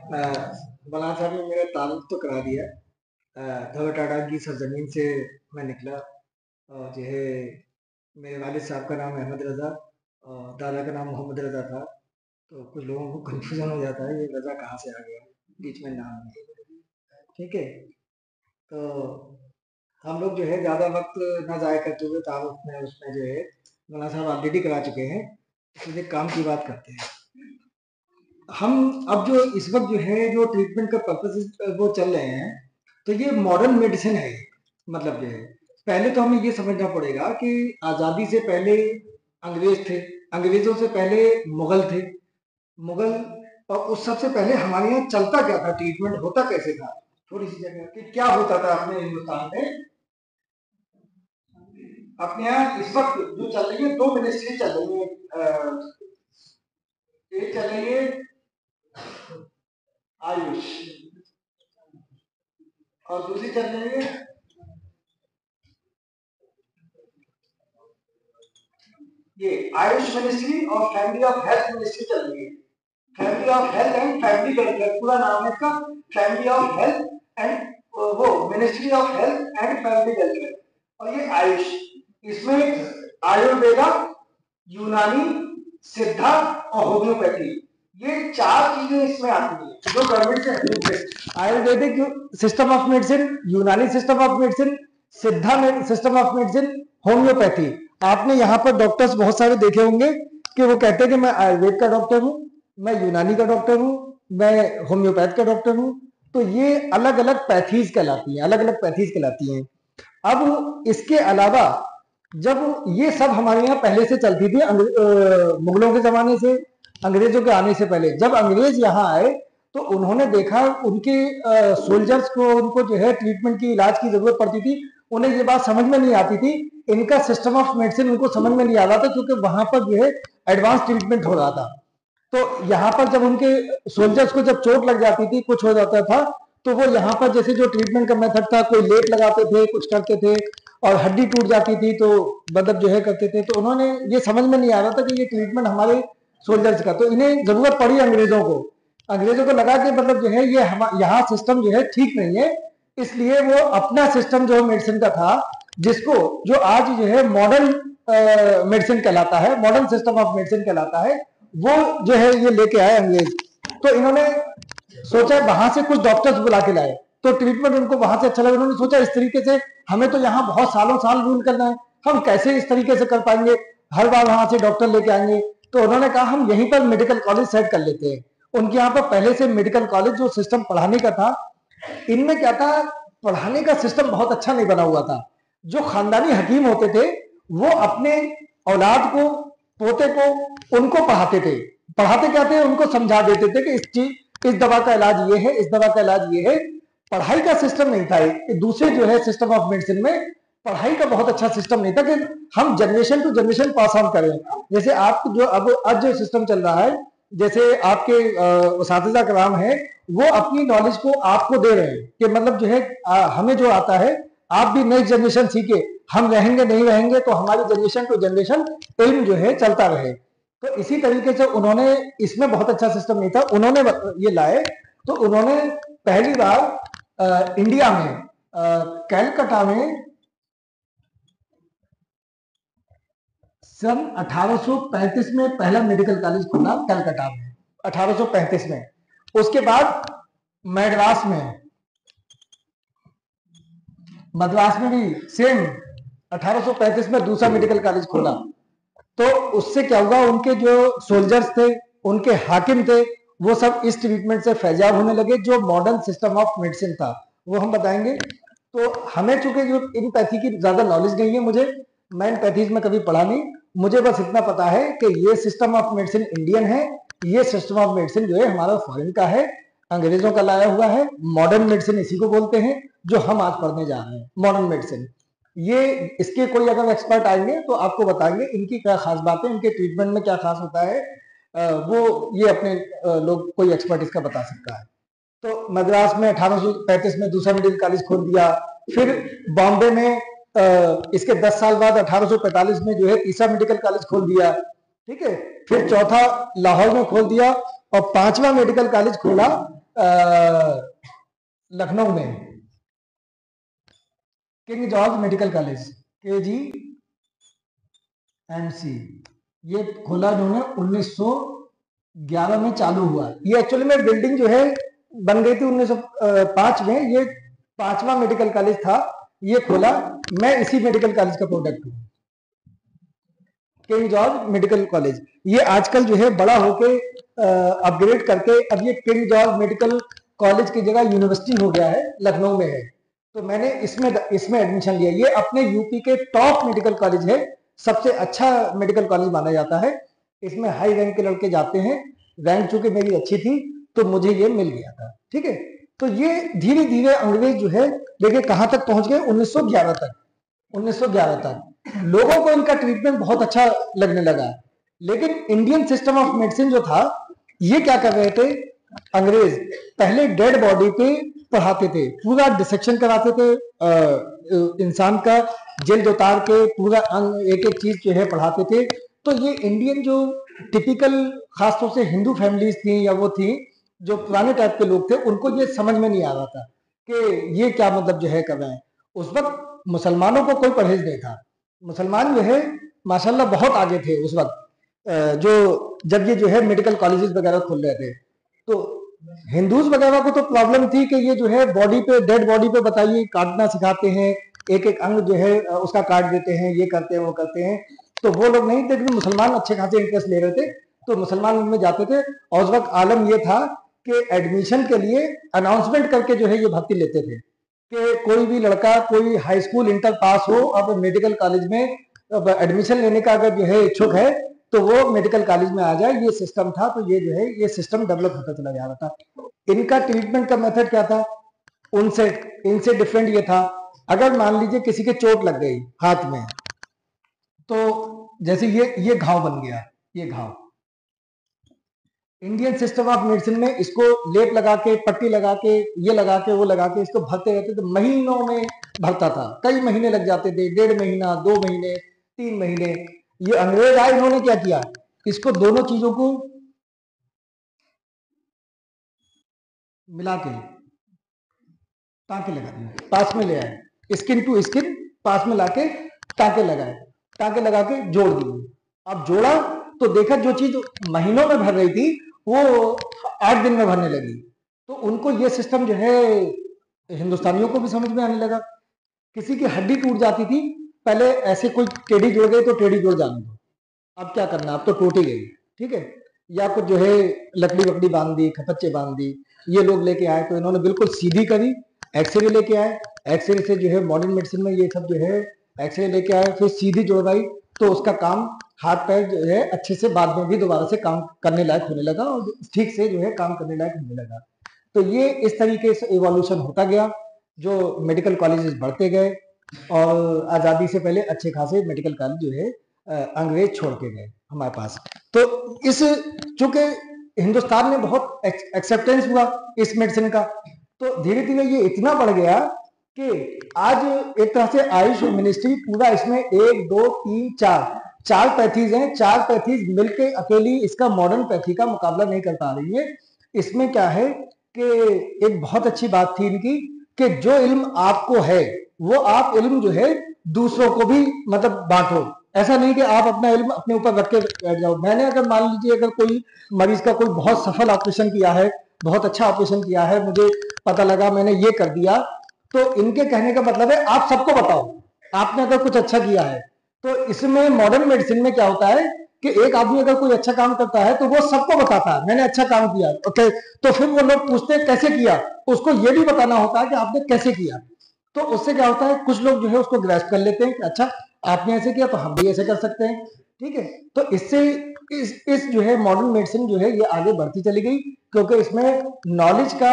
मौलाना साहब ने मेरा ताल्लुक तो करा दिया। धोबा टाटा की सरजमीन से मैं निकला और जो है मेरे वालिद साहब का नाम अहमद रज़ा और दादा का नाम मोहम्मद रज़ा था। तो कुछ लोगों को कन्फ्यूज़न हो जाता है, ये रज़ा कहाँ से आ गया बीच में नाम में, ठीक है? तो हम लोग जो है ज़्यादा वक्त ना ज़ाया करते हुए ताल्लुक में उसमें जो है मौलाना साहब ऑलरेडी करा चुके हैं, इसलिए काम की बात करते हैं। हम अब जो इस वक्त जो है जो ट्रीटमेंट का पर्पस वो चल रहे हैं, तो ये मॉडर्न मेडिसिन है। मतलब जो है पहले तो हमें ये समझना पड़ेगा कि आज़ादी से पहले अंग्रेज थे, अंग्रेजों से पहले मुगल थे, मुगल और उस सबसे पहले हमारे यहाँ चलता क्या था, ट्रीटमेंट होता कैसे था, थोड़ी सी जगह कि क्या होता था अपने हिंदुस्तान में। अपने यहाँ इस वक्त जो चल रही है, दो मिनिस्ट्री चल रही है, एक चल रही है आयुष और दूसरी चल रही है ये आयुष मिनिस्ट्री और फैमिली ऑफ हेल्थ मिनिस्ट्री चल रही है। Family of health and family welfare पूरा नाम है इसका, फैमिली ऑफ हेल्थ एंड वो ministry of health and family welfare. और ये आयुष, इसमें आयुर्वेदा, यूनानी, सिद्धा और होम्योपैथी, ये चार चीजें इसमें आती है जो गवर्नमेंट से अप्रूव्ड है। आयुर्वेदिक सिस्टम ऑफ मेडिसिन, यूनानी सिस्टम ऑफ मेडिसिन, सिद्धा सिस्टम ऑफ मेडिसिन, होम्योपैथी। आपने यहाँ पर डॉक्टर्स बहुत सारे देखे होंगे कि वो कहते हैं कि मैं आयुर्वेद का डॉक्टर हूँ, मैं यूनानी का डॉक्टर हूँ, मैं होम्योपैथ का डॉक्टर हूँ। तो ये अलग अलग पैथीज कहलाती हैं, अलग अलग पैथीज कहलाती हैं। अब इसके अलावा जब ये सब हमारे यहाँ पहले से चलती थी, मुगलों के जमाने से, अंग्रेजों के आने से पहले, जब अंग्रेज यहाँ आए तो उन्होंने देखा उनके सोल्जर्स को, उनको जो है ट्रीटमेंट की, इलाज की जरूरत पड़ती थी। उन्हें ये बात समझ में नहीं आती थी, इनका सिस्टम ऑफ मेडिसिन उनको समझ में नहीं आ रहा था, क्योंकि वहां पर जो है एडवांस ट्रीटमेंट हो रहा था। तो यहाँ पर जब उनके सोल्जर्स को जब चोट लग जाती थी, कुछ हो जाता था, तो वो यहाँ पर जैसे जो ट्रीटमेंट का मेथड था, कोई लेप लगाते थे, कुछ करते थे, और हड्डी टूट जाती थी तो मतलब जो है करते थे। तो उन्होंने ये समझ में नहीं आ रहा था कि ये ट्रीटमेंट हमारे सोल्जर्स का, तो इन्हें जरूरत पड़ी अंग्रेजों को। अंग्रेजों को लगा कि मतलब जो है ये यहाँ सिस्टम जो है ठीक नहीं है, इसलिए वो अपना सिस्टम जो मेडिसिन का था, जिसको जो आज जो है मॉडर्न मेडिसिन कहलाता है, मॉडर्न सिस्टम ऑफ मेडिसिन कहलाता है, वो जो है ये लेके आए अंग्रेज। तो इन्होंने सोचा वहां से कुछ डॉक्टर्स बुला के लाए, तो ट्रीटमेंट उनको वहां से अच्छा लगा। उन्होंने सोचा इस तरीके से हमें तो यहाँ बहुत सालों साल रूल करना है, हम कैसे इस तरीके से कर पाएंगे, हर बार वहां से डॉक्टर लेके आएंगे। तो उन्होंने कहा हम यहीं पर मेडिकल कॉलेज सेट कर लेते हैं। उनके यहाँ पर पहले से मेडिकल कॉलेज जो सिस्टम पढ़ाने का था, इनमें क्या था, पढ़ाने का सिस्टम बहुत अच्छा नहीं बना हुआ था। जो खानदानी हकीम होते थे वो अपने औलाद को, पोते को, उनको पढ़ाते थे। पढ़ाते क्या थे, उनको समझा देते थे कि इस दवा का इलाज ये है, इस दवा का इलाज ये है। पढ़ाई का सिस्टम नहीं था। दूसरे जो है सिस्टम ऑफ मेडिसिन में पढ़ाई का बहुत अच्छा सिस्टम नहीं था कि हम generation to generation pass on करें। जैसे आप जो अब आज जो सिस्टम चल रहा है, जैसे आपके उस्ताद कराम है, वो अपनी नॉलेज को आपको दे रहे हैं कि मतलब जो है हमें जो आता है आप भी नेक्स्ट जनरेशन सीखे, हम रहेंगे नहीं रहेंगे तो हमारी जनरेशन टू जनरेशन इल्म जो है चलता रहे। तो इसी तरीके से उन्होंने, इसमें बहुत अच्छा सिस्टम नहीं था, उन्होंने ये लाए। तो उन्होंने पहली बार इंडिया में कैलकाटा में सन 1835 में पहला मेडिकल कॉलेज खुला कलकत्ता में, 1835 में। उसके बाद मद्रास में भी सेम 1835 में दूसरा मेडिकल कॉलेज खुला। तो उससे क्या हुआ, उनके जो सोल्जर्स थे, उनके हाकिम थे, वो सब इस ट्रीटमेंट से फैजाब होने लगे। जो मॉडर्न सिस्टम ऑफ मेडिसिन था वो हम बताएंगे। तो हमें चूंकि जो इन पैथी की ज्यादा नॉलेज नहीं है, मैं इन पैथीज में कभी पढ़ा नहीं, मुझे बस इतना पता है कि ये सिस्टम ऑफ मेडिसिन इंडियन है, ये सिस्टम ऑफ मेडिसिन जो है हमारा फॉरेन का है, अंग्रेजों का लाया हुआ है। मॉडर्न मेडिसिन इसी को बोलते हैं जो हम आज पढ़ने जा रहे हैं, मॉडर्न मेडिसिन। ये इसके कोई अगर एक्सपर्ट आएंगे तो आपको बताएंगे इनकी क्या खास बात है, इनके ट्रीटमेंट में क्या खास होता है, वो ये अपने लोग कोई एक्सपर्ट इसका बता सकता है। तो मद्रास में 1835 में दूसरा मेडिकल कॉलेज खोल दिया। फिर बॉम्बे में इसके 10 साल बाद 1845 में जो है तीसरा मेडिकल कॉलेज खोल दिया, ठीक है। फिर चौथा लाहौर में खोल दिया और पांचवा मेडिकल कॉलेज खोला लखनऊ में king George medical college, KGMC, ये खोला उन्होंने 1911 में चालू हुआ। ये एक्चुअली में बिल्डिंग जो है बन गई थी 1905 में। ये 5वां मेडिकल कॉलेज था, ये खोला। मैं इसी मेडिकल कॉलेज का प्रोडक्ट हूँ, किंग जॉर्ज मेडिकल कॉलेज। ये आजकल जो है बड़ा होके अपग्रेड करके अब ये किंग जॉर्ज मेडिकल कॉलेज की जगह यूनिवर्सिटी हो गया है, लखनऊ में है। तो मैंने इसमें एडमिशन लिया। ये अपने यूपी के टॉप मेडिकल कॉलेज है, सबसे अच्छा मेडिकल कॉलेज माना जाता है। इसमें हाई रैंक के लड़के जाते हैं। रैंक चूंकि मेरी अच्छी थी तो मुझे ये मिल गया था, ठीक है। तो ये धीरे धीरे अंग्रेज जो है देखिए कहां तक पहुंच गए, 1911 तक। 1911 तक लोगों को इनका ट्रीटमेंट बहुत अच्छा लगने लगा। लेकिन इंडियन सिस्टम ऑफ मेडिसिन जो था, ये क्या कर रहे थे अंग्रेज, पहले डेड बॉडी पे पढ़ाते थे, पूरा डिसेक्शन कराते थे इंसान का, जल्द उतार के पूरा अंग एक एक चीज जो है पढ़ाते थे। तो ये इंडियन जो टिपिकल खासतौर से हिंदू फैमिलीज थी या वो थी जो पुराने टाइप के लोग थे, उनको ये समझ में नहीं आ रहा था कि ये क्या मतलब जो है कर रहे हैं। उस वक्त मुसलमानों को कोई परहेज नहीं था। मुसलमान जो है माशाल्लाह बहुत आगे थे उस वक्त, जो जब ये जो है मेडिकल कॉलेजेस वगैरह खुल रहे थे। तो हिंदूज वगैरह को तो प्रॉब्लम थी कि ये जो है बॉडी पे, डेड बॉडी पे बताइए काटना सिखाते हैं, एक एक अंग जो है उसका काट देते हैं, ये करते हैं वो करते हैं। तो वो लोग नहीं थे, लेकिन मुसलमान अच्छे खासे इंटरेस्ट ले रहे थे, तो मुसलमान उनमें जाते थे। और उस वक्त आलम ये था कि एडमिशन के लिए अनाउंसमेंट करके जो है ये भर्ती लेते थे कि कोई भी लड़का कोई हाई स्कूल इंटर पास हो, अब मेडिकल कॉलेज में अब एडमिशन लेने का अगर जो है इच्छुक है तो वो मेडिकल कॉलेज में आ जाए, ये सिस्टम था। तो ये जो है ये सिस्टम डेवलप होता चला जा रहा था। इनका ट्रीटमेंट का मेथड क्या था, उनसे इनसे डिफरेंट ये था, अगर मान लीजिए किसी के चोट लग गई हाथ में, तो जैसे ये घाव बन गया, ये घाव, इंडियन सिस्टम ऑफ मेडिसिन में इसको लेप लगा के, पट्टी लगा के, ये लगा के, वो लगा के इसको भरते रहते थे, महीनों में भरता था, कई महीने लग जाते थे, 1.5 महीना, 2 महीने, 3 महीने। ये अंग्रेज आए, इन्होंने क्या किया, इसको दोनों चीजों को मिला के टाँके लगा दिए, पास में ले आए, स्किन टू स्किन पास में लाके टाँके लगाए, टाँके लगा के जोड़ दिए। अब जोड़ा तो देखा जो चीज महीनों में भर रही थी वो 8 दिन में भरने लगी। तो उनको ये सिस्टम जो है हिंदुस्तानियों को भी समझ में आने लगा। किसी की हड्डी टूट जाती थी, पहले ऐसे कोई टेढ़ी जुड़ गई तो टेढ़ी जुड़ जाने दो, अब क्या करना, अब तो टूट ही गई, ठीक है। या कुछ जो है लकड़ी वकड़ी बांध दी, खपच्चे बांध दी, ये लोग लेके आए तो इन्होंने बिल्कुल सीधी करी। एक्सरे लेके आए, एक्सरे से जो है मॉडर्न मेडिसिन में ये सब जो है एक्सरे लेके आए, फिर सीधी जुड़वाई, तो उसका काम हाथ पैर जो है अच्छे से बाद में भी दोबारा से काम करने लायक होने लगा और ठीक से जो है काम करने लायक होने लगा। तो ये इस तरीके से इवोल्यूशन होता गया, जो मेडिकल कॉलेजेस बढ़ते गए और आज़ादी से पहले अच्छे खासे मेडिकल कॉलेज जो है अंग्रेज छोड़ के गए हमारे पास। तो इस चूंकि हिंदुस्तान में बहुत एक्सेप्टेंस हुआ इस मेडिसिन का, तो धीरे धीरे ये इतना बढ़ गया कि आज एक तरह से आयुष मिनिस्ट्री पूरा इसमें 1 2 3 4 पैथीज हैं, 4 पैथीज मिलके अकेली इसका मॉडर्न पैथी का मुकाबला नहीं कर पा रही है। इसमें क्या है कि एक बहुत अच्छी बात थी इनकी कि जो इल्म आपको है वो आप इल्म जो है दूसरों को भी मतलब बांटो। ऐसा नहीं कि आप अपना इल्म अपने ऊपर रख के बैठ जाओ। मैंने अगर मान लीजिए अगर कोई मरीज का कोई बहुत सफल ऑपरेशन किया है, बहुत अच्छा ऑपरेशन किया है, मुझे पता लगा, मैंने ये कर दिया, तो इनके कहने का मतलब है आप सबको बताओ आपने अगर कुछ अच्छा किया है। तो इसमें मॉडर्न मेडिसिन में क्या होता है कि एक आदमी अगर कोई अच्छा काम करता है तो वो सबको बताता है मैंने अच्छा काम किया, ओके। तो फिर वो लोग पूछते हैं कैसे किया, उसको ये भी बताना होता है कि आपने कैसे किया। तो उससे क्या होता है, कुछ लोग जो है उसको ग्रैस्प कर लेते हैं कि अच्छा आपने ऐसे किया तो हम भी ऐसे कर सकते हैं, ठीक है। तो इससे इस जो है मॉडर्न मेडिसिन जो है ये आगे बढ़ती चली गई, क्योंकि इसमें नॉलेज का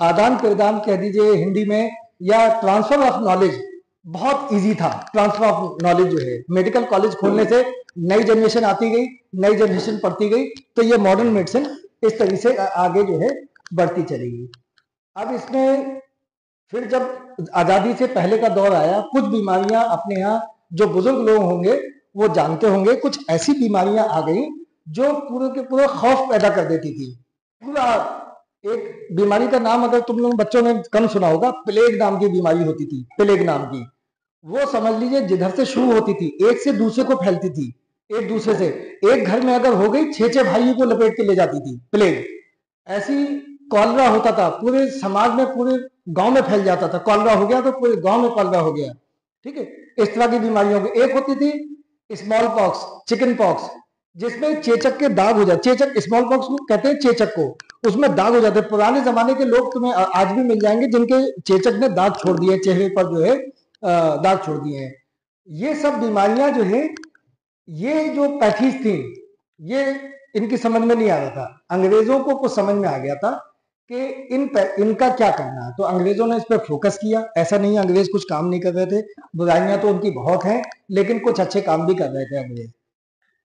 आदान प्रदान कह दीजिए हिंदी में, या ट्रांसफर ऑफ नॉलेज बहुत इजी था। ट्रांसफर ऑफ नॉलेज जो है मेडिकल कॉलेज खोलने से नई जनरेशन आती गई, नई जनरेशन पढ़ती गई, तो ये मॉडर्न मेडिसिन इस तरीके से आगे जो है बढ़ती चली गई। अब इसमें फिर जब आजादी से पहले का दौर आया, कुछ बीमारियां अपने यहाँ जो बुजुर्ग लोग होंगे वो जानते होंगे, कुछ ऐसी बीमारियां आ गई जो पूरे के पूरे खौफ पैदा कर देती थी। पूरा एक बीमारी का नाम अगर तुम लोग बच्चों ने कम सुना होगा, प्लेग नाम की बीमारी होती थी, प्लेग नाम की। वो समझ लीजिए जिधर से शुरू होती थी एक से दूसरे को फैलती थी, एक दूसरे से। एक घर में अगर हो गई, छह छह भाइयों को लपेट के ले जाती थी प्लेग। ऐसी कॉलरा होता था, पूरे समाज में, पूरे गांव में फैल जाता था। कॉलरा हो गया तो पूरे गांव में कॉलरा हो गया, ठीक है। इस तरह की बीमारियों की एक होती थी स्मॉल पॉक्स, चिकन पॉक्स, जिसमें चेचक के दाग हो जाते। चेचक, स्मॉल पॉक्स को कहते हैं चेचक को, उसमें दाग हो जाते हैं। पुराने जमाने के लोग तुम्हें आज भी मिल जाएंगे जिनके चेचक ने दाग छोड़ दिए, चेहरे पर जो है दाग छोड़ दिए हैं। ये सब बीमारियां जो है, ये जो पैथीज थी, ये इनकी समझ में नहीं आ रहा था। अंग्रेजों को कुछ समझ में आ गया था कि इनका क्या करना है, तो अंग्रेजों ने इस पर फोकस किया। ऐसा नहीं अंग्रेज कुछ काम नहीं कर रहे थे, बुराइयां तो उनकी बहुत हैं, लेकिन कुछ अच्छे काम भी कर रहे थे अंग्रेज।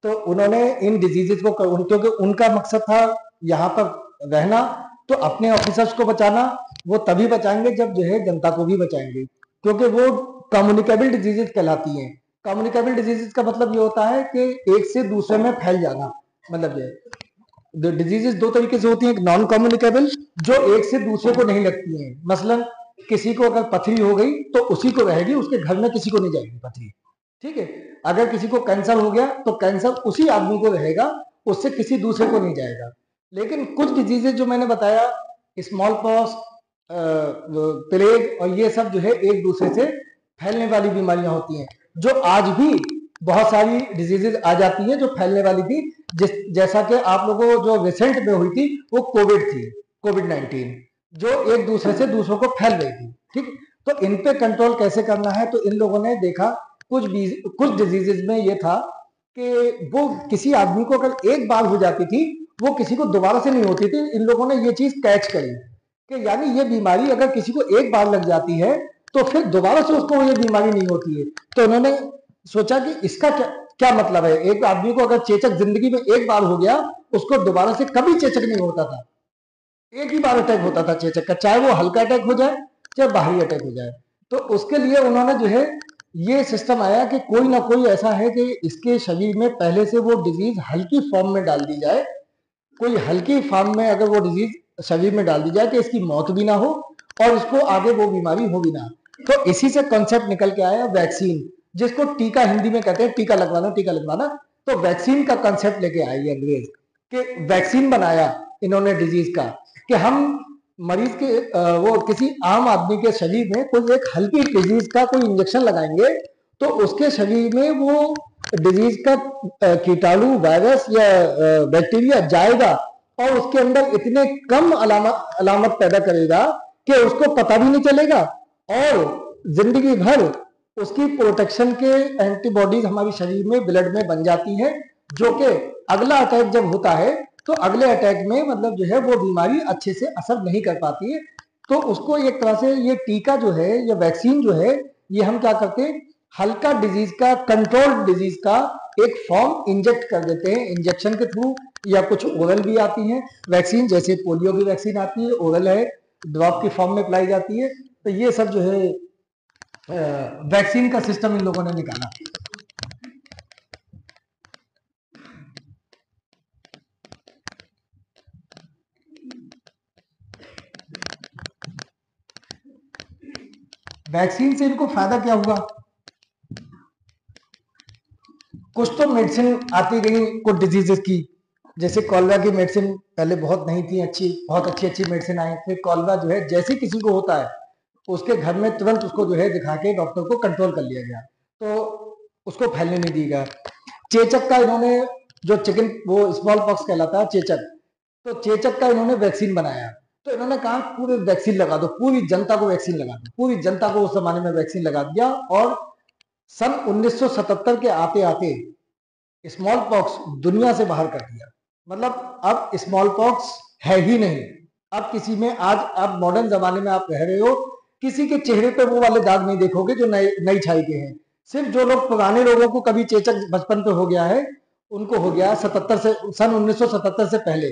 तो उन्होंने इन डिजीजेज को, क्योंकि उनका मकसद था यहाँ पर रहना, तो अपने ऑफिसर्स को बचाना। वो तभी बचाएंगे जब जो है जनता को भी बचाएंगे, क्योंकि वो कम्युनिकेबल डिजीजेज कहलाती हैं। कम्युनिकेबल डिजीजेज का मतलब ये होता है कि एक से दूसरे में फैल जाना। मतलब ये डिजीजेज दो तरीके से होती हैं, एक नॉन कम्युनिकेबल, जो एक से दूसरे को नहीं लगती हैं। मसलन किसी को अगर पथरी हो गई तो उसी को रहेगी, उसके घर में किसी को नहीं जाएगी पथरी, ठीक है। अगर किसी को कैंसर हो गया तो कैंसर उसी आदमी को रहेगा, उससे किसी दूसरे को नहीं जाएगा। लेकिन कुछ डिजीजेज जो मैंने बताया, स्मॉल पॉक्स, प्लेग और ये सब जो है एक दूसरे से फैलने वाली बीमारियां होती हैं, जो आज भी बहुत सारी डिजीजेज आ जाती हैं जो फैलने वाली थी। जैसा कि आप लोगों को जो रिसेंट में हुई थी वो कोविड थी, कोविड-19, जो एक दूसरे से दूसरों को फैल रही थी, ठीक। तो इन पे कंट्रोल कैसे करना है, तो इन लोगों ने देखा कुछ डिजीजेज में ये था कि वो किसी आदमी को अगर एक बार हो जाती थी, वो किसी को दोबारा से नहीं होती थी। इन लोगों ने ये चीज कैच करी कि यानी ये बीमारी अगर किसी को एक बार लग जाती है तो फिर दोबारा से उसको ये बीमारी नहीं होती है। तो उन्होंने सोचा कि इसका क्या क्या मतलब है। एक आदमी को अगर चेचक जिंदगी में एक बार हो गया, उसको दोबारा से कभी चेचक नहीं होता था। एक ही बार अटैक होता था चेचक का, चाहे वो हल्का अटैक हो जाए चाहे भारी अटैक हो जाए। तो उसके लिए उन्होंने जो है ये सिस्टम आया कि कोई ना कोई ऐसा है कि इसके शरीर में पहले से वो डिजीज हल्की फॉर्म में डाल दी जाए। कोई हल्की फॉर्म में अगर वो डिजीज शरीर में डाल दी जाए कि इसकी मौत भी ना हो और इसको आगे वो बीमारी हो भी ना। तो इसी से कॉन्सेप्ट निकल के आया वैक्सीन, जिसको टीका हिंदी में कहते हैं, टीका लगवाना, टीका लगवाना। तो वैक्सीन का कॉन्सेप्ट लेके आए ये अंग्रेज, कि वैक्सीन बनाया इन्होंने डिजीज का, कि हम मरीज के वो किसी आम आदमी के शरीर में कोई एक हल्की डिजीज का कोई इंजेक्शन लगाएंगे तो उसके शरीर में वो डिजीज का कीटाणु, वायरस या बैक्टीरिया जाएगा और उसके अंदर इतने कम अलामत पैदा करेगा कि उसको पता भी नहीं चलेगा, और जिंदगी भर उसकी प्रोटेक्शन के एंटीबॉडीज हमारे शरीर में, ब्लड में बन जाती है, जो कि अगला अटैक जब होता है तो अगले अटैक में मतलब जो है वो बीमारी अच्छे से असर नहीं कर पाती है। तो उसको एक तरह से ये टीका जो है, ये वैक्सीन जो है, ये हम क्या करते हैं, हल्का डिजीज का, कंट्रोल्ड डिजीज का एक फॉर्म इंजेक्ट कर देते हैं इंजेक्शन के थ्रू, या कुछ ओरल भी आती है वैक्सीन, जैसे पोलियो की वैक्सीन आती है, ओरल है, ड्रॉप की फॉर्म में अप्लाई जाती है। तो ये सब जो है वैक्सीन का सिस्टम इन लोगों ने निकाला। वैक्सीन से इनको फायदा क्या हुआ, कुछ तो मेडिसिन आती गई कुछ डिजीजेस की, जैसे कॉलरा की मेडिसिन पहले बहुत नहीं थी अच्छी, बहुत अच्छी अच्छी मेडिसिन आई। फिर कॉलरा जो है जैसे किसी को होता है उसके घर में तुरंत उसको जो है दिखा के डॉक्टर को कंट्रोल कर लिया गया, तो उसको फैलने नहीं दी गया। चेचक का इन्होंने, जो चिकन वो स्मॉल पॉक्स कहलाता है चेचक, तो चेचक का इन्होंने वैक्सीन बनाया। तो इन्होंने कहा पूरे वैक्सीन लगा दो, पूरी जनता को वैक्सीन लगा दो, पूरी जनता को उस जमाने में वैक्सीन लगा दिया। और सन 1977 के आते आते स्मॉल पॉक्स दुनिया से बाहर कर दिया। मतलब अब स्मॉल पॉक्स है ही नहीं। अब किसी में, आज अब मॉडर्न जमाने में आप रह रहे हो, किसी के चेहरे पे वो वाले दाग नहीं देखोगे जो नई छाई के हैं। सिर्फ जो लोग, पुराने लोगों को कभी चेचक बचपन पे हो गया है, उनको हो गया 77 से, सन 1977 से पहले,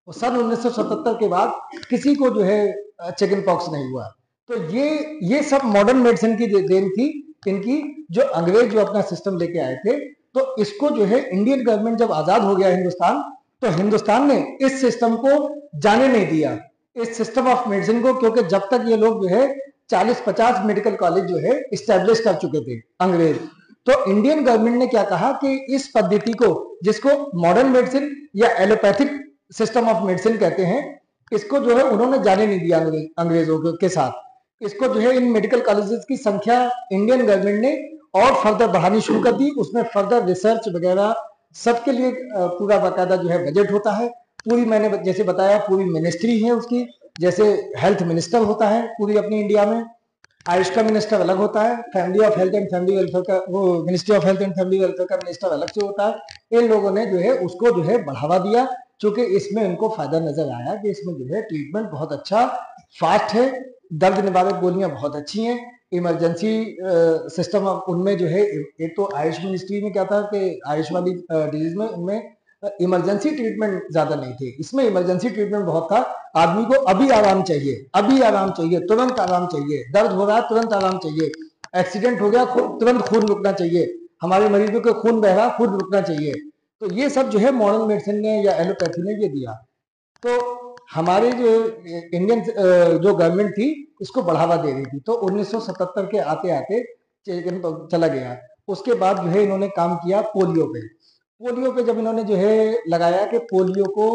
और सन 1977 के बाद किसी को जो है चिकन पॉक्स नहीं हुआ। तो ये सब मॉडर्न मेडिसिन की देन थी इनकी, जो अंग्रेज जो अपना सिस्टम लेके आए थे। तो इसको जो है इंडियन गवर्नमेंट जब आजाद हो गया हिंदुस्तान, तो हिंदुस्तान ने इस सिस्टम को जाने नहीं दिया। इस सिस्टम ऑफ मेडिसिन को, क्योंकि जब तक ये लोग जो है 40-50 मेडिकल कॉलेज जो है इस्टेब्लिश कर चुके थे अंग्रेज, तो इंडियन गवर्नमेंट ने क्या कहा कि इस पद्धति को, जिसको मॉडर्न मेडिसिन या एलोपैथिक सिस्टम ऑफ मेडिसिन कहते हैं, इसको जो है उन्होंने जाने नहीं दिया अंग्रेजों के साथ। इसको जो है इन मेडिकल कॉलेजेस की संख्या इंडियन गवर्नमेंट ने और फर्दर बढ़ानी शुरू कर दी। उसमें फर्दर रिसर्च वगैरह सबके लिए पूरा बाकायदा जो है बजट होता है। पूरी, मैंने जैसे बताया, पूरी मिनिस्ट्री है उसकी, जैसे हेल्थ मिनिस्टर होता है पूरी अपनी इंडिया में, आयुष का मिनिस्टर अलग होता है, family of health and family welfare का, वो ministry of health and family welfare का मिनिस्टर अलग से होता है। इन लोगों ने जो है उसको जो है बढ़ावा दिया, क्योंकि इसमें इनको फायदा नजर आया कि इसमें जो है ट्रीटमेंट बहुत अच्छा फास्ट है, दर्द निवारक गोलियां बहुत अच्छी हैं, इमरजेंसी सिस्टम उनमें जो है, एक तो आयुष मिनिस्ट्री में क्या था कि आयुष वाली डिजीज में उनमें इमरजेंसी ट्रीटमेंट ज्यादा नहीं थे, इसमें इमरजेंसी ट्रीटमेंट बहुत था। आदमी को अभी आराम चाहिए, अभी आराम चाहिए, तुरंत आराम चाहिए, दर्द हो रहा है तुरंत आराम चाहिए, एक्सीडेंट हो गया तुरंत खून रुकना चाहिए, हमारे मरीजों के खून बह रहा खून रुकना चाहिए। तो ये सब जो है मॉडर्न मेडिसिन ने या एलोपैथी ने ये दिया। तो हमारे जो इंडियन जो गवर्नमेंट थी इसको बढ़ावा दे रही थी, तो 1977 के आते आते चला गया। उसके बाद जो है इन्होंने काम किया पोलियो पे। पोलियो पे जब इन्होंने जो है लगाया कि पोलियो को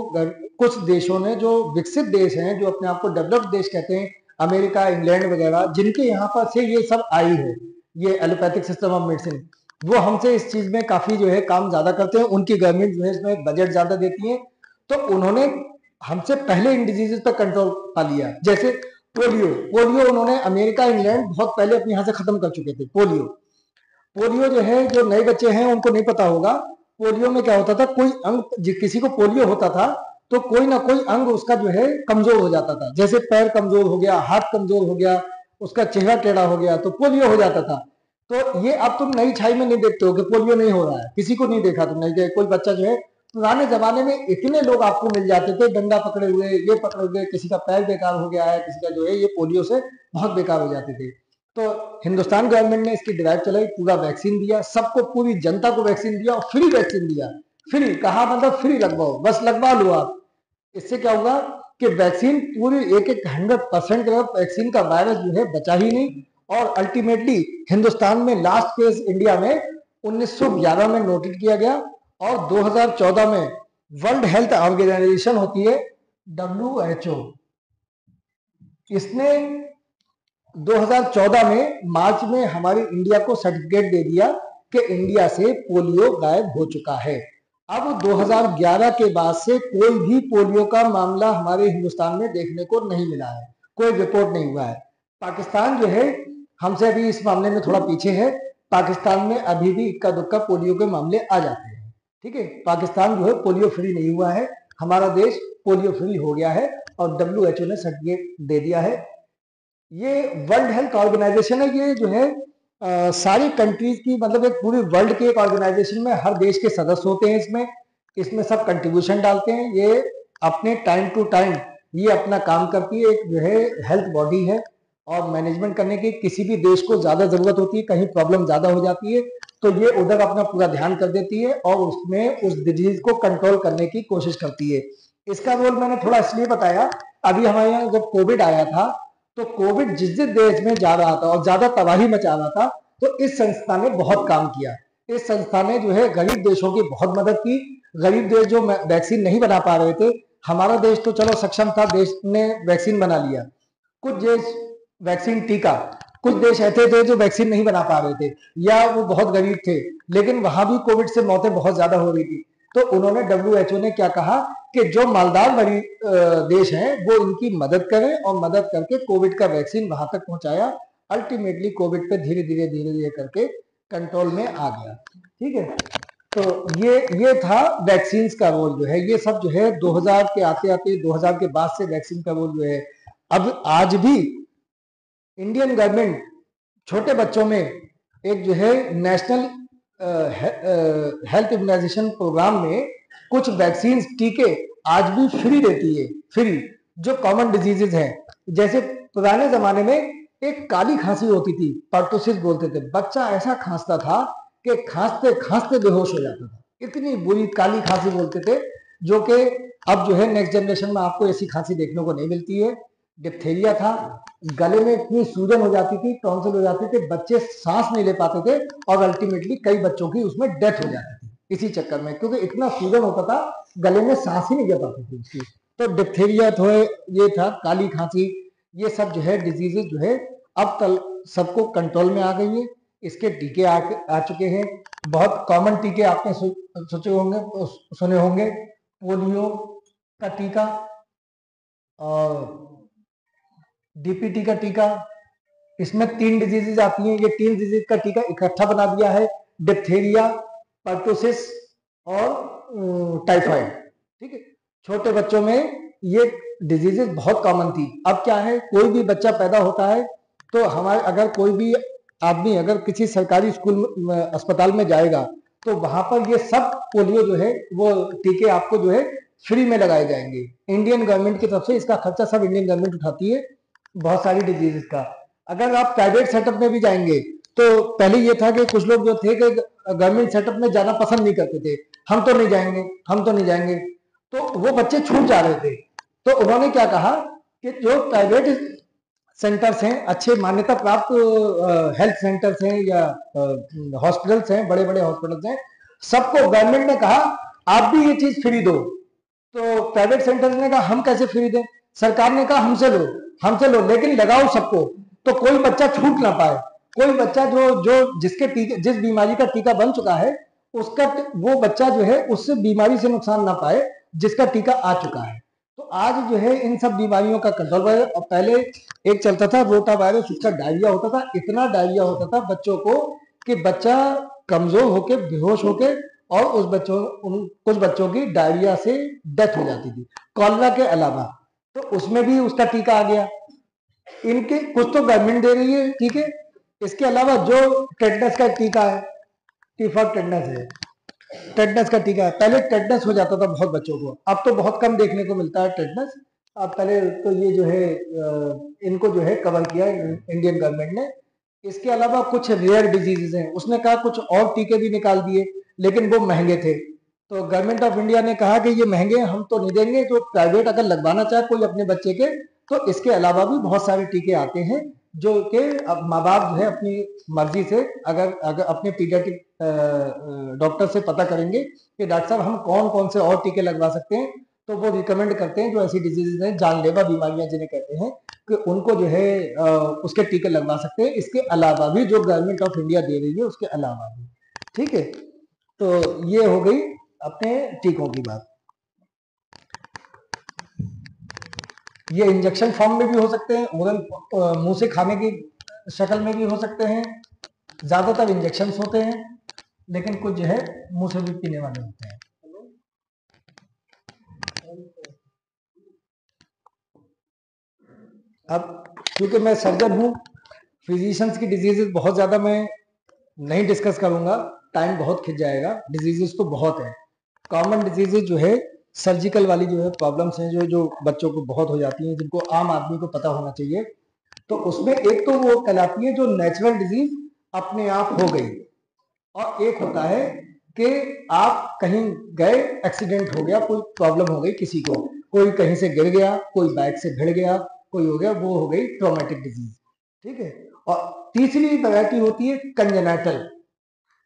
कुछ देशों ने, जो विकसित देश हैं, जो अपने आप को डेवलप्ड देश कहते हैं, अमेरिका, इंग्लैंड वगैरह, जिनके यहाँ पर से ये सब आई है, ये एलोपैथिक सिस्टम ऑफ मेडिसिन, वो हमसे इस चीज में काफी जो है काम ज्यादा करते हैं, उनकी गवर्नमेंट जो है इसमें बजट ज्यादा देती है, तो उन्होंने हमसे पहले इन डिजीजेस पर कंट्रोल पा लिया। जैसे पोलियो, पोलियो उन्होंने अमेरिका, इंग्लैंड बहुत पहले अपने यहाँ से खत्म कर चुके थे। पोलियो, पोलियो जो है, जो नए बच्चे हैं उनको नहीं पता होगा, पोलियो में क्या होता था, कोई अंग, किसी को पोलियो होता था तो कोई ना कोई अंग उसका जो है कमजोर हो जाता था, जैसे पैर कमजोर हो गया, हाथ कमजोर हो गया, उसका चेहरा टेढ़ा हो गया, तो पोलियो हो जाता था। तो ये अब तुम नई छाई में नहीं देखते हो कि पोलियो नहीं हो रहा है, किसी को नहीं देखा तुमने, कोई बच्चा जो है, पुराने जमाने में इतने लोग आपको मिल जाते थे, डंडा पकड़े हुए, ये पकड़े हुए, किसी का पैर बेकार हो गया है, किसी का जो है ये पोलियो से बहुत बेकार हो जाते थे। तो हिंदुस्तान गवर्नमेंट ने इसकी ड्राइव चलाई, पूरा वैक्सीन दिया, सबको, पूरी जनता को वैक्सीन दिया, और फ्री वैक्सीन दिया। फ्री कहा मतलब फ्री लगवाओ, बस लगवा लो आप। इससे क्या होगा कि वैक्सीन पूरी 100% वैक्सीन का वायरस जो है बचा ही नहीं, और अल्टीमेटली हिंदुस्तान में लास्ट केस इंडिया में 1911 में नोटिस किया गया, और 2014 में वर्ल्ड हेल्थ ऑर्गेनाइजेशन होती है WHO, इसने 2014 में मार्च में हमारी इंडिया को सर्टिफिकेट दे दिया कि इंडिया से पोलियो गायब हो चुका है। अब 2011 के बाद से कोई भी पोलियो का मामला हमारे हिंदुस्तान में देखने को नहीं मिला है, कोई रिपोर्ट नहीं हुआ है। पाकिस्तान जो है हमसे अभी इस मामले में थोड़ा पीछे है, पाकिस्तान में अभी भी इक्का दुक्का पोलियो के मामले आ जाते हैं, ठीक है। पाकिस्तान जो है पोलियो फ्री नहीं हुआ है, हमारा देश पोलियो फ्री हो गया है, और WHO ने सर्टिफिकेट दे दिया है। ये वर्ल्ड हेल्थ ऑर्गेनाइजेशन है, ये जो है सारी कंट्रीज की, मतलब एक पूरी वर्ल्ड की एक ऑर्गेनाइजेशन में हर देश के सदस्य होते हैं, इसमें सब कंट्रीब्यूशन डालते हैं, ये अपने टाइम टू टाइम ये अपना काम करती है, एक जो है हेल्थ बॉडी है, और मैनेजमेंट करने की किसी भी देश को ज्यादा जरूरत होती है, कहीं प्रॉब्लम ज्यादा हो जाती है तो ये उधर अपना पूरा ध्यान कर देती है, और उसमें उस डिजीज को कंट्रोल करने की कोशिश करती है। इसका रोल मैंने थोड़ा इसलिए बताया, अभी हमारे यहाँ जब कोविड आया था, तो कोविड जिस जिस देश में जा रहा था और ज्यादा तबाही मचा रहा था, तो इस संस्था ने बहुत काम किया। इस संस्था ने जो है गरीब देशों की बहुत मदद की। गरीब देश जो वैक्सीन नहीं बना पा रहे थे, हमारा देश तो चलो सक्षम था, देश ने वैक्सीन बना लिया, कुछ देश वैक्सीन टीका, कुछ देश ऐसे थे जो वैक्सीन नहीं बना पा रहे थे, या वो बहुत गरीब थे, लेकिन वहां भी कोविड से मौतें बहुत ज्यादा हो रही थी। तो उन्होंने, WHO ने क्या कहा कि जो मालदार देश हैं वो इनकी मदद करें, और मदद करके कोविड का वैक्सीन वहां तक पहुंचाया। अल्टीमेटली कोविड पे धीरे धीरे करके कंट्रोल में आ गया, ठीक है। तो ये था वैक्सीन का रोल जो है, ये सब जो है 2000 के आते आते 2000 के बाद से वैक्सीन का रोल जो है, अब आज भी इंडियन गवर्नमेंट छोटे बच्चों में एक जो है नेशनल हेल्थ इम्यूनाइजेशन प्रोग्राम में कुछ वैक्सीन, टीके आज भी फ्री देती है, फ्री, जो कॉमन डिजीजेज हैं। जैसे पुराने जमाने में एक काली खांसी होती थी, पर्टुसिस बोलते थे, बच्चा ऐसा खांसता था कि खांसते खांसते बेहोश हो जाता था, इतनी बुरी काली खांसी बोलते थे। जो कि अब जो है नेक्स्ट जनरेशन में आपको ऐसी खांसी देखने को नहीं मिलती है। डिप्थेरिया था, गले में इतनी सूजन हो जाती थी, टॉन्सिल हो जाते थे, बच्चे सांस नहीं ले पाते थे और अल्टीमेटली कई बच्चों की उसमें डेथ हो जाती थी इसी चक्कर में, क्योंकि इतना सूजन होता था, गले में सांस ही नहीं ले पाती थी उसकी। तो डिप्थेरिया तो ये था, काली खांसी, ये सब जो है डिजीजेज जो है अब कल सबको कंट्रोल में आ गई है। इसके टीके आ चुके हैं। बहुत कॉमन टीके आपने सोचे होंगे, सुने होंगे, पोलियो का टीका और डीपीटी का टीका। इसमें 3 डिजीजेज आती हैं, ये 3 डिजीज का टीका इकट्ठा बना दिया है, डिप्थेरिया, पर्टुसिस और टाइफाइड। ठीक है, छोटे बच्चों में ये डिजीजेज बहुत कॉमन थी। अब क्या है, कोई भी बच्चा पैदा होता है तो हमारे अगर कोई भी आदमी अगर किसी सरकारी स्कूल अस्पताल में जाएगा तो वहां पर ये सब पोलियो जो है वो टीके आपको जो है फ्री में लगाए जाएंगे। इंडियन गवर्नमेंट की तरफ से इसका खर्चा सब इंडियन गवर्नमेंट उठाती है बहुत सारी डिजीजेस का। अगर आप प्राइवेट सेटअप में भी जाएंगे तो पहले ये था कि कुछ लोग जो थे कि गवर्नमेंट सेटअप में जाना पसंद नहीं करते थे, हम तो नहीं जाएंगे, हम तो नहीं जाएंगे, तो वो बच्चे छूट जा रहे थे। तो उन्होंने क्या कहा कि जो प्राइवेट सेंटर्स हैं, अच्छे मान्यता प्राप्त हेल्थ सेंटर्स हैं या हॉस्पिटल्स हैं, बड़े बड़े हॉस्पिटल्स हैं, सबको गवर्नमेंट ने कहा आप भी ये चीज फ्री दो। तो प्राइवेट सेंटर्स ने कहा हम कैसे फ्री दें, सरकार ने कहा हमसे लो लेकिन लगाओ सबको, तो कोई बच्चा छूट ना पाए। कोई बच्चा जो जिसके टीके, जिस बीमारी का टीका बन चुका है उसका, वो बच्चा जो है उससे बीमारी से नुकसान ना पाए जिसका टीका आ चुका है। तो आज जो है इन सब बीमारियों का कंट्रोल है। और पहले एक चलता था रोटा वायरस, उसका डायरिया होता था, इतना डायरिया होता था बच्चों को कि बच्चा कमजोर होके, बेहोश होके, और कुछ बच्चों की डायरिया से डेथ हो जाती थी, कॉलरा के अलावा। तो उसमें भी उसका टीका आ गया। इनके कुछ तो गवर्नमेंट दे रही है, ठीक है, इसके अलावा जो टेटनस का टीका है, टिफॉक टेटनस है, टेटनस का टीका है। पहले टेटनस हो जाता था बहुत बच्चों को, अब तो बहुत कम देखने को मिलता है टेटनस। अब पहले तो ये जो है इनको जो है कवर किया इंडियन गवर्नमेंट ने। इसके अलावा कुछ रेयर डिजीजेस हैं, उसने कहा कुछ और टीके भी निकाल दिए, लेकिन वो महंगे थे। तो गवर्नमेंट ऑफ इंडिया ने कहा कि ये महंगे हम तो नहीं देंगे, तो प्राइवेट अगर लगवाना चाहे कोई अपने बच्चे के, तो इसके अलावा भी बहुत सारे टीके आते हैं जो कि अब माँ बाप जो है अपनी मर्जी से अगर अपने पीडियाट्रिक डॉक्टर से पता करेंगे कि डॉक्टर साहब हम कौन कौन से और टीके लगवा सकते हैं, तो वो रिकमेंड करते हैं जो ऐसी डिजीजेज हैं, जानलेवा बीमारियां जिन्हें कहते हैं, कि उनको जो है उसके टीके लगवा सकते हैं। इसके अलावा भी जो गवर्नमेंट ऑफ इंडिया दे रही है उसके अलावा भी। ठीक है, तो ये हो गई अपने टीकों की बात। ये इंजेक्शन फॉर्म में भी हो सकते हैं, ओरल मुंह से खाने की शक्ल में भी हो सकते हैं। ज्यादातर इंजेक्शन होते हैं, लेकिन कुछ जो है मुंह से भी पीने वाले होते हैं। अब क्योंकि मैं सर्जन हूं, फिजिशियंस की डिजीजेस बहुत ज्यादा मैं नहीं डिस्कस करूंगा, टाइम बहुत खिंच जाएगा। डिजीजेस तो बहुत है, कॉमन डिजीजेस जो है सर्जिकल वाली जो है प्रॉब्लम्स हैं, जो बच्चों को बहुत हो जाती हैं, जिनको आम आदमी को पता होना चाहिए। तो उसमें एक तो वो कहलाती है जो नेचुरल डिजीज अपने आप हो गई, और एक होता है कि आप कहीं गए, एक्सीडेंट हो गया, कोई प्रॉब्लम हो गई किसी को, कोई कहीं से गिर गया, कोई बाइक से भिड़ गया, कोई हो गया, वो हो गई ट्रॉमेटिक डिजीज। ठीक है, और तीसरी वैरायटी होती है कंजेनाइटल।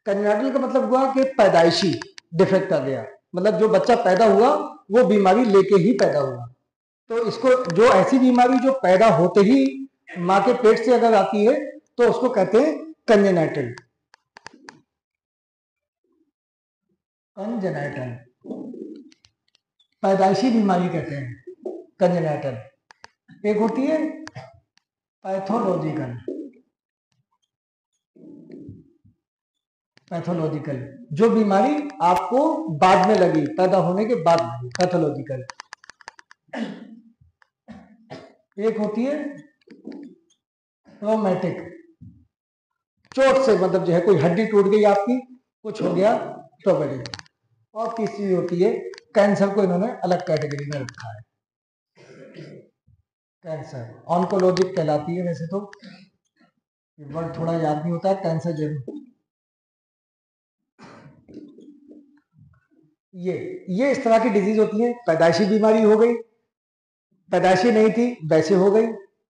कंजेनाइटल का मतलब हुआ कि पैदाइशी डिफेक्ट आ गया, मतलब जो बच्चा पैदा हुआ वो बीमारी लेके ही पैदा हुआ। तो इसको, जो ऐसी बीमारी जो पैदा होते ही माँ के पेट से अगर आती है तो उसको कहते हैं कंजेनाइटल। कंजेनाइटल पैदाइशी बीमारी कहते हैं कंजेनाइटल। एक होती है पैथोलॉजिकल। पैथोलॉजिकल जो बीमारी आपको बाद में लगी, पैदा होने के बाद लगी, पैथोलॉजिकल। एक होती है ट्रॉमेटिक, चोट से, मतलब जो है कोई हड्डी टूट गई आपकी, कुछ हो गया, ट्रॉमेटिक। और तीसरी होती है कैंसर, को इन्होंने अलग कैटेगरी में रखा है। कैंसर ऑन्कोलॉजिक कहलाती है, वैसे तो ये वर्ड थोड़ा याद नहीं होता है, कैंसर जरूर। ये इस तरह की डिजीज होती है। पैदाइशी बीमारी हो गई, पैदाइशी नहीं थी वैसे हो गई,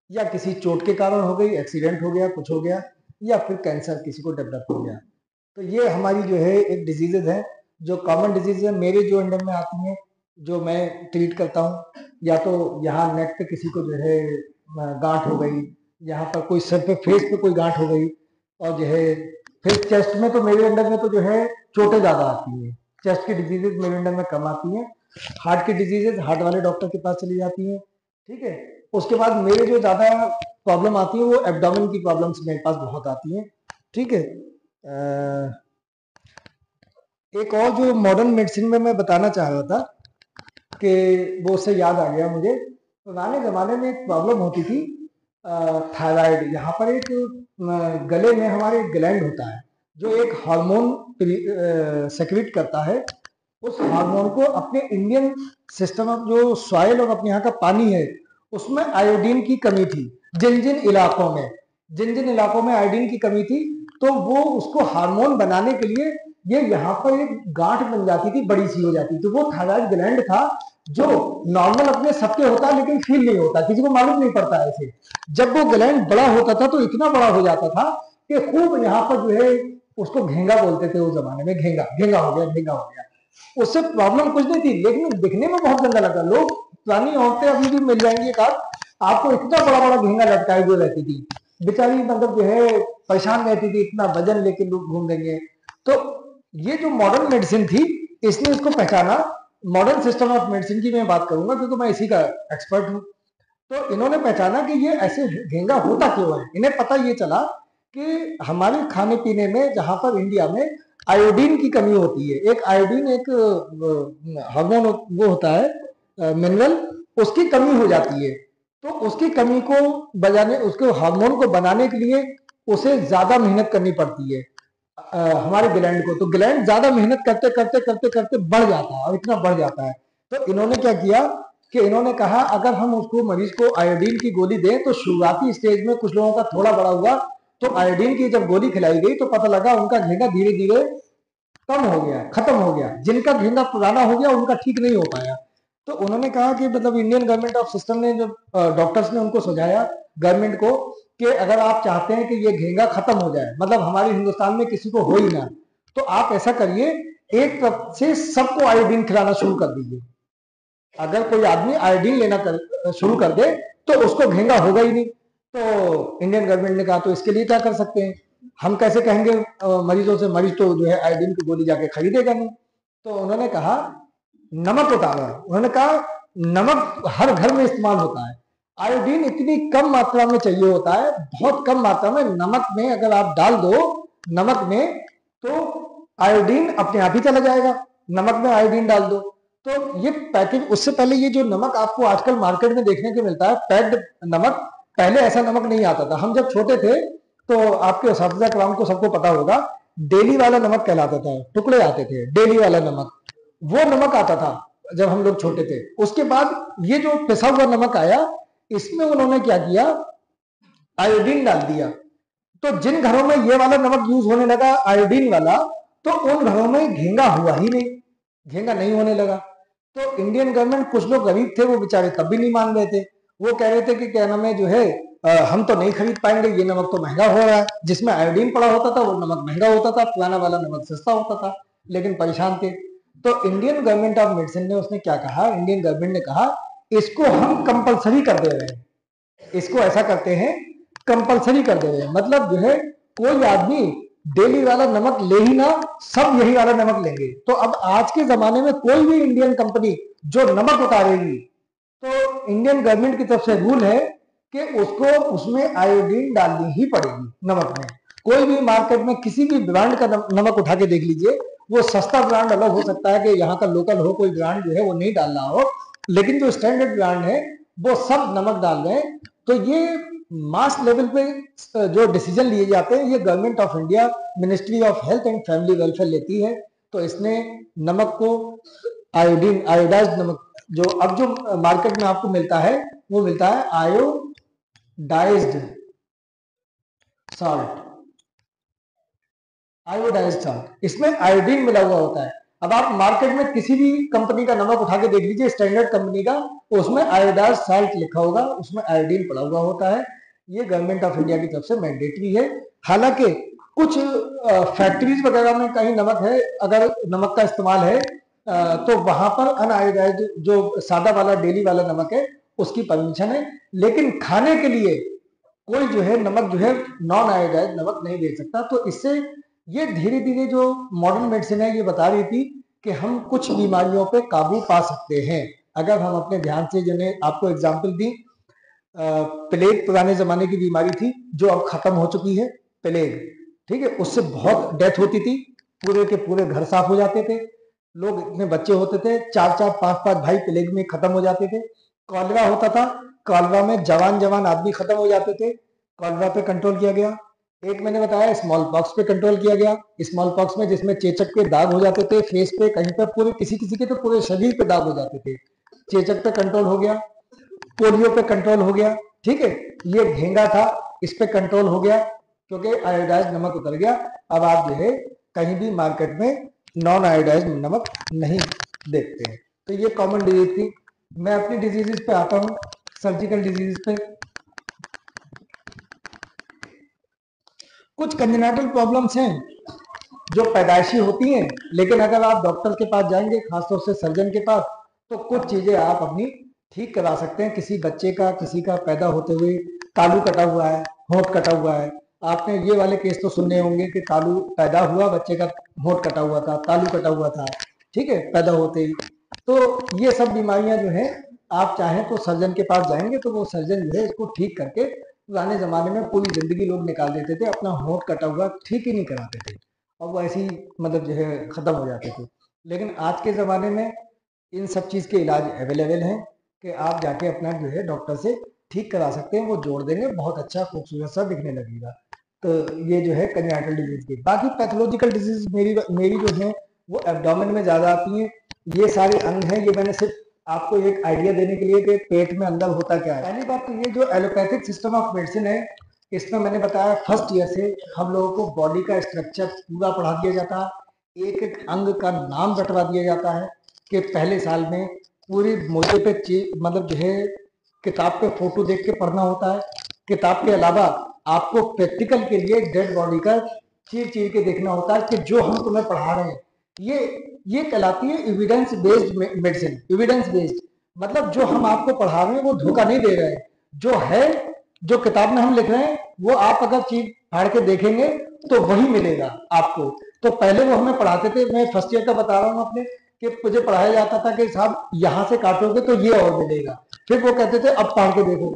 या किसी चोट के कारण हो गई, एक्सीडेंट हो गया, कुछ हो गया, या फिर कैंसर किसी को डेवलप हो गया। तो ये हमारी जो है एक डिजीजेज है, जो कॉमन डिजीज है मेरे जो अंडर में आती हैं, जो मैं ट्रीट करता हूँ। या तो यहाँ नेक पे किसी को जो है गांठ हो गई, यहाँ पर कोई सर पे फेस पे कोई गांठ हो गई, और जो है फिर चेस्ट में तो मेरे अंडर में तो जो है चोटें ज्यादा आती हैं। चेस्ट की डिजीजेज मेरे अंडर में कम आती हैं। हार्ट की डिजीजेज हार्ट वाले डॉक्टर के पास चली जाती हैं। ठीक है। उसके बाद मेरे जो ज्यादा प्रॉब्लम आती है वो एब्डोमेन की प्रॉब्लम्स मेरे पास बहुत आती हैं। ठीक है। एक और जो मॉडर्न मेडिसिन में मैं बताना चाह रहा था कि वो उससे याद आ गया मुझे, पुराने जमाने में एक प्रॉब्लम होती थी थायराइड। यहाँ पर एक गले में हमारे एक ग्लैंड होता है जो एक हार्मोन सेक्रेट करता है। उस हार्मोन को अपने इंडियन सिस्टम ऑफ जो सॉइल और अपने यहाँ का पानी है उसमें आयोडीन की कमी थी। जिन जिन इलाकों में आयोडीन की कमी थी तो वो उसको हार्मोन बनाने के लिए ये यहाँ पर एक गांठ बन जाती थी, बड़ी सी हो जाती थी। वो थायराइड ग्लैंड था जो नॉर्मल अपने सबके होता है लेकिन फील नहीं होता, किसी को मालूम नहीं पड़ता ऐसे। जब वो ग्लैंड बड़ा होता था तो इतना बड़ा हो जाता था कि खूब यहाँ पर जो है उसको घेंगा बोलते थे उस जमाने में, घेंगा घेंगा हो गया। उससे प्रॉब्लम कुछ नहीं थी लेकिन दिखने में बहुत गंदा लगा। लोग, पुरानी औरतें अभी भी मिल जाएंगी एक आध, आपको इतना बड़ा बड़ा घेंगा लटकाए हुए रहती थी, बेचारी मतलब जो है परेशान रहती थी, इतना वजन लेके लोग घूम देंगे। तो ये जो मॉडर्न मेडिसिन थी इसने इसको पहचाना। मॉडर्न सिस्टम ऑफ मेडिसिन की मैं बात करूंगा क्योंकि मैं इसी का एक्सपर्ट हूँ। तो इन्होंने पहचाना कि ये ऐसे घेंगा होता क्यों है। इन्हें पता ये चला कि हमारे खाने पीने में जहां पर इंडिया में आयोडीन की कमी होती है। एक आयोडीन एक हार्मोन वो होता है मिनरल, उसकी कमी हो जाती है। तो उसकी कमी को बजाने, उसके हार्मोन को बनाने के लिए उसे ज्यादा मेहनत करनी पड़ती है हमारे ग्लैंड को। तो ग्लैंड ज्यादा मेहनत करते करते करते करते बढ़ जाता है और इतना बढ़ जाता है। तो इन्होंने क्या किया कि इन्होंने कहा अगर हम उसको मरीज को आयोडीन की गोली दें तो शुरुआती स्टेज में कुछ लोगों का थोड़ा बड़ा हुआ, तो आयोडीन की जब गोली खिलाई गई तो पता लगा उनका घेंगा धीरे धीरे कम हो गया, खत्म हो गया। जिनका घेंगा पुराना हो गया उनका ठीक नहीं हो पाया। तो उन्होंने कहा कि मतलब इंडियन गवर्नमेंट ऑफ सिस्टम ने, जब डॉक्टर्स ने उनको सुझाया गवर्नमेंट को कि अगर आप चाहते हैं कि ये घेंगा खत्म हो जाए, मतलब हमारे हिंदुस्तान में किसी को हो ही ना, तो आप ऐसा करिए, एक तरफ से सबको आयोडीन खिलाना शुरू कर दीजिए। अगर कोई आदमी आयोडीन लेना शुरू कर दे तो उसको घेंगा होगा ही नहीं। तो इंडियन गवर्नमेंट ने कहा तो इसके लिए क्या कर सकते हैं, हम कैसे कहेंगे मरीजों से, मरीज तो जो है आयोडीन की गोली जाके खरीदेगा नहीं। तो उन्होंने कहा नमक उतारा। उन्होंने कहा नमक हर घर में इस्तेमाल होता है, आयोडीन इतनी कम मात्रा में चाहिए होता है, बहुत कम मात्रा में। नमक में अगर आप डाल दो, नमक में, तो आयोडीन अपने आप ही चला जाएगा। नमक में आयोडीन डाल दो। तो ये पैकेज, उससे पहले ये जो नमक आपको आजकल मार्केट में देखने को मिलता है पैक्ड नमक, पहले ऐसा नमक नहीं आता था। हम जब छोटे थे तो आपके असातिज़ा कराम को सबको पता होगा, डेली वाला नमक कहलाता था, टुकड़े आते थे, डेली वाला नमक, वो नमक आता था जब हम लोग छोटे थे। उसके बाद ये जो पिसा हुआ नमक आया, इसमें उन्होंने क्या किया, आयोडीन डाल दिया। तो जिन घरों में ये वाला नमक यूज होने लगा आयोडीन वाला, तो उन घरों में घेंगा हुआ ही नहीं, घेंगा नहीं होने लगा। तो इंडियन गवर्नमेंट, कुछ लोग गरीब थे वो बेचारे तब भी नहीं मान रहे थे। वो कह रहे थे कि क्या नाम है जो है हम तो नहीं खरीद पाएंगे, ये नमक तो महंगा हो रहा है। जिसमें आयोडीन पड़ा होता था वो नमक महंगा होता था, पुराना वाला नमक सस्ता होता था, लेकिन परेशान थे। तो इंडियन गवर्नमेंट ऑफ मेडिसिन ने उसने क्या कहा, इंडियन गवर्नमेंट ने कहा इसको हम कंपलसरी कर दे रहे हैं, इसको ऐसा करते हैं कंपलसरी कर दे रहे हैं। मतलब जो है कोई आदमी डेली वाला नमक ले ही ना, सब यही वाला नमक लेंगे। तो अब आज के जमाने में कोई भी इंडियन कंपनी जो नमक उतारेगी, तो इंडियन गवर्नमेंट की तरफ से रूल है कि उसको उसमें आयोडीन डालनी ही पड़ेगी नमक में। कोई भी मार्केट में किसी भी ब्रांड का नमक उठा के देख लीजिए, वो सस्ता ब्रांड अलग हो सकता है कि यहाँ का लोकल हो, कोई ब्रांड जो है वो नहीं डाल रहा हो, लेकिन जो स्टैंडर्ड ब्रांड है वो सब नमक डाल रहे हैं। तो ये मास लेवल पे जो डिसीजन लिए जाते हैं ये government of India, ministry of health and family welfare लेती है। तो इसने नमक को आयोडीन, आयोडाइज्ड नमक, जो अब जो मार्केट में आपको मिलता है वो मिलता है आयोडाइज्ड सॉल्ट, आयोडाइज्ड सॉल्ट, इसमें आयोडीन मिला हुआ होता है। अब आप मार्केट में किसी भी कंपनी का नमक उठा के देख लीजिए, स्टैंडर्ड कंपनी का, उसमें आयोडाइज्ड साल्ट लिखा होगा, उसमें आयोडीन पड़ा हुआ होता है। ये गवर्नमेंट ऑफ इंडिया की तरफ से मैंडेटरी है। हालांकि कुछ फैक्ट्रीज वगैरह में कहीं नमक है, अगर नमक का इस्तेमाल है तो वहां पर अनआयोडाइज्ड जो सादा वाला डेली वाला नमक है उसकी परमिशन है। लेकिन खाने के लिए कोई जो है नमक जो है नॉन आयोडाइज्ड नमक नहीं दे सकता। तो इससे ये धीरे धीरे जो मॉडर्न मेडिसिन है ये बता रही थी कि हम कुछ बीमारियों पे काबू पा सकते हैं अगर हम अपने ध्यान से। जिन्हें आपको एग्जांपल दी, प्लेग पुराने जमाने की बीमारी थी जो अब खत्म हो चुकी है, प्लेग, ठीक है, उससे बहुत डेथ होती थी, पूरे के पूरे घर साफ हो जाते थे, लोग इतने बच्चे होते थे, 4-4 5-5 भाई प्लेग में खत्म हो जाते थे। कॉलरा होता था, कॉलरा में जवान जवान आदमी खत्म हो जाते थे, कॉलरा पे कंट्रोल किया गया। एक मैंने बताया स्मॉल पॉक्स पे कंट्रोल किया गया। स्मॉल पॉक्स में जिसमें चेचक पे दाग हो जाते थे फेस पे, कहीं पे पूरे, किसी किसी के तो पूरे शरीर पे दाग हो जाते थे, चेचक पे कंट्रोल हो गया। पोलियो पे कंट्रोल हो गया, ठीक है। ये घेंगा था, इस पे कंट्रोल हो गया क्योंकि आयोडाइज्ड नमक उतर गया। अब आप जो है कहीं भी मार्केट में नॉन आयोडाइज्ड नमक नहीं देखते हैं। तो ये कॉमन डिजीज थी। मैं अपनी डिजीजेस पे आता हूँ, सर्जिकल डिजीज पे। कुछ कंजेनिटल प्रॉब्लम्स हैं जो पैदाइशी होती हैं, लेकिन अगर आप डॉक्टर के पास जाएंगे, खासतौर से सर्जन के पास, तो कुछ चीजें आप अपनी ठीक करा सकते हैं। किसी बच्चे का, किसी का पैदा होते हुए तालू कटा हुआ है, होंठ कटा हुआ है, आपने ये वाले केस तो सुनने होंगे कि तालू पैदा हुआ, बच्चे का होंठ कटा हुआ था, तालू कटा हुआ था, ठीक है, पैदा होते ही। तो ये सब बीमारियां जो है आप चाहें तो सर्जन के पास जाएंगे तो वो सर्जन जो है इसको ठीक करके, पुराने जमाने में पूरी जिंदगी लोग निकाल देते थे, अपना होंठ कटा हुआ ठीक ही नहीं कराते थे और वो ऐसे ही मतलब जो है खत्म हो जाते थे। लेकिन आज के ज़माने में इन सब चीज़ के इलाज अवेलेबल हैं कि आप जाके अपना जो है डॉक्टर से ठीक करा सकते हैं, वो जोड़ देंगे, बहुत अच्छा खूबसूरत सा दिखने लगेगा। तो ये जो है कंजेनिटल डिजीज की। बाकी पैथोलॉजिकल डिजीज मेरी जो है वो एब्डोमेन में ज़्यादा आती हैं। ये सारे अंग हैं, ये मैंने सिर्फ आपको एक आइडिया देने के लिए कि पेट में अंदर होता क्या है। पहली बात तो ये जो एलोपैथिक सिस्टम ऑफ मेडिसिन है, इसमें मैंने बताया फर्स्ट ईयर से हम लोगों को बॉडी का स्ट्रक्चर पूरा पढ़ा दिया जाता है, एक एक अंग का नाम बटवा दिया जाता है कि पहले साल में पूरी मोटे पे मतलब जो है किताब पे फोटो देख के पढ़ना होता है। किताब के अलावा आपको प्रैक्टिकल के लिए डेड बॉडी का चीर चीर के देखना होता है कि जो हम तुम्हें पढ़ा रहे हैं ये कहलाती है evidence based medicine. Evidence based मतलब जो हम आपको पढ़ा रहे हैं वो धोखा नहीं दे रहे हैं, जो है जो किताब में हम लिख रहे हैं वो आप अगर चीज फाड़ के देखेंगे तो वही मिलेगा आपको। तो पहले वो हमें पढ़ाते थे, मैं फर्स्ट ईयर का बता रहा हूँ अपने, कि मुझे पढ़ाया जाता था कि साहब यहाँ से काटोगे तो ये और मिलेगा। फिर वो कहते थे अब फाड़ के देखो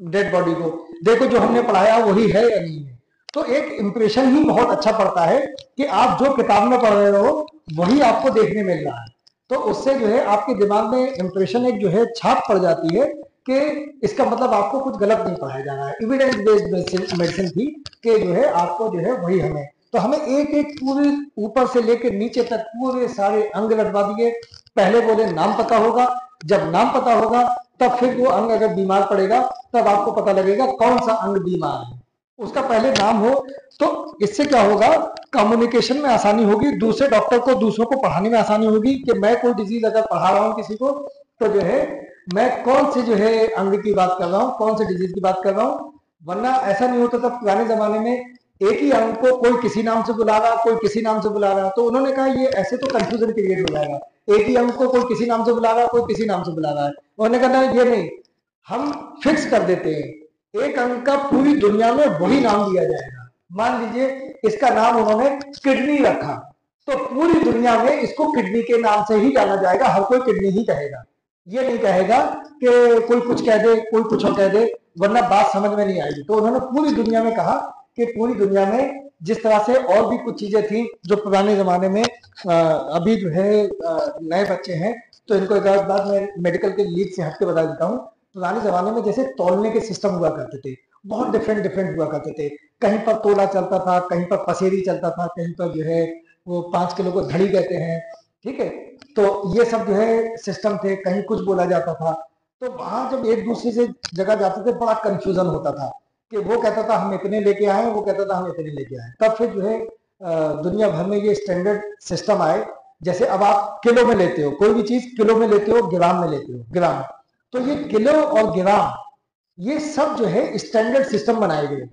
डेड बॉडी को, देखो जो हमने पढ़ाया वही है या नहीं है। तो एक इंप्रेशन ही बहुत अच्छा पड़ता है कि आप जो किताब में पढ़ रहे हो वही आपको देखने मिल रहा है। तो उससे जो है आपके दिमाग में इंप्रेशन एक जो है छाप पड़ जाती है कि इसका मतलब आपको कुछ गलत नहीं पढ़ाया जा रहा है। एविडेंस बेस्ड मेडिसिन थी कि जो है आपको जो है वही हमें, तो हमें एक एक पूरे ऊपर से लेकर नीचे तक पूरे सारे अंग रटवा दिए। पहले बोले नाम पता होगा, जब नाम पता होगा तब फिर वो अंग अगर बीमार पड़ेगा तब आपको पता लगेगा कौन सा अंग बीमार है, उसका पहले नाम हो। तो इससे क्या होगा, कम्युनिकेशन में आसानी होगी, दूसरे डॉक्टर को, दूसरों को पढ़ाने में आसानी होगी कि मैं कोई डिजीज अगर पढ़ा रहा हूँ किसी को तो जो है मैं कौन से जो है अंग की बात कर रहा हूँ, कौन से डिजीज की बात कर रहा हूँ। वरना ऐसा नहीं होता था पुराने जमाने में, एक ही अंग को कोई किसी नाम से बुला रहा, कोई किसी नाम से बुला रहा, तो उन्होंने कहा ये ऐसे तो कंफ्यूजन क्रिएट हो जाएगा। एक ही अंग को कोई किसी नाम से बुला रहा, कोई किसी नाम से बुला रहा है। उन्होंने कहा ये नहीं, हम फिक्स कर देते हैं, एक अंग का पूरी दुनिया में वही नाम दिया जाएगा। मान लीजिए इसका नाम उन्होंने किडनी रखा, तो पूरी दुनिया में इसको किडनी के नाम से ही जाना जाएगा, हर कोई किडनी ही कहेगा, ये नहीं कहेगा कि कोई कुछ कह दे, कोई कुछ और कह दे, वरना बात समझ में नहीं आएगी। तो उन्होंने पूरी दुनिया में कहा कि पूरी दुनिया में जिस तरह से और भी कुछ चीजें थी जो पुराने जमाने में अभी जो है नए बच्चे हैं तो इनको एक बात मैं मेडिकल के लीड से हटके बता देता हूँ। पुराने जमाने में जैसे तौलने के सिस्टम हुआ करते थे, बहुत डिफरेंट डिफरेंट हुआ करते थे। कहीं पर तोला चलता था, कहीं पर पसेरी चलता था, कहीं पर जो है वो 5 किलो को घड़ी कहते हैं, ठीक है। तो ये सब जो है सिस्टम थे, कहीं कुछ बोला जाता था। तो वहां जब एक दूसरे से जगह जाते थे बड़ा कंफ्यूजन होता था कि वो कहता था हम इतने लेके आए, वो कहता था हम इतने लेके आए। तब फिर जो है दुनिया भर में ये स्टैंडर्ड सिस्टम आए जैसे अब आप किलो में लेते हो, कोई भी चीज किलो में लेते हो, ग्राम में लेते हो, ग्राम, तो ये किलो और ग्राम ये सब जो है स्टैंडर्ड सिस्टम बनाए गए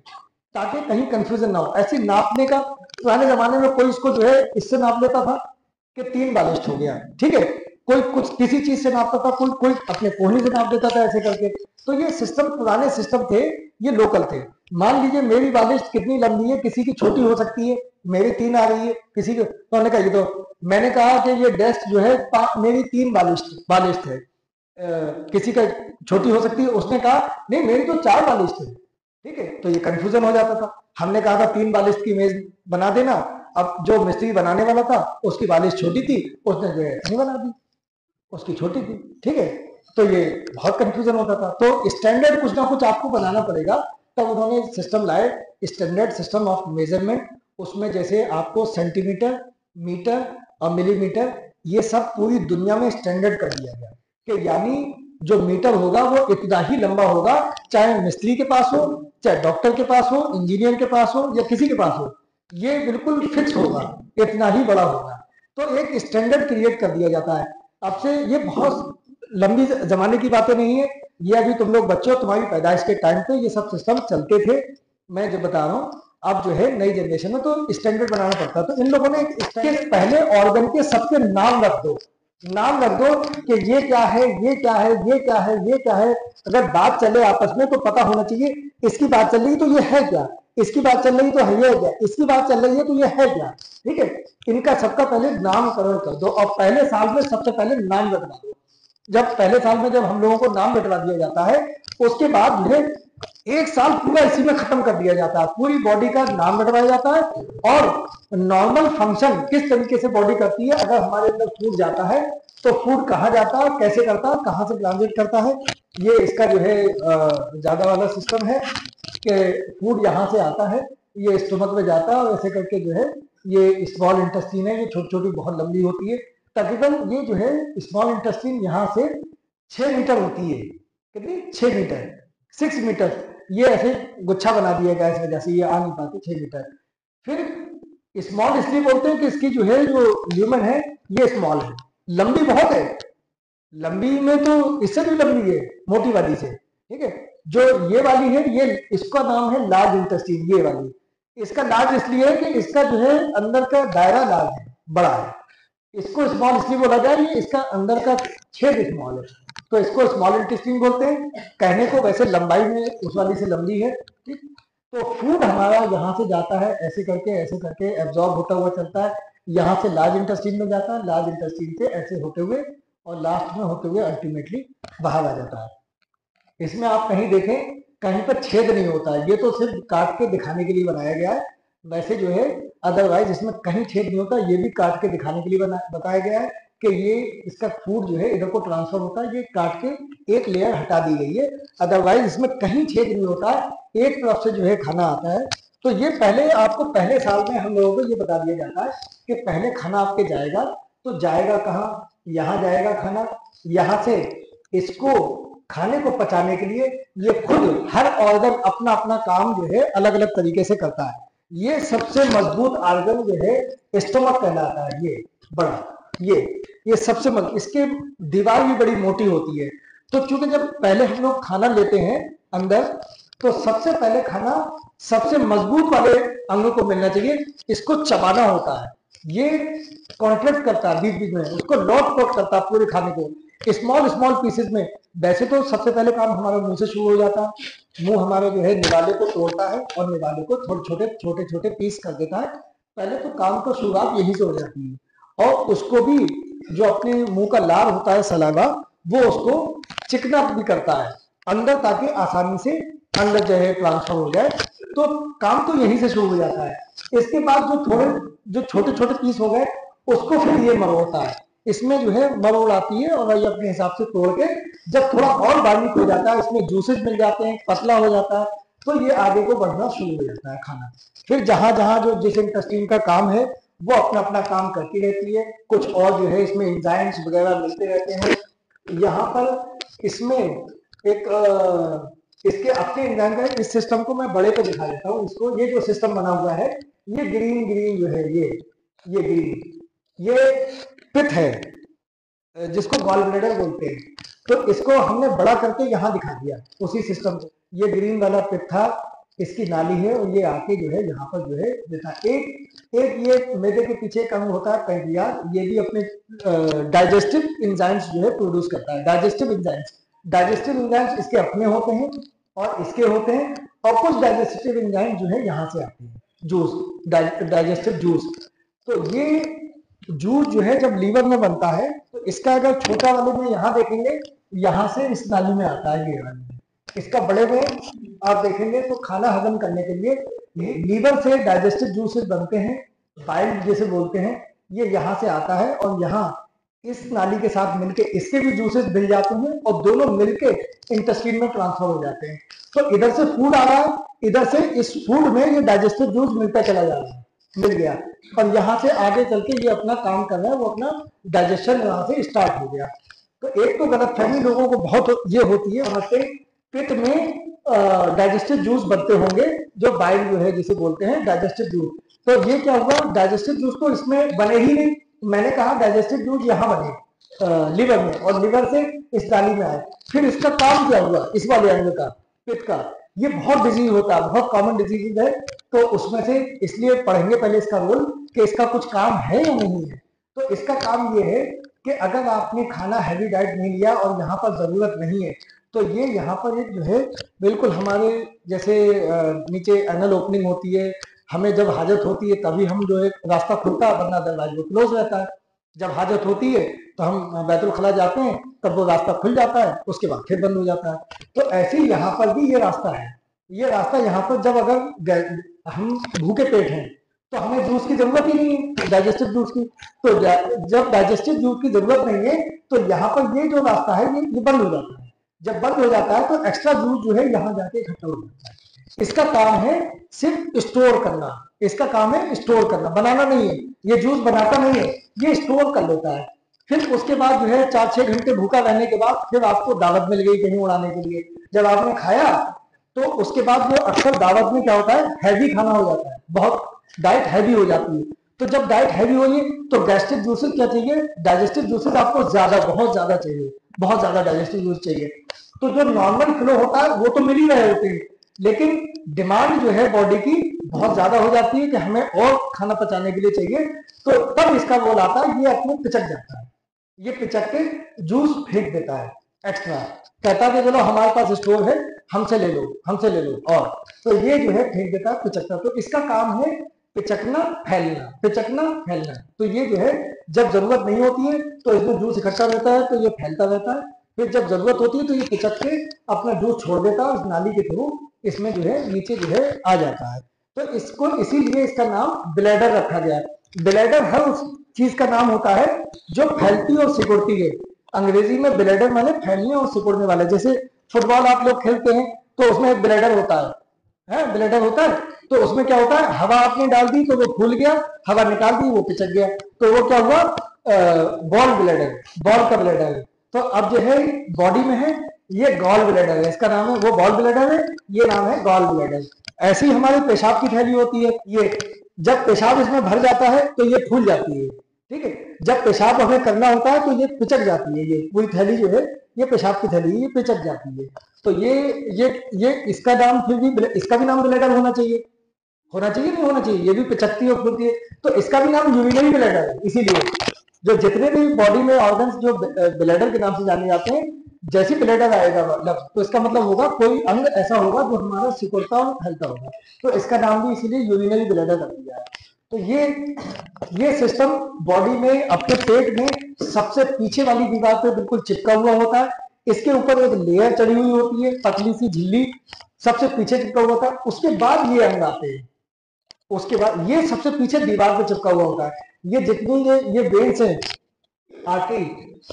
ताकि कहीं कंफ्यूजन ना हो। ऐसे नापने का पुराने जमाने में कोई इसको जो है इससे नाप लेता था कि 3 बालिश हो गया, ठीक है, कोई कुछ किसी चीज से नापता था, कोई कोई अपने कोहनी से नाप देता था ऐसे करके। तो ये सिस्टम पुराने सिस्टम थे, ये लोकल थे। मान लीजिए मेरी बालिश कितनी लंबी है, किसी की छोटी हो सकती है, मेरी 3 आ रही है, किसी की, तो हमने कहा ये तो, मैंने कहा कि ये डेस्क जो है मेरी 3 बालिश थे, किसी का छोटी हो सकती है, उसने कहा नहीं मेरी तो 4 बालिश थे, ठीक है, तो ये कंफ्यूजन हो जाता था। हमने कहा था 3 बालिश की इमेज बना देना, अब जो मिस्त्री बनाने वाला था उसकी बालिश छोटी थी, उसने जो है नहीं बना दी, उसकी छोटी थी, ठीक है, तो ये बहुत कंफ्यूजन होता था। तो स्टैंडर्ड कुछ ना कुछ आपको बनाना पड़ेगा, तब उन्होंने सिस्टम लाए स्टैंडर्ड सिस्टम ऑफ मेजरमेंट। उसमें जैसे आपको सेंटीमीटर, मीटर और मिलीमीटर ये सब पूरी दुनिया में स्टैंडर्ड कर दिया गया कि यानी जो मीटर होगा वो इतना ही लंबा होगा, चाहे मिस्त्री के पास हो, चाहे डॉक्टर के पास हो, इंजीनियर के पास हो या किसी के पास हो, ये बिल्कुल फिक्स होगा, इतना ही बड़ा होगा। तो एक स्टैंडर्ड क्रिएट कर दिया जाता है। अब से ये बहुत लंबी जमाने की बातें नहीं है, ये अभी तुम लोग बच्चे हो, तुम्हारी पैदाइश के टाइम पे ये सब सिस्टम चलते थे। मैं जो बता रहा हूँ अब जो है नई जनरेशन में तो स्टैंडर्ड बनाना पड़ता है। तो इन लोगों ने इसके पहले ऑर्गन के सबके नाम रख दो, नाम रख दो कि ये क्या है, ये क्या है, ये क्या है, ये क्या है। अगर बात चले आपस में तो पता होना चाहिए, इसकी बात चल रही तो ये है क्या, इसकी बात चल रही तो है ये क्या, इसकी बात चल रही है तो ये है क्या, ठीक है। इनका सबका पहले नामकरण कर दो और पहले साल में सबसे पहले नाम रटवा दो। जब पहले साल में जब हम लोगों को नाम रटवा दिया जाता है, उसके बाद जो है एक साल पूरा इसी में खत्म कर दिया जाता है, पूरी बॉडी का नाम रटवाया जाता है और नॉर्मल फंक्शन किस तरीके से बॉडी करती है, अगर हमारे अंदर फूड जाता है तो फूड कहाँ जाता है, कैसे करता है, कहाँ से ट्रांजिट करता है, ये इसका जो है ज्यादा वाला सिस्टम है कि फूड यहाँ से आता है, ये स्टोमक में जाता है और ऐसे करके जो है ये स्मॉल इंटेस्टीन है, ये छोटी छोटी बहुत लंबी होती है। तकरीबन ये जो है स्मॉल इंटेस्टीन यहाँ से 6 मीटर होती है, कितनी 6 मीटर, 6 मीटर, ये ऐसे गुच्छा बना दिया गया इस वजह से ये आ नहीं पाते 6 मीटर। फिर स्मॉल इसलिए बोलते हैं कि इसकी जो है जो ल्यूमन है ये स्मॉल है, लंबी बहुत है, लंबी में तो इससे भी लंबी है मोटी वाली से, ठीक है। जो ये वाली है ये इसका नाम है लार्ज इंटेस्टीन, ये वाली, इसका लार्ज इसलिए है कि इसका जो है अंदर का दायरा लार्ज है, बड़ा है। इसको स्मॉल इसलिए बोला जाए, ये इसका अंदर का छेद स्मॉल है, तो इसको स्मॉल इंटेस्टीन बोलते हैं। कहने को वैसे लंबाई में उस वाली से लंबी है, ठीक। तो फूड हमारा यहाँ से जाता है ऐसे करके एब्जॉर्ब होता हुआ चलता है, यहाँ से लार्ज इंटेस्टीन में जाता है, लार्ज इंटेस्टीन से ऐसे होते हुए और लास्ट में होते हुए अल्टीमेटली बाहर आ जाता है। इसमें आप कहीं देखें कहीं पर छेद नहीं होता है, ये तो सिर्फ काट के दिखाने के लिए बनाया गया है, वैसे जो है अदरवाइज इसमें कहीं छेद नहीं होता, ये भी काट के दिखाने के लिए बताया गया है कि ये इसका फूड जो है इधर को ट्रांसफर होता है, ये काट के एक लेयर हटा दी गई है, अदरवाइज इसमें कहीं छेद नहीं होता है, एक तरफ से जो है खाना आता है। तो ये पहले आपको पहले साल में हम लोगों को ये बता दिया जाता है कि पहले खाना आपके जाएगा, तो जाएगा कहाँ, यहाँ जाएगा खाना, यहाँ से इसको खाने को पचाने के लिए ये खुद हर ऑर्गन अपना अपना काम जो है अलग अलग तरीके से करता है। ये सबसे मजबूत ऑर्गन जो है स्टोमक कहलाता है, ये बड़ा, ये सबसे मजबूत, इसके दीवार भी बड़ी मोटी होती है। तो चूंकि जब पहले हम लोग खाना लेते हैं अंदर, तो सबसे पहले खाना सबसे मजबूत वाले अंग को मिलना चाहिए, इसको चबाना होता है, ये कॉन्ट्रैक्ट करता है बीच बीच में, उसको लॉक पोट करता है पूरे खाने को स्मॉल स्मॉल पीसेस में। वैसे तो सबसे पहले काम हमारे मुंह से शुरू हो जाता है, मुंह हमारे जो है निवाले को तोड़ता है और निवाले को छोटे छोटे पीस कर देता है। पहले तो काम को शुरुआत यही से हो जाती है, और उसको भी जो अपने मुंह का लार होता है सलावा, वो उसको चिकना भी करता है अंदर, ताकि आसानी से अंदर जो है ट्रांसफर हो जाए। तो काम तो यहीं से शुरू हो जाता है। इसके बाद जो छोटे छोटे पीस हो गए उसको फिर ये मरोड़ता है, इसमें जो है मरोड़ आती है और ये अपने हिसाब से तोड़ के जब थोड़ा और बारीक हो जाता है, इसमें जूसेस मिल जाते हैं, पतला हो जाता है, तो ये आगे को बढ़ना शुरू हो जाता है खाना। फिर जहां जहां जो जिस इंटेस्टाइन का काम है वो अपना अपना काम करती रहती है, कुछ और जो है इसमें एंजाइम्स वगैरह मिलते रहते हैं। यहाँ पर इसमें एक इसके अपने एंजाइम का इस सिस्टम को मैं बड़े को दिखा देता हूँ इसको। ये जो सिस्टम बना हुआ है, ये ग्रीन जो है, ये ग्रीन, ये पित्त है जिसको गॉल ब्लैडर बोलते हैं, तो इसको हमने बड़ा करके यहाँ दिखा दिया उसी सिस्टम को। ये ग्रीन वाला पित्त था, इसकी नाली है और ये आके जो है यहाँ पर जो है देता। एक ये मैदे के पीछे एक अंग होता है पैंक्रियाज, ये भी अपने डाइजेस्टिव एंजाइम्स जो है प्रोड्यूस करता है। डाइजेस्टिव एंजाइम्स इसके अपने होते हैं और इसके होते हैं, और कुछ डाइजेस्टिव एंजाइम जो है यहाँ से आते हैं, जूस, डाइजेस्टिव जूस। तो ये जूस जो है जब लीवर में बनता है तो इसका अगर छोटा वाले में यहाँ देखेंगे, यहाँ से इस नाली में आता है ये नाली में। इसका बड़े में आप देखेंगे तो खाना हजम करने के लिए लीवर से डाइजेस्टिव जूसेस बनते हैं, बाइल जैसे बोलते हैं, ये यहाँ से आता है और यहाँ इस नाली के साथ मिलके इसके भी जूसेस मिल जाते हैं और दोनों मिलके इंटेस्टाइन में ट्रांसफर हो जाते हैं। तो इधर से फूड आ रहा है, इधर से इस फूड में ये डाइजेस्टिव जूस मिलता चला जा रहा है, मिल गया, और यहाँ से आगे चल के ये अपना काम कर रहा है, वो अपना डाइजेशन यहाँ से स्टार्ट हो गया। तो एक तो गलतफहमी लोगों को बहुत ये होती है, वहां पित्त में डाइजेस्टिव जूस बनते होंगे, जो बाइल जो है जिसे बोलते हैं डाइजेस्टिव जूस। तो ये क्या हुआ, डाइजेस्टिव जूस तो इसमें बने ही नहीं। मैंने कहा डाइजेस्टिव जूस यहाँ बने लीवर में, और लीवर से इस नाली में आए। फिर इसका काम क्या हुआ, इस वाले अंग का, पित्त का, ये बहुत डिजीज होता है, बहुत कॉमन डिजीज है। तो उसमें से इसलिए पढ़ेंगे पहले इसका रोल कि इसका कुछ काम है या नहीं है। तो इसका काम ये है कि अगर आपने खाना हैवी डाइट नहीं लिया और यहाँ पर जरूरत नहीं है, तो ये यहाँ पर एक जो है बिल्कुल हमारे जैसे नीचे एनल ओपनिंग होती है, हमें जब हाजत होती है तभी हम जो है रास्ता खुलता है, वरना दरवाजा क्लोज रहता है। जब हाजत होती है तो हम बैतुल खला जाते हैं, तब वो रास्ता खुल जाता है, उसके बाद फिर बंद हो जाता है। तो ऐसे ही यहाँ पर भी ये रास्ता है। ये रास्ता यहाँ पर जब अगर हम भूखे पेट हैं तो हमें जूस की जरूरत ही नहीं है, डाइजेस्टिव जूस की। तो जब डाइजेस्टिव जूस की जरूरत नहीं है तो यहाँ पर ये जो रास्ता है ये बंद हो जाता है। जब बंद हो जाता है तो एक्स्ट्रा जूस जो है यहाँ जाके इकट्ठा हो जाता है। इसका काम है सिर्फ स्टोर करना, इसका काम है स्टोर करना, बनाना नहीं है। ये जूस बनाता नहीं है, ये स्टोर कर लेता है। फिर उसके बाद जो है 4-6 घंटे भूखा रहने के बाद फिर आपको दावत मिल गई कहीं उड़ाने के लिए, जब आपने खाया तो उसके बाद जो अक्सर दावत में क्या होता है, हैवी खाना हो जाता है, बहुत डाइट हैवी हो जाती है। तो जब डाइट हैवी होगी तो गैस्ट्रिक जूसेस क्या चाहिए, डाइजेस्टिव जूसेस आपको ज्यादा, बहुत ज्यादा चाहिए, बहुत ज्यादा डाइजेस्टिव जूस चाहिए। तो जो नॉर्मल फ्लो होता है वो तो मिल ही रहे होते हैं, लेकिन डिमांड जो है बॉडी की बहुत ज्यादा हो जाती है कि हमें और खाना पचाने के लिए चाहिए। तो तब इसका रोल आता है, ये अपने पिचक जाता है, ये पिचक के जूस फेंक देता है एक्स्ट्रा, कहता है कि चलो हमारे पास स्टोर है, हमसे ले लो, हमसे ले लो। और तो ये जो है फेंक देता है, पिचकता। तो इसका काम है पिचकना फैलना, पिचकना फैलना। तो ये जो है जब जरूरत नहीं होती है तो इसमें जूस इकट्ठा रहता है, तो ये फैलता रहता है। फिर जब जरूरत होती है तो ये पिचक के अपना जूस छोड़ देता है, उस नाली के थ्रू इसमें जो है नीचे जो है आ जाता है। तो इसको इसीलिए इसका नाम ब्लैडर रखा गया है। ब्लैडर हर उस चीज का नाम होता है जो फैलती और सिकुड़ती है। अंग्रेजी में ब्लैडर माने फैलने और सिकुड़ने वाले। जैसे फुटबॉल आप लोग खेलते हैं तो उसमें एक ब्लैडर होता है, ब्लैडर होता है। तो उसमें क्या होता है, हवा आपने डाल दी तो वो फूल गया, हवा निकाल दी वो पिचक गया, तो वो क्या हुआ, बॉल ब्लैडर, बॉल का ब्लैडर है। तो अब जो है बॉडी में है ये गॉल ब्लैडर है, इसका नाम है, वो बॉल ब्लैडर है, ये नाम है गॉल ब्लैडर। ऐसे ही हमारे पेशाब की थैली होती है, ये जब पेशाब इसमें भर जाता है तो ये फूल जाती है, ठीक है। जब पेशाब हमें करना होता है तो ये पिचक जाती है, ये पूरी थैली जो है ये पेशाब की थैली, ये पिचक जाती है। तो ये इसका नाम फिर भी, इसका भी नाम ब्लैडर होना चाहिए, होना चाहिए नहीं होना चाहिए, ये भी पिचकती है फूलती है, तो इसका भी नाम यूरिनरी ब्लैडर है। इसीलिए जो जितने भी बॉडी में ऑर्गन्स जो ब्लैडर के नाम से जाने जाते हैं, जैसी ब्लैडर आएगा मतलब तो इसका मतलब होगा कोई अंग ऐसा होगा जो हमारा सिकुड़ता और फैलता होगा, तो इसका नाम भी इसीलिए यूरिनरी ब्लैडर रख दिया है। तो ये सिस्टम बॉडी में अपने पेट में सबसे पीछे वाली दीवार पे बिल्कुल चिपका हुआ होता है। इसके ऊपर एक लेयर चढ़ी हुई होती है, पतली सी झिल्ली, सबसे पीछे चिपका हुआ होता है। उसके बाद ये अंग आते हैं, उसके बाद ये सबसे पीछे दीवार पे चिपका हुआ होता है। ये जितनी ये वेन्स है आर्टरी,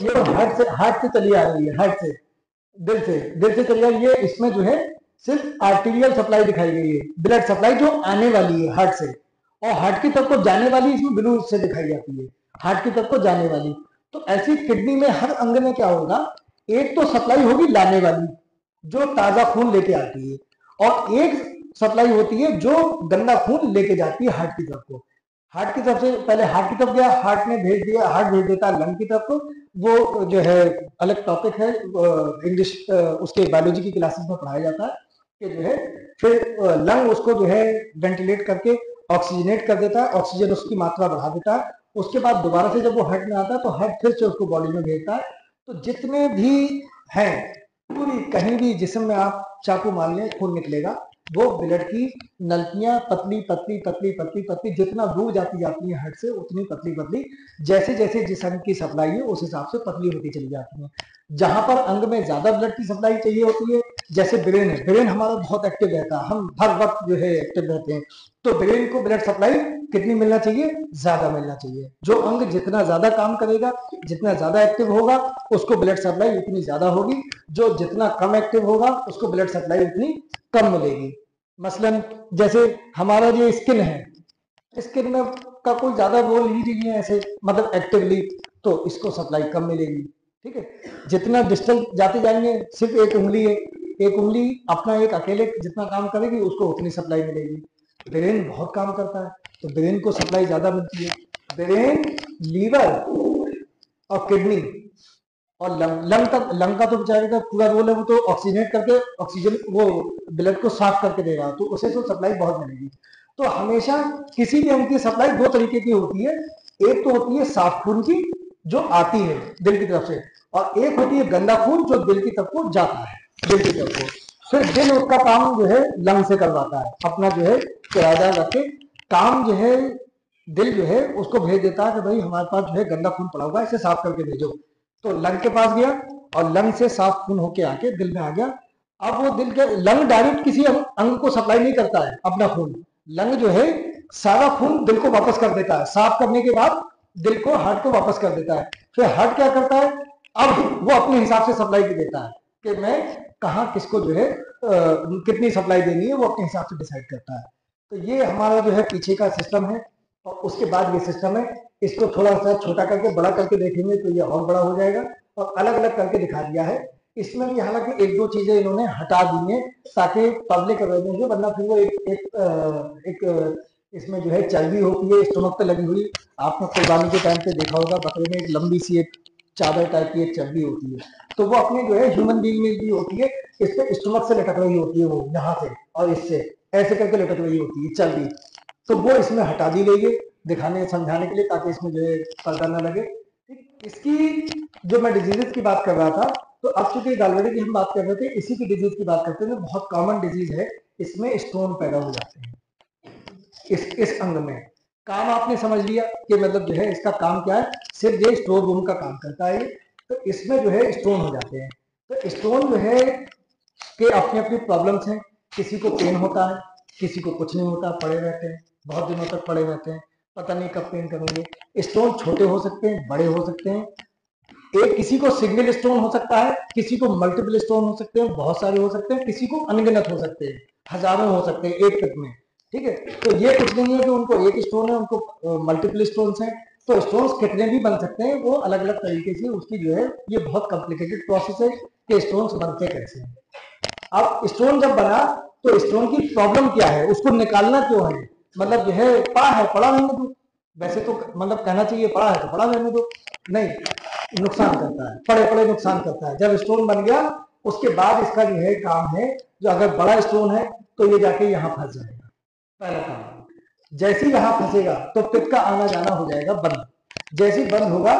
ये तो हार्ट से चली आ रही है, हार्ट से, दिल से चली आ रही है। इसमें जो है सिर्फ आर्टीरियल सप्लाई दिखाई गई है, ब्लड सप्लाई जो आने वाली है हार्ट से, और हार्ट की तरफ को जाने वाली इसमें ब्लू से दिखाई जाती है, हार्ट की तरफ को जाने वाली। तो ऐसी किडनी में हर अंग में क्या होगा, एक तो सप्लाई होगी लाने वाली जो ताजा खून लेके आती है, और एक सप्लाई होती है जो गंदा खून लेके जाती है हार्ट की तरफ को। हार्ट की तरफ से, पहले हार्ट की तरफ गया, हार्ट ने भेज दिया, हार्ट भेज देता है लंग की तरफ। तो वो जो है अलग टॉपिक है, इंग्लिश उसके बायोलॉजी की क्लासेस में पढ़ाया जाता है कि जो है फिर लंग उसको जो है वेंटिलेट करके ऑक्सीजनेट कर देता है, ऑक्सीजन उसकी मात्रा बढ़ा देता है। उसके बाद दोबारा से जब वो हार्ट में आता है तो हार्ट फिर से उसको बॉडी में भेजता है। तो जितने भी हैं, पूरी कहीं भी जिस्म में आप चाकू मार लें खून निकलेगा। वो ब्लड की नलकियां पतली पतली पतली पतली पतली जितना दूर जाती जाती है हार्ट से उतनी पतली पतली, जैसे जैसे जिस्म की सप्लाई है उस हिसाब से पतली होती चली जाती है। जहां पर अंग में ज्यादा ब्लड की सप्लाई चाहिए होती है, जैसे ब्रेन है, ब्रेन हमारा बहुत एक्टिव रहता है, हम हर वक्त जो है एक्टिव रहते हैं, तो ब्रेन को ब्लड सप्लाई कितनी मिलना चाहिए? ज्यादा मिलना चाहिए। जो अंग जितना ज्यादा काम करेगा, जितना ज्यादा एक्टिव होगा, उसको ब्लड सप्लाई उतनी ज्यादा होगी। जो जितना कम एक्टिव होगा उसको ब्लड सप्लाई उतनी कम मिलेगी। मसलन जैसे हमारा जो स्किन है, स्किन में का कोई ज्यादा रोल ही नहीं है ऐसे, मतलब एक्टिवली, तो इसको सप्लाई कम मिलेगी। ठीक है, जितना डिस्टेंस जाते जाएंगे, सिर्फ एक उंगली है, एक उंगली अपना एक अकेले जितना काम करेगी उसको उतनी सप्लाई मिलेगी। ब्रेन बहुत काम करता है तो ब्रेन को सप्लाई ज्यादा मिलती है। ब्रेन, लीवर और किडनी और लंग, लंग का तो बेचारे का पूरा रोल है, वो तो ऑक्सीजनेट करके ऑक्सीजन वो ब्लड को साफ करके देगा, तो उसे तो सप्लाई बहुत मिलेगी। तो हमेशा किसी भी अंग की सप्लाई दो तरीके की होती है। एक तो होती है साफ खून की जो आती है दिल की तरफ से, और एक होती है गंदा खून जो दिल की तरफ को जाता है, दिल की तरफ को। फिर दिल उसका काम जो है लंग से करवाता है, अपना जो है किराएदार रख के काम जो है दिल जो है उसको भेज देता है कि भाई हमारे पास जो है गंदा खून पड़ा हुआ है, इसे साफ करके भेजो। तो लंग के पास गया और लंग से साफ खून होके आके दिल में आ गया। अब वो दिल के लंग डायरेक्ट किसी अंग को सप्लाई नहीं करता है अपना खून, लंग जो है सारा खून दिल को वापस कर देता है, साफ करने के बाद दिल को हार्ट को वापस कर देता है। फिर हार्ट क्या करता है, अब वो अपने हिसाब से सप्लाई देता है कि मैं कहाँ किसको जो है कितनी सप्लाई देनी है, वो अपने हिसाब से डिसाइड करता है। तो ये हमारा जो है पीछे का सिस्टम है। और उसके बाद ये सिस्टम है, इसको थोड़ा सा छोटा करके बड़ा करके देखेंगे तो ये और बड़ा हो जाएगा, और अलग अलग करके दिखा दिया है। इसमें भी हालांकि एक दो चीजें इन्होंने हटा दी हैं ताकि पब्लिक अवेयरनेस हो, वरना फिर वो एक इसमें जो है चर्बी होती है स्टमक पे लगी हुई। आपने कुर्बानी के टाइम पे देखा होगा बकरे में एक लंबी सी एक चादर टाइप की एक चर्बी होती है, तो वो अपने जो है ह्यूमन बीइंग में भी होती है, इस पे स्टमक से लटक रही होती है, वो यहाँ से और इससे ऐसे करके लटक रही होती है चर्बी। तो वो इसमें हटा दी गई है दिखाने समझाने के लिए, ताकि इसमें जो है पर्दा न लगे। इसकी जो मैं डिजीजेस की बात कर रहा था, तो अब चूंकि गॉलब्लैडर की हम बात कर रहे थे, इसी की डिजीज की बात करते हैं, बहुत कॉमन डिजीज है, इसमें स्टोन पैदा हो जाते हैं इस अंग में। काम आपने समझ लिया कि मतलब जो है इसका काम क्या है, सिर्फ ये स्टोर रूम का काम करता है। तो इसमें जो है स्टोन हो जाते हैं। तो स्टोन जो है के अपनी अपनी प्रॉब्लम्स हैं, किसी को पेन होता है, किसी को कुछ नहीं होता, पड़े रहते हैं, बहुत दिनों तक पड़े रहते हैं, पता नहीं कब पेन करेंगे। स्टोन छोटे हो सकते हैं, बड़े हो सकते हैं, एक किसी को सिंगल स्टोन हो सकता है, किसी को मल्टीपल स्टोन हो सकते हैं, बहुत सारे हो सकते हैं, किसी को अनगिनत हो सकते हैं, हजारों हो सकते हैं एक तक में। ठीक है, तो ये कुछ नहीं है कि उनको एक स्टोन है, उनको मल्टीपल स्टोन्स हैं। तो स्टोन्स कितने भी बन सकते हैं, वो अलग अलग तरीके से उसकी जो है ये बहुत कॉम्प्लिकेटेड प्रोसेस है कि स्टोन्स बनते कैसे हैं। अब स्टोन जब बना तो स्टोन की प्रॉब्लम क्या है, उसको निकालना क्यों है, मतलब जो है पड़ा है पड़ा रहने दो, वैसे तो मतलब कहना चाहिए पड़ा है तो पड़ा रहने दो, नहीं, नुकसान करता है, पड़े पड़े नुकसान करता है। जब स्टोन बन गया उसके बाद इसका जो है काम है, जो अगर बड़ा स्टोन है तो ये जाके यहाँ फंस जाएगा, पहला काम। जैसे ही यहाँ फंसेगा तो पित्त का आना जाना हो जाएगा बंद। जैसे ही बंद होगा,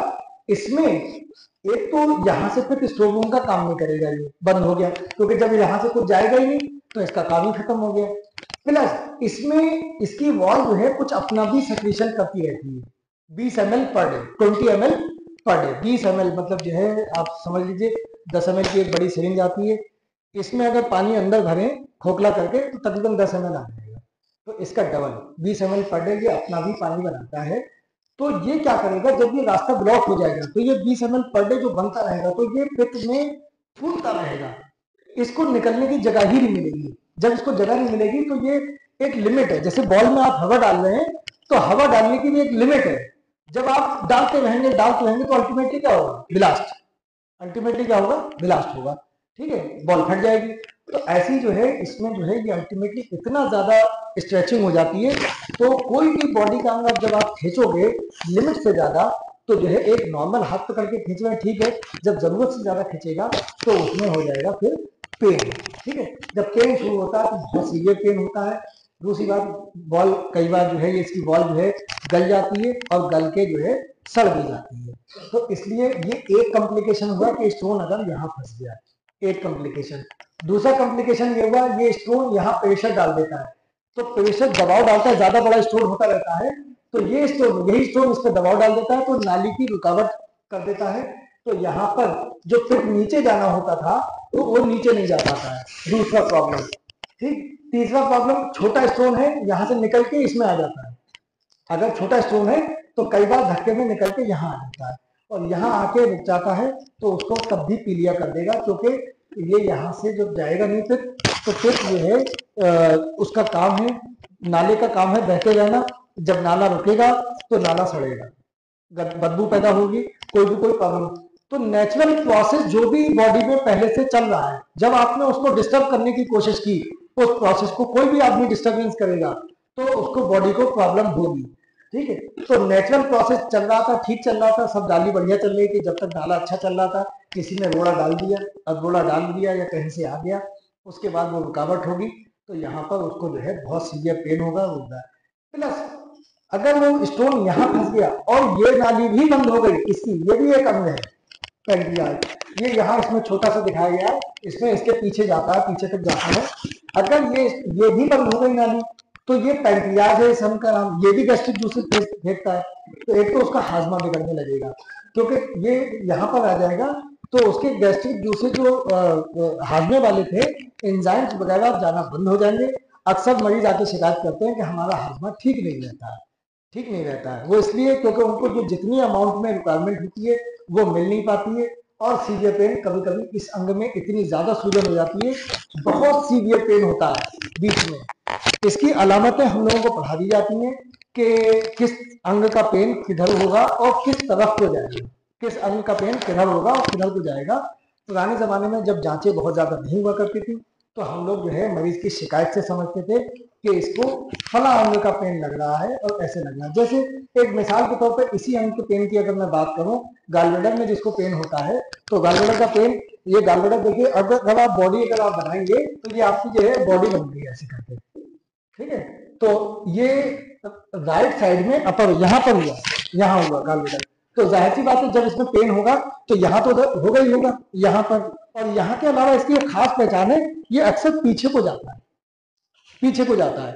इसमें एक तो यहाँ से पित्त स्टोर रूम का काम नहीं करेगा, ये बंद हो गया, क्योंकि जब यहाँ से कुछ जाएगा ही नहीं तो इसका काम ही खत्म हो गया। प्लस इसमें इसकी वॉल जो है कुछ अपना भी सेक्रेशन करती रहती है, 20 ml per day, 20 ml per day. 20 ml मतलब जो है आप समझ लीजिए 10 ml की एक बड़ी सिरिंज आती है, इसमें अगर पानी अंदर भरें खोखला करके तो तकरीबन 10 ml आ जाएगा। तो इसका डबल 20 ml पर डे ये अपना भी पानी बनाता है। तो ये क्या करेगा, जब ये रास्ता ब्लॉक हो जाएगा तो ये 20 ml पर डे जो बनता रहेगा तो ये पित्त में फूलता रहेगा, इसको निकलने की जगह ही नहीं मिलेगी। जब इसको जगह नहीं मिलेगी तो ये एक लिमिट है, जैसे बॉल में आप हवा डाल रहे हैं तो हवा डालने की भी एक लिमिट है, जब आप डालते रहेंगे तो अल्टीमेटली क्या होगा, ब्लास्ट, अल्टीमेटली क्या होगा, ब्लास्ट होगा। ठीक है, बॉल फट जाएगी। तो ऐसी जो है इसमें जो है ये अल्टीमेटली इतना ज्यादा स्ट्रेचिंग हो जाती है। तो कोई भी बॉडी का अंग जब आप खींचोगे लिमिट से ज्यादा, तो जो है एक नॉर्मल हाथ पकड़ के खींच रहे ठीक है, जब जरूरत से ज्यादा खींचेगा तो उसमें हो जाएगा फिर पेन। ठीक है, जब पेन शुरू होता है तो बहुत सीवियर पेन होता है। दूसरी बात, बॉल कई बार जो है ये इसकी बॉल जो है गल जाती है और गल के जो है सड़ भी जाती है। तो इसलिए ये एक कॉम्प्लिकेशन हुआ कि स्टोन अगर यहाँ फंस गया, एक कॉम्प्लिकेशन। दूसरा कॉम्प्लिकेशन ये हुआ, ये स्टोन यहाँ प्रेशर डाल देता है, तो प्रेशर दबाव डालता है, ज्यादा बड़ा स्टोन होता रहता है, तो ये स्टोन, यही स्टोन इस पर दबाव डाल देता है, तो नाली की रुकावट कर देता है। तो यहाँ पर जो फिर नीचे जाना होता था तो वो नीचे नहीं जा पाता है, दूसरा प्रॉब्लम। ठीक, तीसरा प्रॉब्लम, छोटा स्टोन है यहाँ से निकल के इसमें आ जाता है। अगर छोटा स्टोन है तो कई बार धक्के में निकल के यहाँ आ जाता है और यहाँ आके रुक जाता है, तो उसको तब भी पीलिया कर देगा, क्योंकि ये यहाँ से जब जाएगा नहीं फिर, तो फिर ये है उसका काम है, नाले का काम है बहते रहना। जब नाला रुकेगा तो नाला सड़ेगा, बदबू पैदा होगी, कोई भी कोई प्रॉब्लम। तो नेचुरल प्रोसेस जो भी बॉडी में पहले से चल रहा है, जब आपने उसको डिस्टर्ब करने की कोशिश की, उस प्रोसेस को कोई भी आदमी डिस्टर्बेंस करेगा तो उसको बॉडी को प्रॉब्लम होगी। ठीक है, तो नेचुरल प्रोसेस चल रहा था, ठीक चल रहा था, सब डाली बढ़िया चल रही थी, जब तक डाला अच्छा चल रहा था। किसी ने रोड़ा डाल दिया, अब रोड़ा डाल दिया या कहीं से आ गया, उसके बाद वो रुकावट होगी, तो यहाँ पर उसको जो है बहुत सीवियर पेन होगा। प्लस अगर वो स्टोन यहाँ फंस गया और ये नाली भी बंद हो गई इसकी, ये भी एक अंग है पैंक्रियाज, ये यहाँ इसमें छोटा सा दिखाया गया है, इसमें इसके पीछे जाता है, पीछे तक जाता है। अगर ये भी बंद हो गई नाली, तो ये पैंक्रियाज है इस अंग का नाम, ये भी गैस्ट्रिक जूसेस फेंकता है। तो एक तो उसका हाजमा बिगड़ने लगेगा, क्योंकि ये यहाँ पर आ जाएगा, तो उसके गैस्ट्रिक जूसेस जो हाजमे वाले थे, एंजाइम्स वगैरह जाना बंद हो जाएंगे। अक्सर मरीज आके शिकायत करते हैं कि हमारा हाजमा ठीक नहीं रहता है, ठीक नहीं रहता है। वो इसलिए क्योंकि उनको जो जितनी अमाउंट में रिक्वायरमेंट होती है वो मिल नहीं पाती है, और सीवियर पेन कभी कभी इस अंग में इतनी ज्यादा सूजन हो जाती है, बहुत सीवियर पेन होता है बीच में। इसकी अलामतें हम लोगों को पढ़ा दी जाती हैं कि किस अंग का पेन किधर होगा और किस तरफ को जाएगा, किस अंग का पेन किधर होगा और किधर को जाएगा। पुराने जमाने में जब जांचें बहुत ज्यादा नहीं हुआ करती थी, तो हम लोग जो है मरीज की शिकायत से समझते थे कि इसको फला अंग का पेन लग रहा है और ऐसे लगना। जैसे एक मिसाल के तौर पर इसी अंग के पेन की अगर मैं बात करूं, गालब्लैडर में जिसको पेन होता है, तो गालब्लैडर का पेन, ये गालब्लैडर देखिए, अगर आप बॉडी अगर आप बनाएंगे तो ये आपकी जो है बॉडी बन गई ऐसे करके। ठीक है, तो ये राइट साइड में अपर यहाँ पर हुआ, यहाँ हुआ गालब्लैडर, तो जाहिर सी बात है जब इसमें पेन होगा तो यहाँ तो होगा ही होगा यहाँ पर। और यहाँ के अलावा इसकी एक खास पहचान है, ये अक्सर पीछे को जाता है, पीछे को जाता है।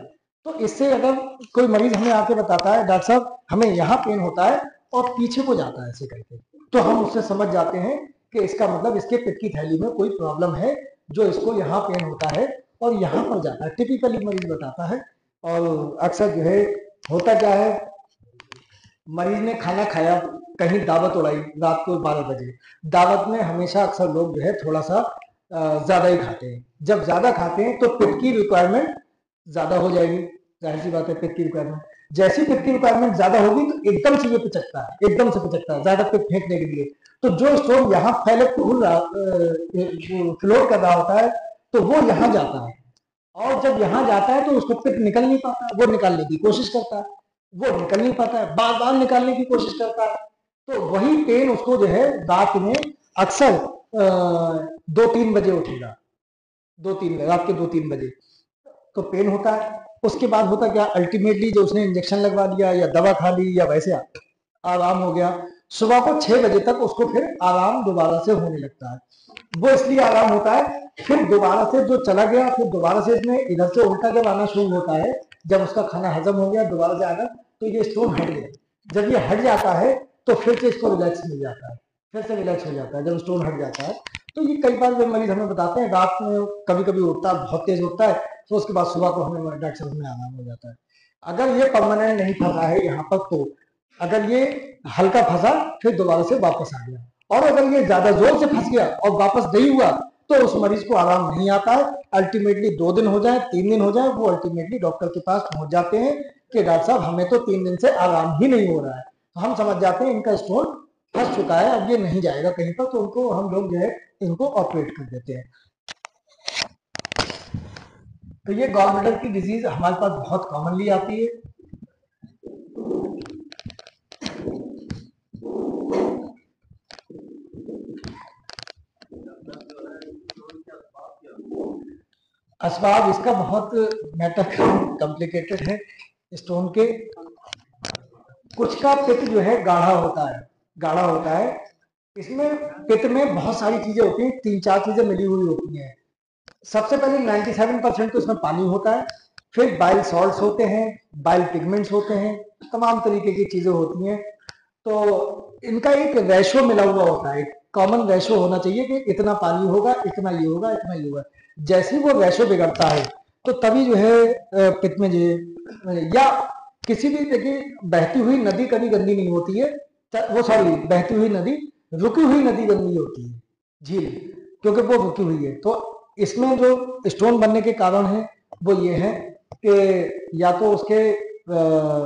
तो इससे अगर कोई मरीज हमें आके बताता है डॉक्टर साहब हमें यहाँ पेन होता है और पीछे को जाता है ऐसे करके, तो हम उससे समझ जाते हैं कि इसका मतलब इसके पेट की थैली में कोई प्रॉब्लम है, जो इसको यहाँ पेन होता है और यहाँ पर जाता है, टिपिकली मरीज बताता है। और अक्सर जो है होता क्या है, मरीज ने खाना खाया, कहीं दावत उड़ाई रात को 12 बजे, दावत में हमेशा अक्सर लोग जो है थोड़ा सा ज्यादा ही खाते हैं। जब ज्यादा खाते हैं तो पेट की रिक्वायरमेंट ज्यादा हो जाएगी, जाहिर सी बात है पेट की रिक्वायरमेंट, जैसी पेट की रिक्वायरमेंट ज्यादा होगी तो एकदम से ये पिचकता है, एकदम से पिचकता है ज्यादा पेट फेंकने के लिए। तो जो स्टोन यहाँ पहले फ्लोट कर रहा होता है तो वो यहाँ जाता है, और जब यहाँ जाता है तो उसको पेट निकल नहीं पाता, वो निकालने की कोशिश करता है, वो निकल नहीं पाता है, बार बार निकालने की कोशिश करता है। तो वही पेन उसको जो है रात में अक्सर 2-3 बजे उठेगा, 2-3 रात के 2-3 बजे तो पेन होता है। उसके बाद होता क्या, अल्टीमेटली जो उसने इंजेक्शन लगवा दिया या दवा खा ली या वैसे आराम हो गया, सुबह को 6 बजे तक उसको फिर आराम दोबारा से होने लगता है। वो इसलिए आराम होता है, फिर दोबारा से जो चला गया, फिर दोबारा से इसमें इधर से उल्टा जब आना शुरू होता है, जब उसका खाना हजम हो गया दोबारा से आना, तो ये स्टोन हट गया। जब ये हट जाता है तो फिर से इसको रिलैक्स मिल जाता है, फिर से रिलैक्स हो जाता है जब स्टोन हट जाता है। तो ये कई बार जब मरीज हमें बताते हैं रात में कभी कभी उठता है, बहुत तेज उठता है, तो उसके बाद सुबह को हमें डॉक्टर साहब में आराम हो जाता है। अगर ये परमानेंट नहीं फंसा है यहाँ पर, तो अगर ये हल्का फंसा फिर दोबारा से वापस आ गया, और अगर ये ज्यादा जोर से फंस गया और वापस नहीं हुआ तो उस मरीज को आराम नहीं आता है। अल्टीमेटली 2 दिन हो जाए, 3 दिन हो जाए, वो अल्टीमेटली डॉक्टर के पास पहुंच जाते हैं कि डॉक्टर साहब हमें तो 3 दिन से आराम ही नहीं हो रहा है। तो हम समझ जाते हैं इनका स्टोन फंस चुका है, अब ये नहीं जाएगा कहीं पर, तो उनको हम लोग जो है इनको ऑपरेट कर देते हैं। तो ये गॉल ब्लैडर की डिजीज हमारे पास बहुत कॉमनली आती है। असबाब इसका बहुत मैटर कॉम्प्लिकेटेड है। स्टोन के कुछ का पित्त जो है गाढ़ा होता है, गाढ़ा होता है। इसमें पित्त में बहुत सारी चीजें होती हैं, 3-4 चीजें मिली हुई होती हैं। सबसे पहले 97% तो इसमें पानी होता है, फिर बाइल सॉल्ट्स होते हैं, बाइल पिगमेंट्स होते हैं, तमाम तरीके की चीजें होती हैं। तो इनका एक रेशो मिला हुआ होता है, एक कॉमन रेशो होना चाहिए कि इतना पानी होगा, इतना ये होगा, इतना ये होगा। जैसे ही वो रेशो बिगड़ता है तो तभी जो है पित्त में जो है, या किसी भी देखिए बहती हुई नदी कभी गंदी नहीं होती है, वो सॉरी बहती हुई नदी, रुकी हुई नदी गंदी होती है, झील, क्योंकि वो रुकी हुई है। तो इसमें जो स्टोन बनने के कारण है वो ये है कि या तो उसके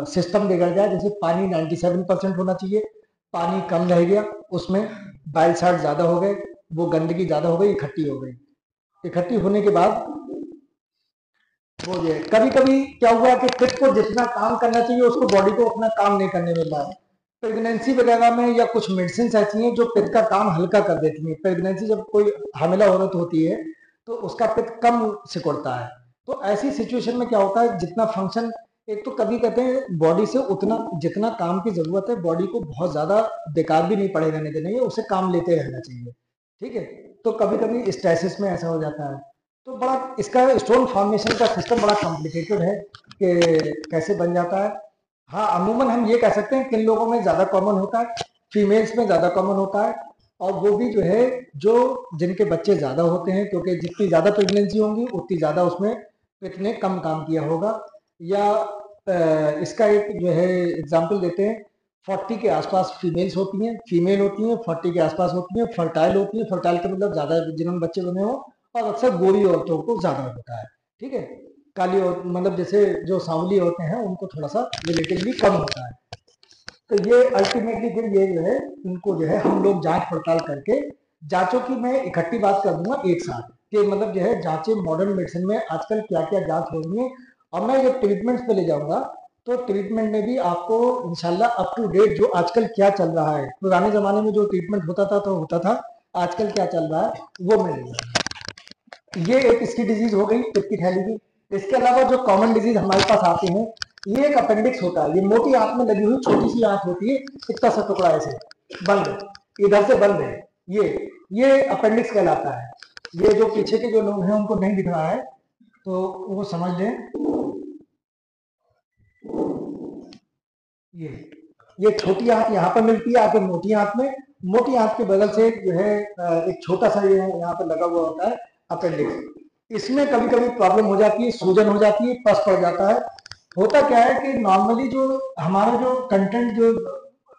सिस्टम बिगड़ जाए, जैसे पानी 97% होना चाहिए, पानी कम रह गया, उसमें बाइल साल्ट ज्यादा हो गए, वो गंदगी ज्यादा हो गई, इकट्ठी हो गई। इकट्ठी होने के बाद वो ये कभी कभी क्या हुआ कि पित्त को जितना काम करना चाहिए उसको बॉडी को अपना काम नहीं करने मिल रहा है। प्रेगनेंसी वगैरह में या कुछ मेडिसिन ऐसी हैं जो पित्त का काम हल्का कर देती हैं। प्रेगनेंसी जब कोई हामिला औरत होती है तो उसका पित्त कम सिकुड़ता है। तो ऐसी सिचुएशन में क्या होता है, जितना फंक्शन, एक तो कभी कहते हैं बॉडी से उतना जितना काम की जरूरत है, बॉडी को बहुत ज्यादा बेकार भी नहीं पड़े रहने देना चाहिए, उसे काम लेते रहना चाहिए, ठीक है। तो कभी कभी स्ट्रेसिस में ऐसा हो जाता है। तो बड़ा इसका स्टोन फॉर्मेशन का सिस्टम बड़ा कॉम्प्लिकेटेड है कि कैसे बन जाता है। हाँ, अमूमन हम ये कह सकते हैं किन लोगों में ज्यादा कॉमन होता है, फीमेल्स में ज्यादा कॉमन होता है, और वो भी जो है जो जिनके बच्चे ज्यादा होते हैं, क्योंकि जितनी ज्यादा प्रेगनेंसी होंगी उतनी ज्यादा उसमें पित्त ने कम काम किया होगा। या इसका एक जो है एग्जाम्पल देते हैं, 40 के आसपास फीमेल्स होती हैं, फीमेल होती हैं 40 के आसपास होती हैं, फर्टाइल होती हैं, फर्टाइल का मतलब ज्यादा जिन्होंने बच्चे बने हो, और अक्सर गोरी औरतों को ज्यादा होता है, ठीक है। काली और मतलब जैसे जो सांवली होते हैं उनको थोड़ा सा रिलेटिवली कम होता है। तो ये अल्टीमेटली फिर ये जो है इनको जो है हम लोग जांच पड़ताल करके, जांचों की मैं इकट्ठी बात कर दूंगा एक साथ कि मतलब जो है जांचें मॉडर्न मेडिसिन में आजकल क्या क्या जांच हो रही है, और मैं जब ट्रीटमेंट्स पे ले जाऊंगा तो ट्रीटमेंट में भी आपको इंशाल्लाह अप टू डेट जो आजकल क्या चल रहा है, पुराने जमाने में जो ट्रीटमेंट होता था तो होता था, आजकल क्या चल रहा है वो मिलेगा। ये एक इसकी डिजीज हो गई पित्त की थैली की। इसके अलावा जो कॉमन डिजीज हमारे पास आते हैं, ये एक अपेंडिक्स होता है, ये मोटी आंत में लगी हुई छोटी सी आंत होती है, इतना सा टुकड़ा ऐसे बंद, इधर से बंद है, ये अपेंडिक्स कहलाता है। ये जो पीछे के जो लोग हैं उनको नहीं दिख रहा है तो वो समझ लें। ये छोटी आंत यहाँ पर मिलती है आके मोटी आंत में, मोटी आंत के बगल से जो है एक छोटा सा ये यहाँ पर लगा हुआ होता है अपेंडिक्स। इसमें कभी कभी प्रॉब्लम हो जाती है, सूजन हो जाती है, पस पड़ जाता है। होता क्या है कि नॉर्मली जो हमारा जो कंटेंट जो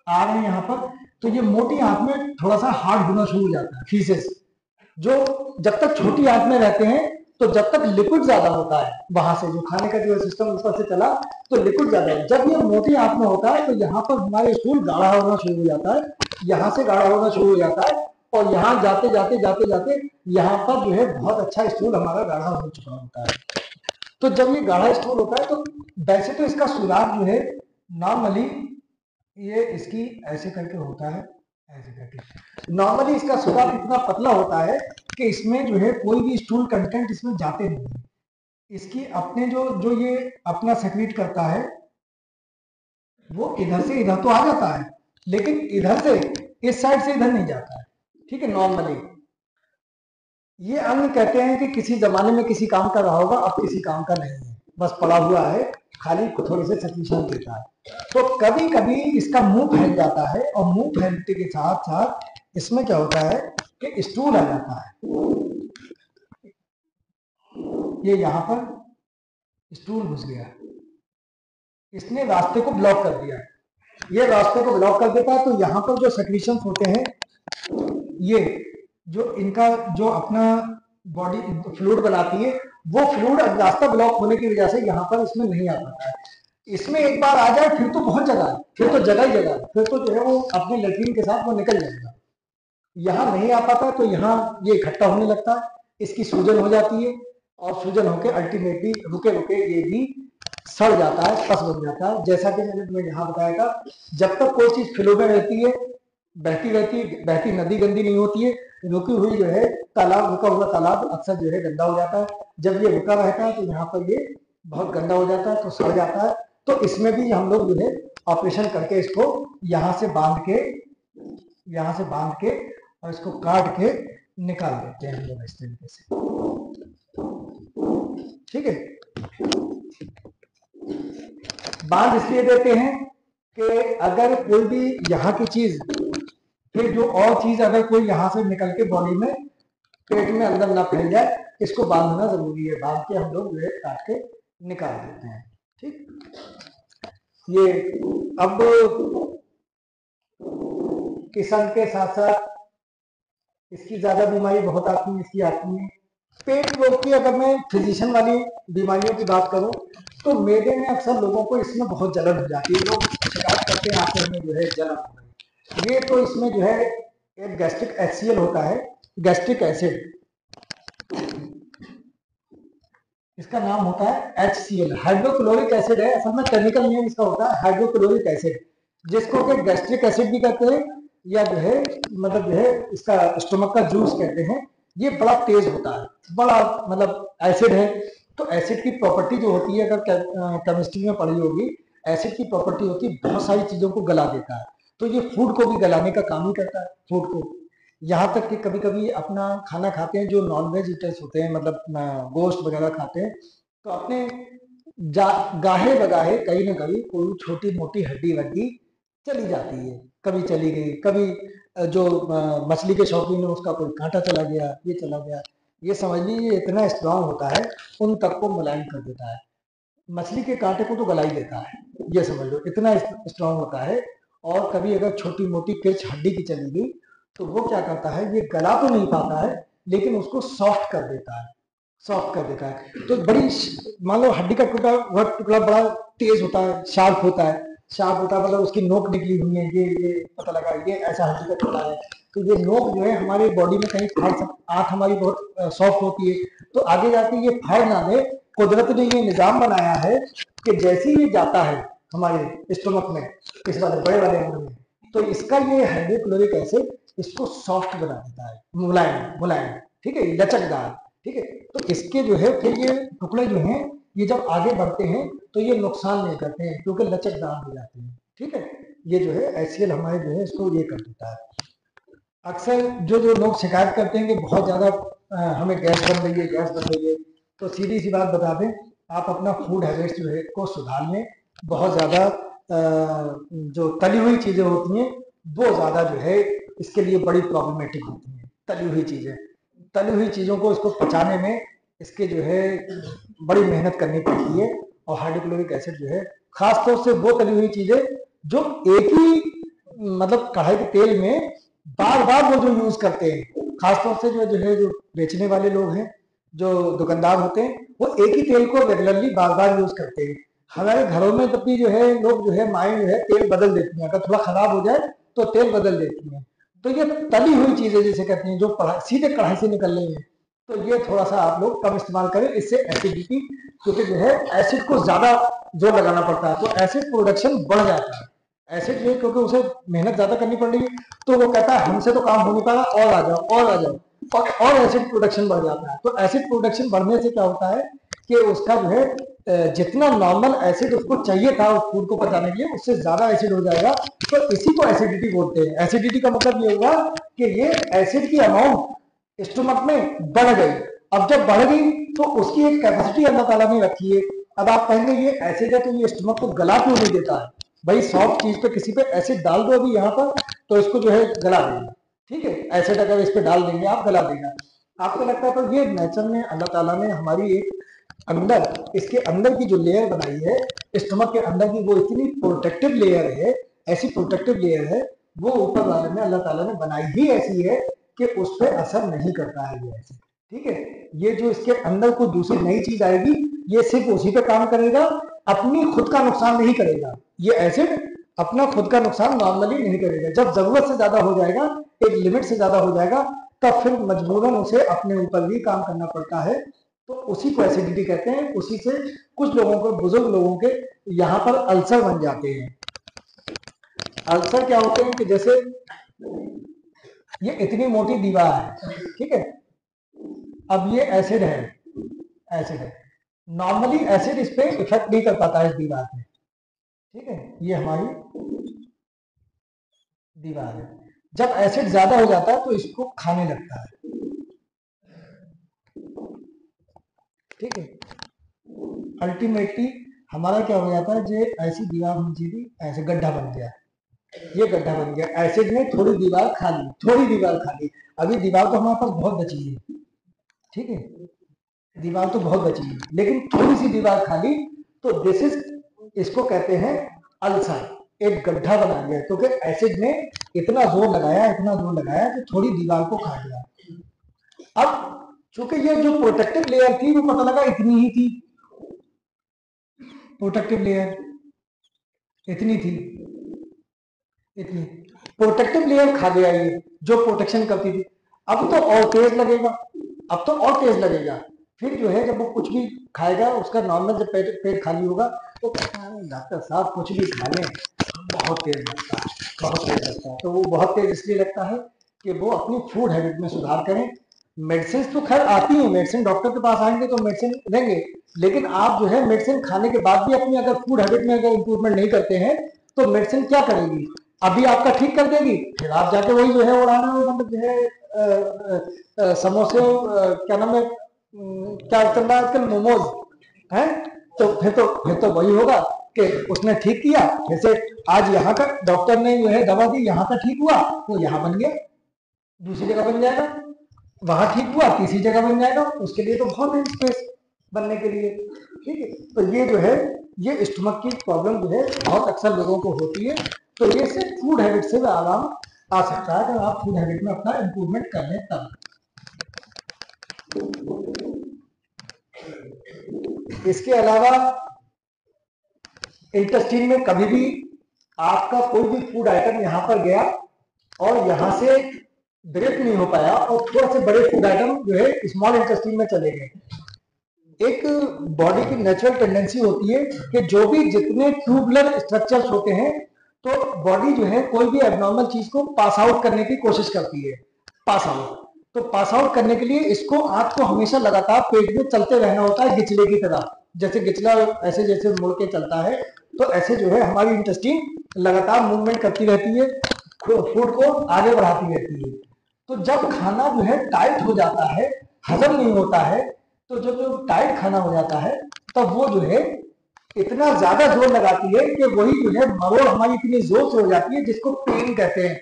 आ रहे हैं यहाँ पर, तो ये मोटी आंत में थोड़ा सा हार्ड होना शुरू हो जाता है, फीसेस जो जब तक छोटी आंत में रहते हैं तो जब तक लिक्विड ज्यादा होता है, वहां से जो खाने का जो सिस्टम ऊपर से चला तो लिक्विड ज्यादा है। जब ये मोटी आंत में होता है तो यहाँ पर हमारे स्टूल गाढ़ा होना शुरू हो जाता है, यहाँ से गाढ़ा होना शुरू हो जाता है, और यहाँ जाते जाते जाते जाते यहाँ पर जो है बहुत अच्छा स्टूल हमारा गाढ़ा हो चुका होता है। तो जब ये गाढ़ा स्टूल होता है तो वैसे तो इसका सुराग जो है नॉर्मली ये इसकी ऐसे करके होता है, ऐसे करके नॉर्मली इसका सुराग इतना पतला होता है कि इसमें जो है कोई भी स्टूल कंटेंट इसमें जाते नहीं है। इसकी अपने जो जो ये अपना सेक्रेट करता है वो इधर से इधर तो आ जाता है, लेकिन इधर से इस साइड से इधर नहीं जाता है, ठीक है। नॉर्मली ये अंग कहते हैं कि किसी जमाने में किसी काम का रहा होगा, अब किसी काम का नहीं है, बस पड़ा हुआ है, खाली थोड़े से सक्रीशन देता है। तो कभी कभी इसका मुंह फैल जाता है, और मुंह फैलने के साथ साथ इसमें क्या होता है कि स्टूल आ जाता है, ये यहाँ पर स्टूल घुस गया, इसने रास्ते को ब्लॉक कर दिया। ये रास्ते को ब्लॉक कर देता है तो यहाँ पर जो सेक्रीशन होते हैं, ये जो इनका जो अपना बॉडी फ्लूइड बनाती है, वो फ्लूइड रास्ता ब्लॉक होने की वजह से यहाँ पर इसमें नहीं आ पाता है। इसमें एक बार आ जाए फिर तो बहुत जगह है, फिर तो जगह ही जगह है, फिर तो जो है वो अपने लेट्रिन के साथ वो निकल जाएगा। यहाँ नहीं आ पाता तो यहाँ ये इकट्ठा होने लगता है, इसकी सूजन हो जाती है, और फ्यूजन होके अल्टीमेटली रुके रुके ये भी सड़ जाता है, पस बन जाता है। जैसा कि मैंने तुम्हें यहाँ बताया था, जब तक कोई चीज फ्लो में रहती है, बहती रहती है, बहती नदी गंदी नहीं होती है, रुकी हुई जो है तालाब, रुका हुआ तालाब अक्सर जो है गंदा हो जाता है। जब ये रुका रहता है तो यहाँ पर ये बहुत गंदा हो जाता है, तो सड़ जाता है। तो इसमें भी हम लोग जो है ऑपरेशन करके इसको यहाँ से बांध के और इसको काट के निकाल देते हैं हम लोग इस तरीके से। ठीक है, बांध इसलिए देते हैं कि अगर कोई भी यहाँ की चीज, फिर जो और चीज अगर कोई यहाँ से निकल के बॉडी में, पेट में अंदर ना फैल जाए, इसको बांधना जरूरी है। बांध के हम लोग जो है काट के निकाल देते हैं। ठीक, ये अब किसान के साथ साथ इसकी ज्यादा बीमारी बहुत आती है, इसकी आती है पेट रोग की। अगर मैं फिजिशियन वाली बीमारियों की बात करूं तो मैदे में अक्सर लोगों को इसमें बहुत जलन हो जाती है, लोग शिकायत करते हैं आंखों में जो है जलन हो रही है। ये तो इसमें जो है एक गैस्ट्रिक HCl होता है, गैस्ट्रिक एसिड, इसका नाम होता है HCl, हाइड्रोक्लोरिक एसिड है। असल में केमिकल नेम इसका होता है हाइड्रोक्लोरिक एसिड, जिसको कि गैस्ट्रिक एसिड भी कहते हैं, या जो है मतलब जो है इसका स्टोमक का जूस कहते हैं। ये बड़ा तेज होता है, बड़ा मतलब एसिड है। तो एसिड की प्रॉपर्टी जो होती है, अगर केमिस्ट्री में पढ़ी होगी, एसिड की प्रॉपर्टी होती है बहुत सारी चीजों को गला देता है। तो ये फूड को भी गलाने का काम ही करता है, फूड को। यहाँ तक कि कभी कभी अपना खाना खाते हैं जो नॉन वेज ईटर्स होते हैं, मतलब गोश्त वगैरह खाते हैं, तो अपने गाहे बगाहे कहीं ना कहीं कोई छोटी मोटी हड्डी वड्डी चली जाती है, कभी चली गई, कभी जो मछली के शौकीन है उसका कोई कांटा चला गया, ये चला गया। ये समझ लीजिए इतना स्ट्रांग होता है, उन तक को मुलायम कर देता है। मछली के कांटे को तो गला ही देता है, ये समझ लो इतना स्ट्रांग होता है। और कभी अगर छोटी मोटी किर्च हड्डी की चली गई तो वो क्या करता है, ये गला तो नहीं पाता है लेकिन उसको सॉफ्ट कर देता है, सॉफ्ट कर देता है। तो बड़ी, मान लो हड्डी का टुकड़ा, वह टुकड़ा बड़ा तेज होता है, शार्प होता है, शार्प होता है मतलब उसकी नोक निकली हुई है, ये पता लगा ये ऐसा हड्डी का टुकड़ा है। तो ये नोक जो है हमारी बॉडी में कहीं फाड़ सकती, आंख हमारी बहुत सॉफ्ट होती है, तो आगे जाके ये फाड़ ना दे। कुदरत ने ये निजाम बनाया है कि जैसे ही ये जाता है हमारे स्टोमक में, इस वाले बड़े वाले अंग में, तो इसका ये हाइड्रोक्लोरिक एसिड इसको सॉफ्ट बना देता है, मुलायम मुलायम, ठीक है, लचकदार। ठीक है, तो इसके जो है फिर ये टुकड़े जो हैं ये जब आगे बढ़ते हैं तो ये नुकसान नहीं करते हैं क्योंकि लचकदार हो जाते हैं। ठीक है, ये जो है HCl हमारे जो है इसको ये कर देता है। अक्सर जो लोग शिकायत करते हैं कि बहुत ज्यादा हमें गैस बन रही है, गैस बन रही है, तो सीधी सी बात बता दें, आप अपना फूड हैबिट्स जो है को सुधार लें। बहुत ज्यादा जो तली हुई चीजें होती हैं वो ज्यादा जो है इसके लिए बड़ी प्रॉब्लमेटिक होती हैं। तली हुई चीजें, तली हुई चीजों को इसको पचाने में इसके जो है बड़ी मेहनत करनी पड़ती है। और हाइड्रोक्लोरिक एसिड जो है खासतौर से वो तली हुई चीजें जो एक ही मतलब कढ़ाई के तेल में बार बार वो जो यूज करते हैं, खासतौर से जो बेचने वाले लोग हैं, जो दुकानदार होते हैं, वो एक ही तेल को रेगुलरली बार बार यूज करते हैं। हमारे घरों में तब भी जो है लोग जो है माएँ जो है तेल बदल देती हैं, अगर थोड़ा खराब हो जाए तो तेल बदल देती हैं। तो ये तली हुई चीजें जिसे कहते हैं जो सीधे कढ़ाई से निकल रही है, तो ये थोड़ा सा आप लोग कम इस्तेमाल करें। इससे एसिडिटी, क्योंकि जो है एसिड को ज्यादा जोर लगाना पड़ता है तो एसिड प्रोडक्शन बढ़ जाता है। एसिड जो क्योंकि उसे मेहनत ज्यादा करनी पड़ रही है तो वो कहता है हमसे तो काम हो नहीं पा रहा, और आ जाओ और आ जाओ, और एसिड प्रोडक्शन बढ़ जाता है। तो एसिड प्रोडक्शन बढ़ने से क्या होता है कि उसका जो है जितना नॉर्मल एसिड उसको चाहिए था उस फूड को पचाने के लिए, उससे ज्यादा एसिड हो जाएगा। तो इसी को एसिडिटी बोलते हैं। एसिडिटी का मतलब ये हुआ कि ये एसिड की अमाउंट स्टोमक में बढ़ गई। अब जब बढ़ गई तो उसकी एक कैपेसिटी अल्लाह ताला ने रखी है। अब आप कहेंगे ये एसिड है तो ये स्टोमक को गला क्यों नहीं देता है? भाई सॉफ्ट चीज पे किसी पे एसिड डाल दो अभी यहाँ पर तो इसको जो है गला देगा। ठीक है, एसिड अगर इस पे डाल देंगे आप, गला देगा। आपको लगता है तो ये नेचर में अल्लाह ताला ने हमारी एक अंदर, इसके अंदर की जो लेयर बनाई है स्टोमक के अंदर की, वो इतनी प्रोटेक्टिव लेयर है, ऐसी प्रोटेक्टिव लेयर है वो ऊपर वाले में अल्लाह ताला ने बनाई ही ऐसी है कि उस पर असर नहीं करता है ये एसिड। ठीक है, ये जो इसके अंदर कोई दूसरी नई चीज आएगी ये सिर्फ उसी पे काम करेगा, अपनी खुद का नुकसान नहीं करेगा। ये एसिड अपना खुद का नुकसान नॉर्मली नहीं करेगा। जब जरूरत से ज्यादा हो जाएगा, एक लिमिट से ज्यादा हो जाएगा, तब फिर मजबूरन उसे अपने ऊपर भी काम करना पड़ता है तो उसी को एसिडिटी कहते हैं। उसी से कुछ लोगों को, बुजुर्ग लोगों के यहाँ पर अल्सर बन जाते हैं। अल्सर क्या होते हैं कि जैसे ये इतनी मोटी दीवार है, ठीक है, अब ये एसिड है, एसिड है, नॉर्मली एसिड इस पे इफेक्ट नहीं कर पाता है इस दीवार पे, ठीक है, ये हमारी दीवार है। जब एसिड ज्यादा हो जाता है तो इसको खाने लगता है, ठीक है। अल्टीमेटली हमारा क्या हो जाता है, जो ऐसी दीवार होनी चाहिए, ऐसे गड्ढा बन गया, ये गड्ढा बन गया, एसिड ने थोड़ी दीवार खा ली, थोड़ी दीवार खा ली। अभी दीवार तो हमारे पास बहुत बची है, ठीक है, दीवार तो बहुत बची है, लेकिन थोड़ी सी दीवार खा ली, तो दिस इज, इसको कहते हैं अल्सर, एक गड्ढा बना गया, क्योंकि एसिड ने इतना जोर लगाया, इतना जोर लगाया कि थोड़ी दीवार को खा गया। अब चूंकि ये जो प्रोटेक्टिव लेयर थी, वो पता लगा इतनी ही थी, प्रोटेक्टिव लेयर इतनी थी, इतनी प्रोटेक्टिव लेयर खा गया ये, जो प्रोटेक्शन करती थी। अब तो और तेज लगेगा, अब तो और तेज लगेगा। फिर जो है जब वो कुछ भी खाएगा, उसका नॉर्मल जब पेट खाली होगा, तो डॉक्टर साहब कुछ भी खा लें बहुत तेज लगता है, बहुत तेज लगता है। तो वो बहुत तेज इसलिए लगता है कि वो अपनी फूड हैबिट में सुधार करें। मेडिसिन तो खैर आती है, मेडिसिन डॉक्टर के पास आएंगे तो मेडिसिन लेंगे, लेकिन आप जो है मेडिसिन खाने के बाद भी अपनी अगर फूड हैबिट में अगर इंप्रूवमेंट नहीं करते हैं, तो मेडिसिन क्या करेगी, अभी आपका ठीक कर देगी, फिर आप जाके वही जो है उड़ाना, मतलब जो है समोसे, क्या नाम है, क्या चल रहा है आजकल, मोमोज है, तो फिर तो वही होगा कि उसने ठीक किया, जैसे आज यहाँ का डॉक्टर ने जो है दवा दी, यहाँ का ठीक हुआ, वो यहाँ बन गया, दूसरी जगह बन जाएगा, वहां ठीक हुआ, तीसरी जगह बन जाएगा, उसके लिए तो बहुत है स्पेस बनने के लिए, ठीक है। तो ये जो है, ये स्टमक की प्रॉब्लम जो है बहुत अक्सर लोगों को होती है। तो ये सिर्फ फूड हैबिट से आराम आ सकता है, अगर आप फूड हैबिट में अपना इंप्रूवमेंट कर लें तब। इसके अलावा इंटेस्टाइन में कभी भी आपका कोई भी फूड आइटम यहाँ पर गया और यहाँ से ब्रेक नहीं हो पाया, और थोड़ा से बड़े फूड आइटम जो है स्मॉल इंटेस्टाइन में चले गए। एक बॉडी की नेचुरल टेंडेंसी होती है कि जो भी जितने ट्यूबुलर स्ट्रक्चर्स होते हैं, तो बॉडी जो है कोई भी एबनॉर्मल चीज को पास आउट करने की कोशिश करती है, पास आउट। तो पास आउट करने के लिए इसको, आंख को हमेशा लगातार पेट में चलते रहना होता है, गिचले की तरह, जैसे गिचला ऐसे जैसे मुड़ के चलता है, तो ऐसे जो है हमारी इंटेस्टाइन लगातार मूवमेंट करती रहती है, फूड को आगे बढ़ाती रहती है। तो जब खाना जो है टाइट हो जाता है, हजम नहीं होता है, तो जो टाइट खाना हो जाता है, तब वो जो है इतना ज्यादा जोर लगाती है कि वही जो है मरोड़ हमारी इतनी जोर से हो जाती है, जिसको पेन कहते हैं,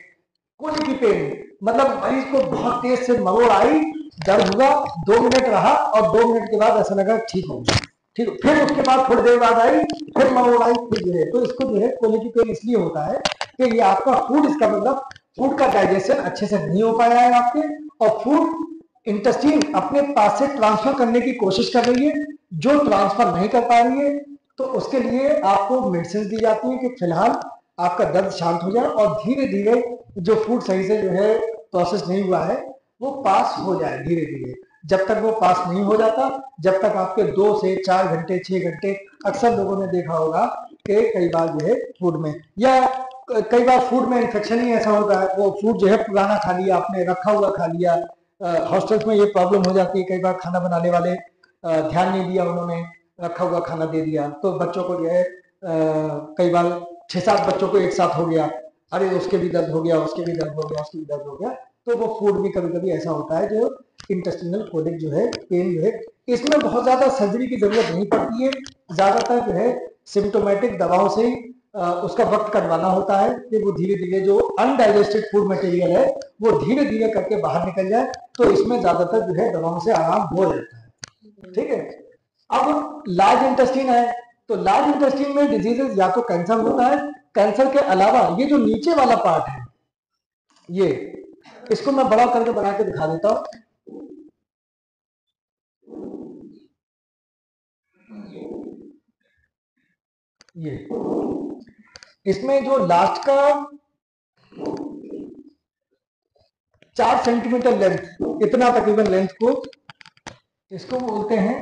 कोई की पेन, मतलब मरीज को बहुत तेज से मरोड़ आई, दर्द हुआ, 2 मिनट रहा, और 2 मिनट के बाद ऐसा लगा ठीक हो गया, ठीक, फिर उसके बाद थोड़ी देर बाद आई, फिर मरोड़ आई, फिर जो है, तो इसको जो है कोलिकी पेन इसलिए होता है कि ये आपका फूड, इसका मतलब फूड का डाइजेशन अच्छे से नहीं हो पाया है आपके, और फूड इंटेस्टाइन अपने पास से ट्रांसफर करने की कोशिश कर रही है, जो ट्रांसफर नहीं कर पा रही है, तो उसके लिए आपको मेडिसिन दी जाती है कि फिलहाल आपका दर्द शांत हो जाए, और धीरे धीरे जो फूड सही से जो है प्रोसेस नहीं हुआ है, वो पास हो जाए धीरे धीरे। जब तक वो पास नहीं हो जाता, जब तक आपके 2 से 4 घंटे 6 घंटे, अक्सर लोगों ने देखा होगा कि कई बार जो है फूड में, या कई बार फूड में इन्फेक्शन ही ऐसा होता है, वो फूड जो है पुराना खा लिया आपने, रखा हुआ खा लिया। हॉस्टल्स में ये प्रॉब्लम हो जाती है, कई बार खाना बनाने वाले ध्यान नहीं दिया, उन्होंने रखा हुआ खाना दे दिया, तो बच्चों को जो है कई बार 6-7 बच्चों को एक साथ हो गया, अरे उसके भी दर्द हो गया, उसके भी दर्द हो गया, उसके भी दर्द हो गया, तो वो फूड भी कभी कभी ऐसा होता है जो इंटेस्टिनल कोलिक जो है, पेन जो है, इसमें बहुत ज्यादा सर्जरी की जरूरत नहीं पड़ती है, ज्यादातर जो है सिम्टोमेटिक दवाओं से ही उसका वक्त कटवाना होता है कि वो धीरे धीरे जो अनडाइजेस्टेड फूड मटेरियल है वो धीरे धीरे करके बाहर निकल जाए, तो इसमें ज्यादातर जो है दवाओं से आराम हो जाता है, ठीक है। अब लार्ज इंटेस्टाइन है, तो लार्ज इंटेस्टाइन में डिजीजेस या तो कैंसर होता है, कैंसर के अलावा ये जो नीचे वाला पार्ट है, ये, इसको मैं बड़ा करके बना के दिखा देता हूं, ये, इसमें जो लास्ट का 4 सेंटीमीटर लेंथ, इतना तकरीबन लेंथ को इसको बोलते हैं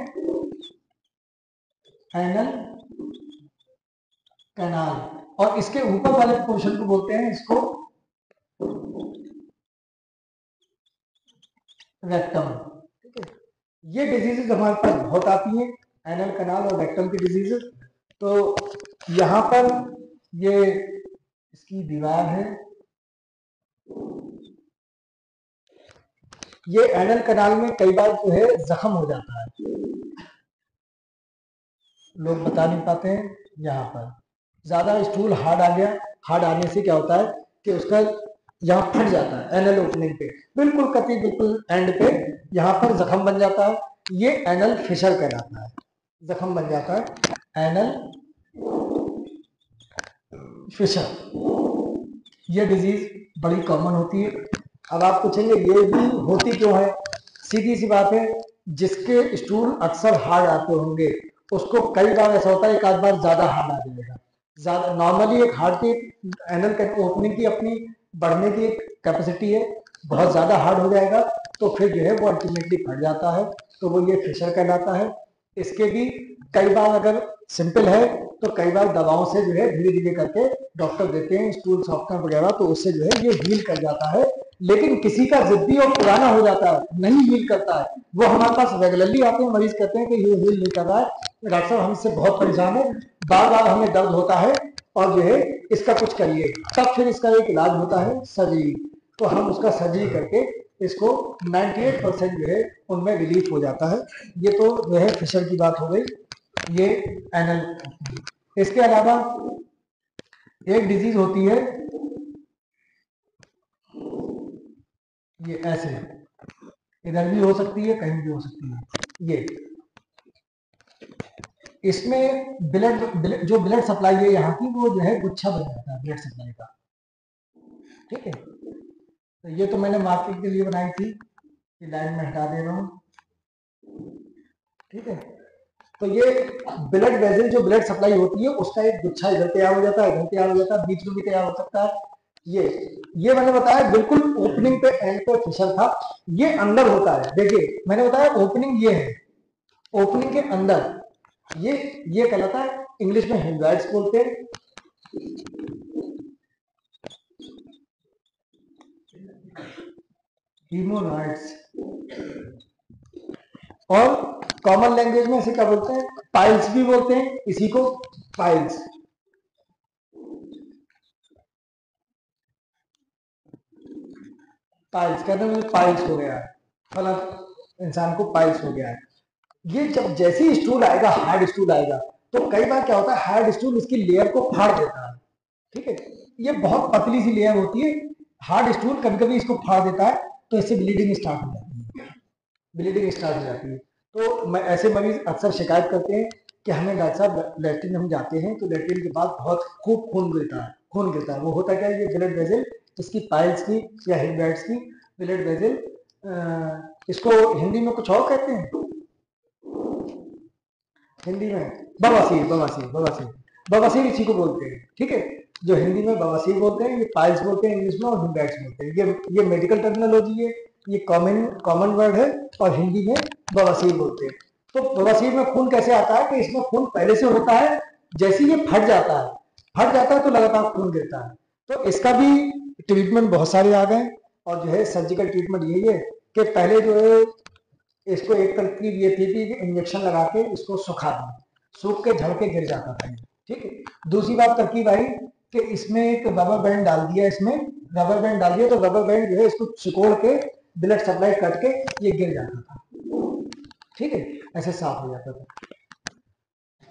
एनल कैनाल, और इसके ऊपर वाले पोर्शन को बोलते हैं इसको रेक्टम। ठीक है, ये डिजीजेज हमारे पास बहुत आती हैं, एनल कैनाल और रेक्टम की डिजीजेज। तो यहाँ पर ये इसकी दीवार है, ये एनल कैनाल में कई बार जो है जख्म हो जाता है, लोग बता नहीं पाते हैं। यहाँ पर ज्यादा स्टूल हार्ड आ गया, हार्ड आने से क्या होता है कि उसका यहाँ फट जाता है, एनल ओपनिंग पे बिल्कुल कति बिल्कुल एंड पे यहाँ पर जख्म बन जाता है, ये एनल फिशर कहलाता है, जख्म बन जाता है एनल फिशर। ये डिजीज बड़ी कॉमन होती है। अब आप पूछेंगे ये भी होती क्यों है, सीधी सी बात है, जिसके स्टूल अक्सर हार्ड आते होंगे उसको कई बार ऐसा होता है, एक आध बार ज्यादा हार्ड आ जाएगा। ज्यादा नॉर्मली एक हार्ड की एनल ओपनिंग की अपनी बढ़ने की कैपेसिटी है, बहुत ज्यादा हार्ड हो जाएगा तो फिर जो है वो अल्टीमेटली फट जाता है, तो वो ये फिशर कहलाता है। इसके भी कई बार अगर सिंपल है तो कई बार दवाओं से जो है धीरे धीरे करके डॉक्टर देते हैं स्टूल सॉफ्टनर वगैरह, तो उससे जो है ये हील कर जाता है। लेकिन किसी का जिद्दी और पुराना हो जाता है, नहीं हील करता है, वो हमारे पास रेगुलरली आते हैं, मरीज कहते हैं कि ये हील नहीं कर रहा है, डॉक्टर साहब हम इससे बहुत परेशान है, बार बार हमें दर्द होता है और जो है इसका कुछ करिए। तब फिर इसका एक इलाज होता है सर्जरी, तो हम उसका सर्जरी करके इसको 98% जो है उनमें रिलीफ हो जाता है। ये तो जो है फिशर की बात हो गई, ये एनल। इसके अलावा एक डिजीज होती है ये ऐसे, इधर भी हो सकती है कहीं भी हो सकती है। ये इसमें ब्लड जो ब्लड सप्लाई है यहाँ की वो जो है गुच्छा बन जाता है ब्लड सप्लाई का। ठीक है, तो ये तो मैंने मार्किंग के लिए बनाई थी, ये लाइन में हटा दे रहा हूँ। ठीक है, तो ये ब्लड वेजल जो ब्लड सप्लाई होती है उसका एक गुच्छा इधर तैयार हो जाता है, इधर तैयार हो जाता है, बीच में भी तैयार हो सकता है। ये मैंने बताया बिल्कुल ओपनिंग पे एंड पे फिशर था, ये अंदर होता है। देखिए मैंने बताया ओपनिंग ये है, ओपनिंग के अंदर ये कहलाता है, इंग्लिश में हेमराइड्स बोलते हैं। हीमोरॉइड्स, और कॉमन लैंग्वेज में इसे क्या बोलते हैं, पाइल्स भी बोलते हैं इसी को, पाइल्स। पाइल्स कहते हैं मुझे पाइल्स हो गया है, फला इंसान को पाइल्स हो गया है। ये जब जैसे ही स्टूल आएगा, हार्ड स्टूल आएगा, तो कई बार क्या होता है हार्ड स्टूल इसकी लेयर को फाड़ देता है। ठीक है, ये बहुत पतली सी लेयर होती है, हार्ड स्टूल कभी कभी इसको फाड़ देता है, तो इससे ब्लीडिंग स्टार्ट हो जाती है, ब्लीडिंग स्टार्ट हो जाती है। तो मैं ऐसे मरीज अक्सर शिकायत करते हैं कि हमें डॉक्टर साहब लेटरिन हम जाते हैं तो लेटरिन के बाद बहुत खूब खून गिरता है, खून गिरता है। वो होता क्या है, ये ब्लड वेजल इसकी पाइल्स की या हेमराइड्स की ब्लड वेजल, इसको हिंदी में कुछ और कहते हैं, हिंदी में बवासीर, बवासीर, बवासीर, बवासीर इसी को बोलते हैं। ठीक है, जो हिंदी में बवासीर बोलते हैं, ये पाइल्स बोलते हैं इंग्लिश में, और हेमराइड्स बोलते हैं। ये मेडिकल टर्मिनोलॉजी है, ये कॉमन वर्ड है, और हिंदी में बवासीर बोलते हैं। तो बवासीर में खून कैसे आता है कि इसमें खून पहले से होता है, जैसे ये फट जाता है तो लगातार खून गिरता है। तो इसका भी ट्रीटमेंट बहुत सारे आ गए, और जो है सर्जिकल ट्रीटमेंट यही है कि पहले जो है इसको एक तरकीब ये थी कि इंजेक्शन लगा के इसको सुखा दें, सूख के झड़ के गिर जाता था। ठीक है, दूसरी बात तरकीब आई कि इसमें एक रबर बैंड डाल दिया, इसमें रबर बैंड डाल दिया तो रबर बैंड जो है इसको सिकोड़ के ब्लड सप्लाई कट के ये गिर जाता था। ठीक है, ऐसे साफ हो जाता था।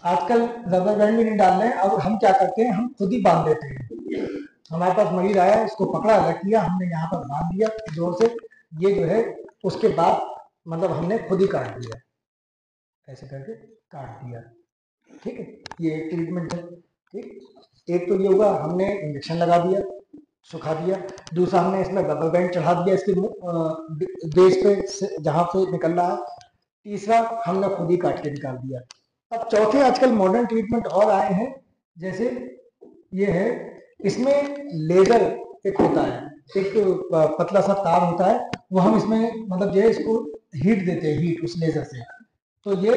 आजकल रबर बैंड भी नहीं डाल रहे हैं, अब हम क्या करते हैं, हम खुद ही बांध देते हैं। हमारे पास मरीज आया, इसको पकड़ा रख दिया हमने, यहाँ पर बांध दिया जोर से, ये जो है उसके बाद मतलब हमने खुद ही काट दिया, ऐसे करके काट दिया। ठीक है, ये एक ट्रीटमेंट है। ठीक, एक तो ये हुआ हमने इंजेक्शन लगा दिया, सुखा दिया। दूसरा हमने इसमें रबर बैंड चढ़ा दिया इसके बेस पे जहां पे निकल रहा है। तीसरा हमने खुद ही काट के निकाल दिया। अब चौथे आजकल मॉडर्न ट्रीटमेंट और आए हैं, जैसे ये है, इसमें लेजर एक होता है, एक पतला सा तार होता है, वो हम इसमें मतलब जो है इसको हीट देते हैं, हीट उस लेजर से, तो ये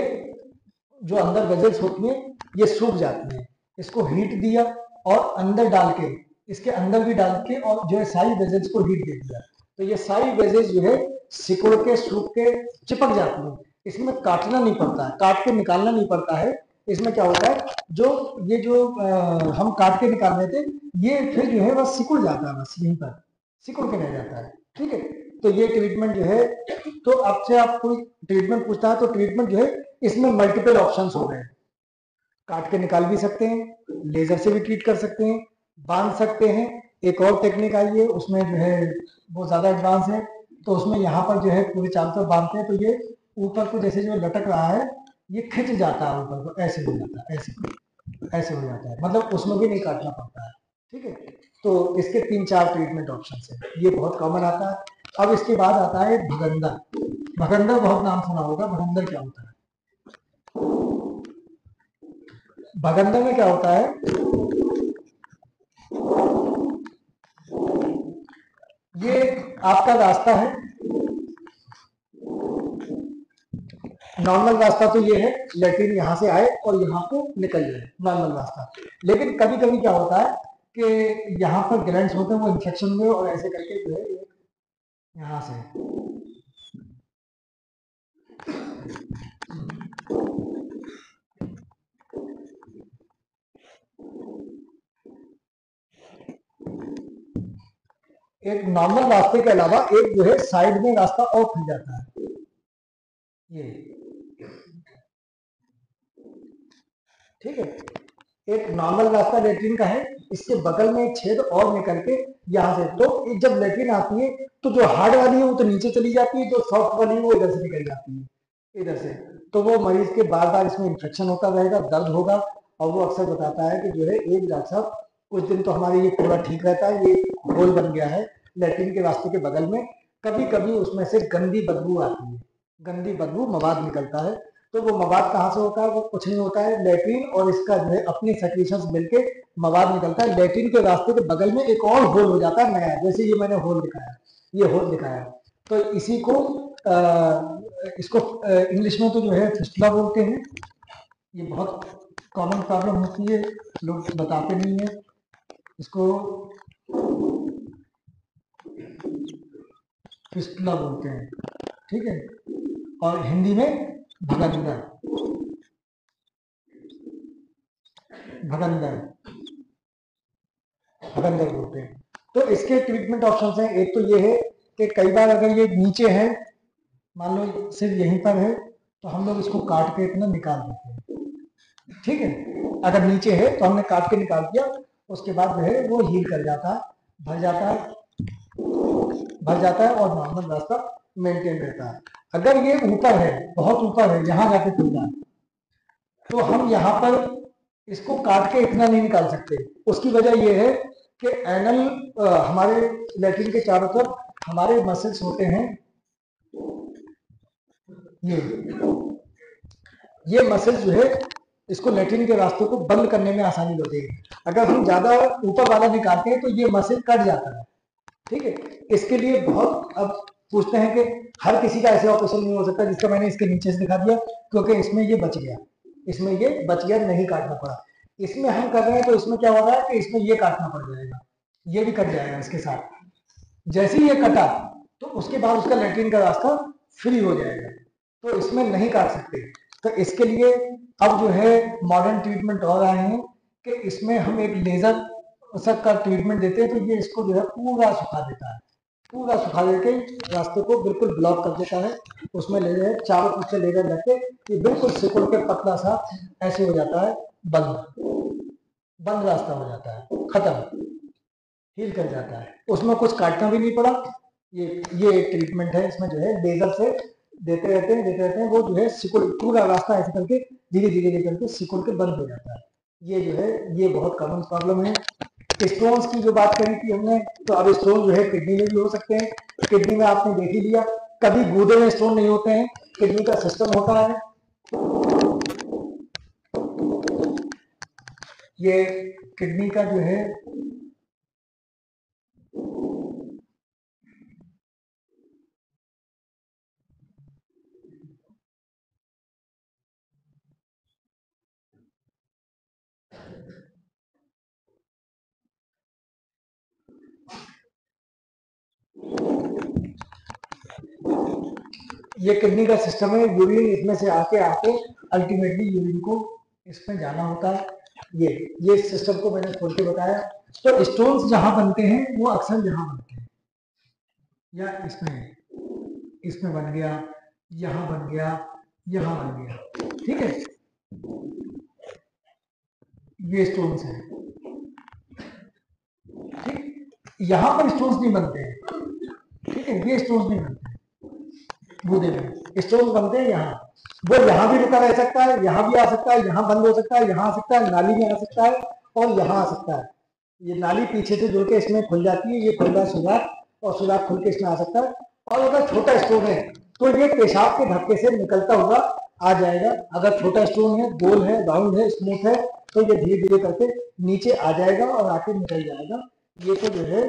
जो अंदर वेजल्स होती हैं ये सूख जाती है। इसको हीट दिया और अंदर डाल के, इसके अंदर भी डाल के, और जो है सारी वेजल्स को हीट दे दिया, तो ये सारी वेजल्स जो है सिकुड़ के सूख के चिपक जाती है। इसमें काटना नहीं पड़ता है, काट के निकालना नहीं पड़ता है। इसमें क्या होता है, जो ये जो हम काट के निकाल रहे थे, ये फिर जो है बस सिकुड़ जाता है, बस यहीं पर सिकुड़ के रह जाता है। ठीक है, तो ये ट्रीटमेंट जो है, तो आपसे आप कोई ट्रीटमेंट पूछता है तो ट्रीटमेंट जो है इसमें मल्टीपल ऑप्शंस हो गए। काट के निकाल भी सकते हैं, लेजर से भी ट्रीट कर सकते हैं, बांध सकते हैं। एक और टेक्निक आई है, उसमें जो है वो ज्यादा एडवांस है, तो उसमें यहाँ पर जो है पूरे चारों तरफ बांधते हैं, तो ये ऊपर को जैसे जो लटक रहा है ये खिंच जाता है ऊपर को, ऐसे हो जाता है, ऐसे हो जाता है, मतलब उसमें भी नहीं काटना पड़ता है। ठीक है, तो इसके 3-4 ट्रीटमेंट ऑप्शन है, ये बहुत कॉमन आता है। अब इसके बाद आता है भगंदर। भगंदर बहुत नाम सुना होगा, भगंदर क्या होता है? भगंदर में क्या होता है, ये आपका रास्ता है, नॉर्मल रास्ता तो ये है, लेट्रिन यहाँ से आए और यहाँ को निकल जाए, नॉर्मल रास्ता। लेकिन कभी कभी क्या होता है कि यहाँ पर ग्लैंड्स होते हैं, वो इन्फेक्शन हुए और ऐसे करके जो है यहाँ से एक नॉर्मल रास्ते के अलावा एक जो है साइड में रास्ता और खुल जाता है, ये। ठीक है, एक नॉर्मल रास्ता लेट्रिन का है, इसके बगल में एक छेद और निकल के यहाँ से, तो जब लेट्रिन आती है तो जो हार्ड वाली है वो तो नीचे चली जाती है, जो सॉफ्ट वाली है वो इधर से निकल जाती है, इधर से। तो वो मरीज के बार बार इसमें इन्फेक्शन होता रहेगा, दर्द होगा, और वो अक्सर बताता है कि जो है एक डॉक्टर साहब कुछ दिन तो हमारे ये पूरा ठीक रहता है, ये होल बन गया है लेट्रिन के रास्ते के बगल में, कभी कभी उसमें से गंदी बदबू आती है, गंदी बदबू, मवाद निकलता है। तो वो मवाद कहाँ से होता है, वो कुछ नहीं होता है, लेट्रिन और इसका जो है अपनी सेक्रेशंस मिलके मवाद निकलता है, लेट्रिन के रास्ते के बगल में एक और होल हो जाता है नया, जैसे ये मैंने होल दिखाया, ये होल दिखाया। तो इसी को इसको इंग्लिश में तो जो है फिस्टुला बोलते हैं। ये बहुत कॉमन प्रॉब्लम होती है, लोग बताते नहीं है इसको, फिस्टुला बोलते हैं। ठीक है, और हिंदी में भगंदर, भगंदर, भगंदर बोलते हैं। तो इसके ट्रीटमेंट ऑप्शन हैं, एक तो ये है कि कई बार अगर ये नीचे है, मान लो सिर्फ यहीं पर है, तो हम लोग इसको काट के इतना निकाल देते हैं। ठीक है, अगर नीचे है तो हमने काट के निकाल दिया, उसके बाद जो है वो हील कर जाता है, भर जाता है, भर जाता है और नॉर्मल रास्ता मेंटेन रहता है। अगर ये ऊपर है, बहुत ऊपर है, यहाँ जाके खुलता है, तो हम यहाँ पर इसको काट के इतना नहीं निकाल सकते। उसकी वजह ये है कि एनल हमारे लेट्रिन के चारों तरफ हमारे मसल्स होते हैं, ये मसल्स जो है इसको लेट्रिन के रास्ते को बंद करने में आसानी होती है। अगर हम ज्यादा ऊपर वाला निकालते हैं तो ये मसल कट जाता है। ठीक है, इसके लिए बहुत, अब पूछते हैं कि हर किसी का ऐसे ऑपरेशन नहीं हो सकता जिसका मैंने इसके नीचे से दिखा दिया, क्योंकि इसमें ये बच गया, इसमें ये बच गया, नहीं काटना पड़ा। इसमें हम कर रहे हैं तो इसमें क्या हो रहा है कि इसमें ये काटना पड़ जाएगा, ये भी कट जाएगा इसके साथ। जैसे ही ये कटा तो उसके बाद उसका लेट्रिन का रास्ता फ्री हो जाएगा, तो इसमें नहीं काट सकते। तो इसके लिए अब जो है मॉडर्न ट्रीटमेंट और आए हैं कि इसमें हम एक लेजर सब का ट्रीटमेंट देते हैं, तो ये इसको जो है पूरा सुखा देता है, पूरा सुखा देके रास्ते को बिल्कुल ब्लॉक कर देता है। उसमें लेजर चारों तरफ से लेजर लगते ये बिल्कुल सिकुड़ के पतला सा ऐसे हो जाता है, बंद, बंद रास्ता हो जाता है, खत्म, हील कर जाता है, उसमें कुछ काटना भी नहीं पड़ा। ये एक ट्रीटमेंट है, इसमें जो है लेजर से देते रहते हैं, वो जो है सिकुड़, पूरा रास्ता ऐसे करके धीरे धीरे धीरे करके सिकुड़ के बंद हो जाता है। ये जो है ये बहुत कॉमन प्रॉब्लम है। स्टोन्स की जो बात करी थी हमने, तो अब स्टोन जो है किडनी में भी हो सकते हैं। किडनी में आपने देख ही लिया, कभी गूदे में स्टोन नहीं होते हैं, किडनी का सिस्टम होता है। ये किडनी का जो है ये किडनी का सिस्टम है, यूरिन इसमें से आके आके अल्टीमेटली यूरिन को इसमें जाना होता है। ये सिस्टम को मैंने खोल के बताया। तो स्टोन्स जहां बनते हैं वो अक्सर यहाँ बनते हैं, या इसमें बन गया, यहाँ बन गया, यहाँ बन गया, ठीक है। ये स्टोन्स हैं, ठीक। यहाँ पर स्टोन्स नहीं बनते हैं, ठीक है, ये स्टोन्स नहीं बनते हैं गूदे में, स्टोन्स बनते हैं यहाँ। वो यहाँ भी रुका रह सकता है, यहाँ भी आ सकता है, यहाँ बंद हो सकता है, यहाँ आ सकता है, नाली में आ सकता है और यहाँ आ सकता है। ये नाली पीछे से जुड़ के इसमें खुल जाती है, ये खुल रहा सुराख, और सुराख खुल के इसमें आ सकता है। और अगर छोटा स्टोन है तो ये पेशाब के धक्के से निकलता हुआ आ जाएगा। अगर छोटा स्टोन है, गोल है, राउंड है, स्मूथ है, तो ये धीरे धीरे करके नीचे आ जाएगा और आके निकल जाएगा। ये तो जो है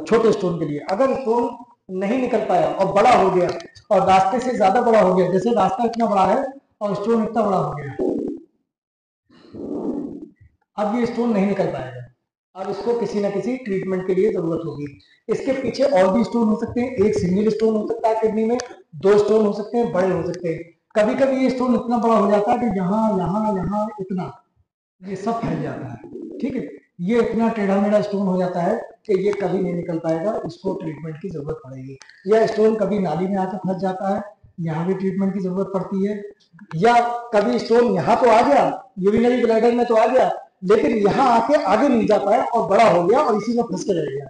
छोटे स्टोन के लिए। अगर स्टोन नहीं निकल पाया और बड़ा हो गया और रास्ते से ज्यादा बड़ा हो गया, जैसे रास्ता इतना बड़ा है और स्टोन इतना बड़ा हो गया, अब ये स्टोन नहीं निकल पाएगा। अब इसको किसी ना किसी ट्रीटमेंट के लिए जरूरत होगी। इसके पीछे और भी स्टोन हो सकते हैं। एक सिंगल स्टोन हो सकता है किडनी में, 2 स्टोन हो सकते हैं, बड़े हो सकते हैं। कभी कभी ये स्टोन इतना बड़ा हो जाता है कि यहाँ यहाँ यहाँ इतना ये सब फैल जाता है, ठीक है। ये इतना टेढ़ा मेढ़ा स्टोन हो जाता है कि ये कभी नहीं निकल पाएगा, इसको ट्रीटमेंट की जरूरत पड़ेगी। या स्टोन कभी नाली में आकर फंस जाता है, यहाँ भी ट्रीटमेंट की जरूरत पड़ती है। या कभी स्टोन यहाँ तो आ गया, यूरिनरी ब्लैडर में तो आ गया, लेकिन यहाँ आके आगे नहीं जा पाया और बड़ा हो गया और इसी में फंस के रह गया,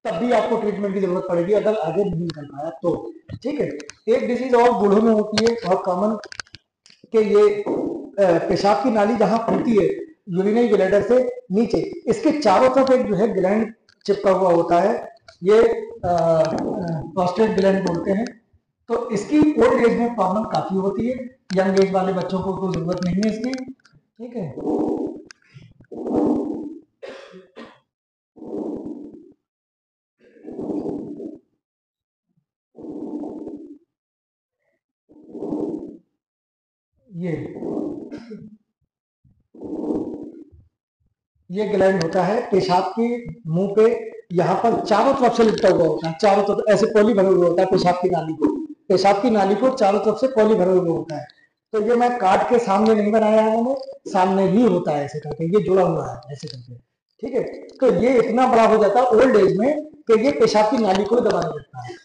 तब भी आपको ट्रीटमेंट की जरूरत पड़ेगी अगर आगे नहीं निकल पाया तो, ठीक है। एक डिजीज और बूढ़ों में होती है बहुत कॉमन, कि ये पेशाब की नाली जहां खुलती है यूरिनरी ब्लैडर से नीचे, इसके चारों तरफ एक जो है ग्लैंड चिपका हुआ होता है, ये प्रोस्टेट ग्लैंड बोलते हैं। तो इसकी ओल्ड एज में प्रॉब्लम काफी होती है, यंग एज वाले बच्चों को तो जरूरत नहीं है इसकी, ठीक है। ये ग्लैंड होता है पेशाब के मुंह पे, यहाँ पर चारों तरफ से लिपटा हुआ होता है, चारों तरफ ऐसे पॉली भरे हुए होता है पेशाब की नाली को, पेशाब की नाली को चारों तरफ से पॉली भरे हुए होता है। तो ये मैं काट के सामने नहीं बनाया है, मैंने सामने भी होता है ऐसे करके, ये जुड़ा हुआ है ऐसे करके, ठीक है। तो ये इतना बड़ा हो जाता है ओल्ड एज में कि ये पेशाब की नाली को दबाने लगता है,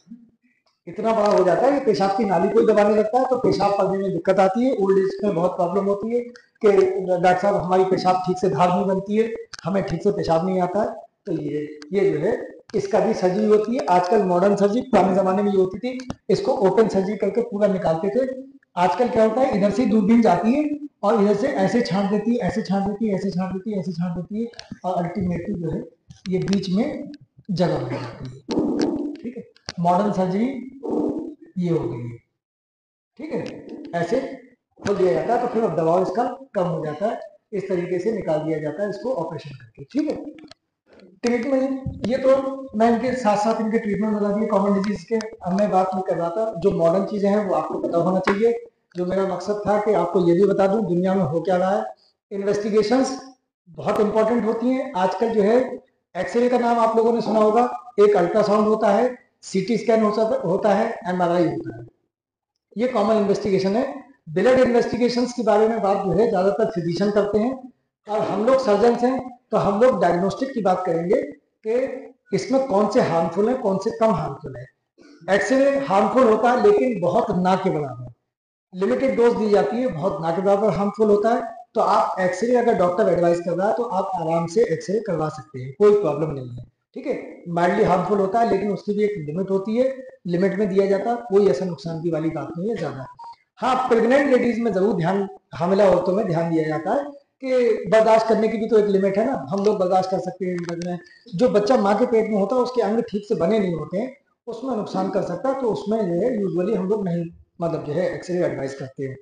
इतना बड़ा हो जाता है कि पेशाब की नाली को दबाने लगता है। तो पेशाब करने में दिक्कत आती है, ओल्ड एज में बहुत प्रॉब्लम होती है कि डॉक्टर साहब हमारी पेशाब ठीक से धार नहीं बनती है, हमें ठीक से पेशाब नहीं आता है। तो ये जो है इसका भी सर्जरी होती है। आजकल मॉडर्न सर्जरी, पुराने जमाने में ये होती थी, इसको ओपन सर्जरी करके पूरा निकालते थे। आजकल क्या होता है, इधर से दूरबीन जाती है और इधर से ऐसे छांट देती है, ऐसे छांट देती है, ऐसे छांट देती है, ऐसे छांट देती है, और अल्टीमेटली जो है ये बीच में जगह बन जाती है, ठीक है। मॉडर्न सर्जरी ये हो गई है, ठीक है। ऐसे खोल दिया जाता है तो फिर अब दबाव इसका कम हो जाता है, इस तरीके से निकाल दिया जाता है इसको ऑपरेशन करके, ठीक है। ट्रीटमेंट ये तो मैं इनके साथ साथ इनके ट्रीटमेंट बता दिए कॉमन डिजीज के। अब मैं बात नहीं कर रहा था, जो मॉडर्न चीजें हैं वो आपको पता होना चाहिए। जो मेरा मकसद था कि आपको ये भी बता दूं दुनिया में हो क्या रहा है। इन्वेस्टिगेशंस बहुत इंपॉर्टेंट होती हैं आजकल। जो है एक्सरे का नाम आप लोगों ने सुना होगा, एक अल्ट्रासाउंड होता है, सीटी स्कैन होता है, एमआरआई होता है, ये कॉमन इन्वेस्टिगेशन है। ब्लड इन्वेस्टिगेशंस के बारे में बात जो है ज्यादातर फिजिशियन करते हैं, और हम लोग सर्जन हैं तो हम लोग डायग्नोस्टिक की बात करेंगे कि इसमें कौन से हार्मफुल है, कौन से कम हार्मफुल है। एक्सरे हार्मफुल होता है लेकिन बहुत ना के बराबर, लिमिटेड डोज दी जाती है, बहुत ना के बराबर हार्मफुल होता है। तो आप एक्सरे अगर डॉक्टर एडवाइस कर रहा है तो आप आराम से एक्सरे करवा सकते हैं, कोई प्रॉब्लम नहीं है, ठीक है। माइल्डली हार्मफुल होता है लेकिन उसकी भी एक लिमिट होती है, लिमिट में दिया जाता है, कोई ऐसा नुकसान की वाली बात नहीं है ज्यादा। हाँ, प्रेग्नेंट लेडीज में जरूर ध्यान, हामिला औरतों में ध्यान दिया जाता है कि बर्दाश्त करने की भी तो एक लिमिट है ना, हम लोग बर्दाश्त कर सकते हैं। जो बच्चा माँ के पेट में होता है उसके अंग ठीक से बने नहीं होते हैं, उसमें नुकसान कर सकता है, तो उसमें जो है यूजुअली हम लोग नहीं, मतलब जो है एक्सरे एडवाइस करते हैं।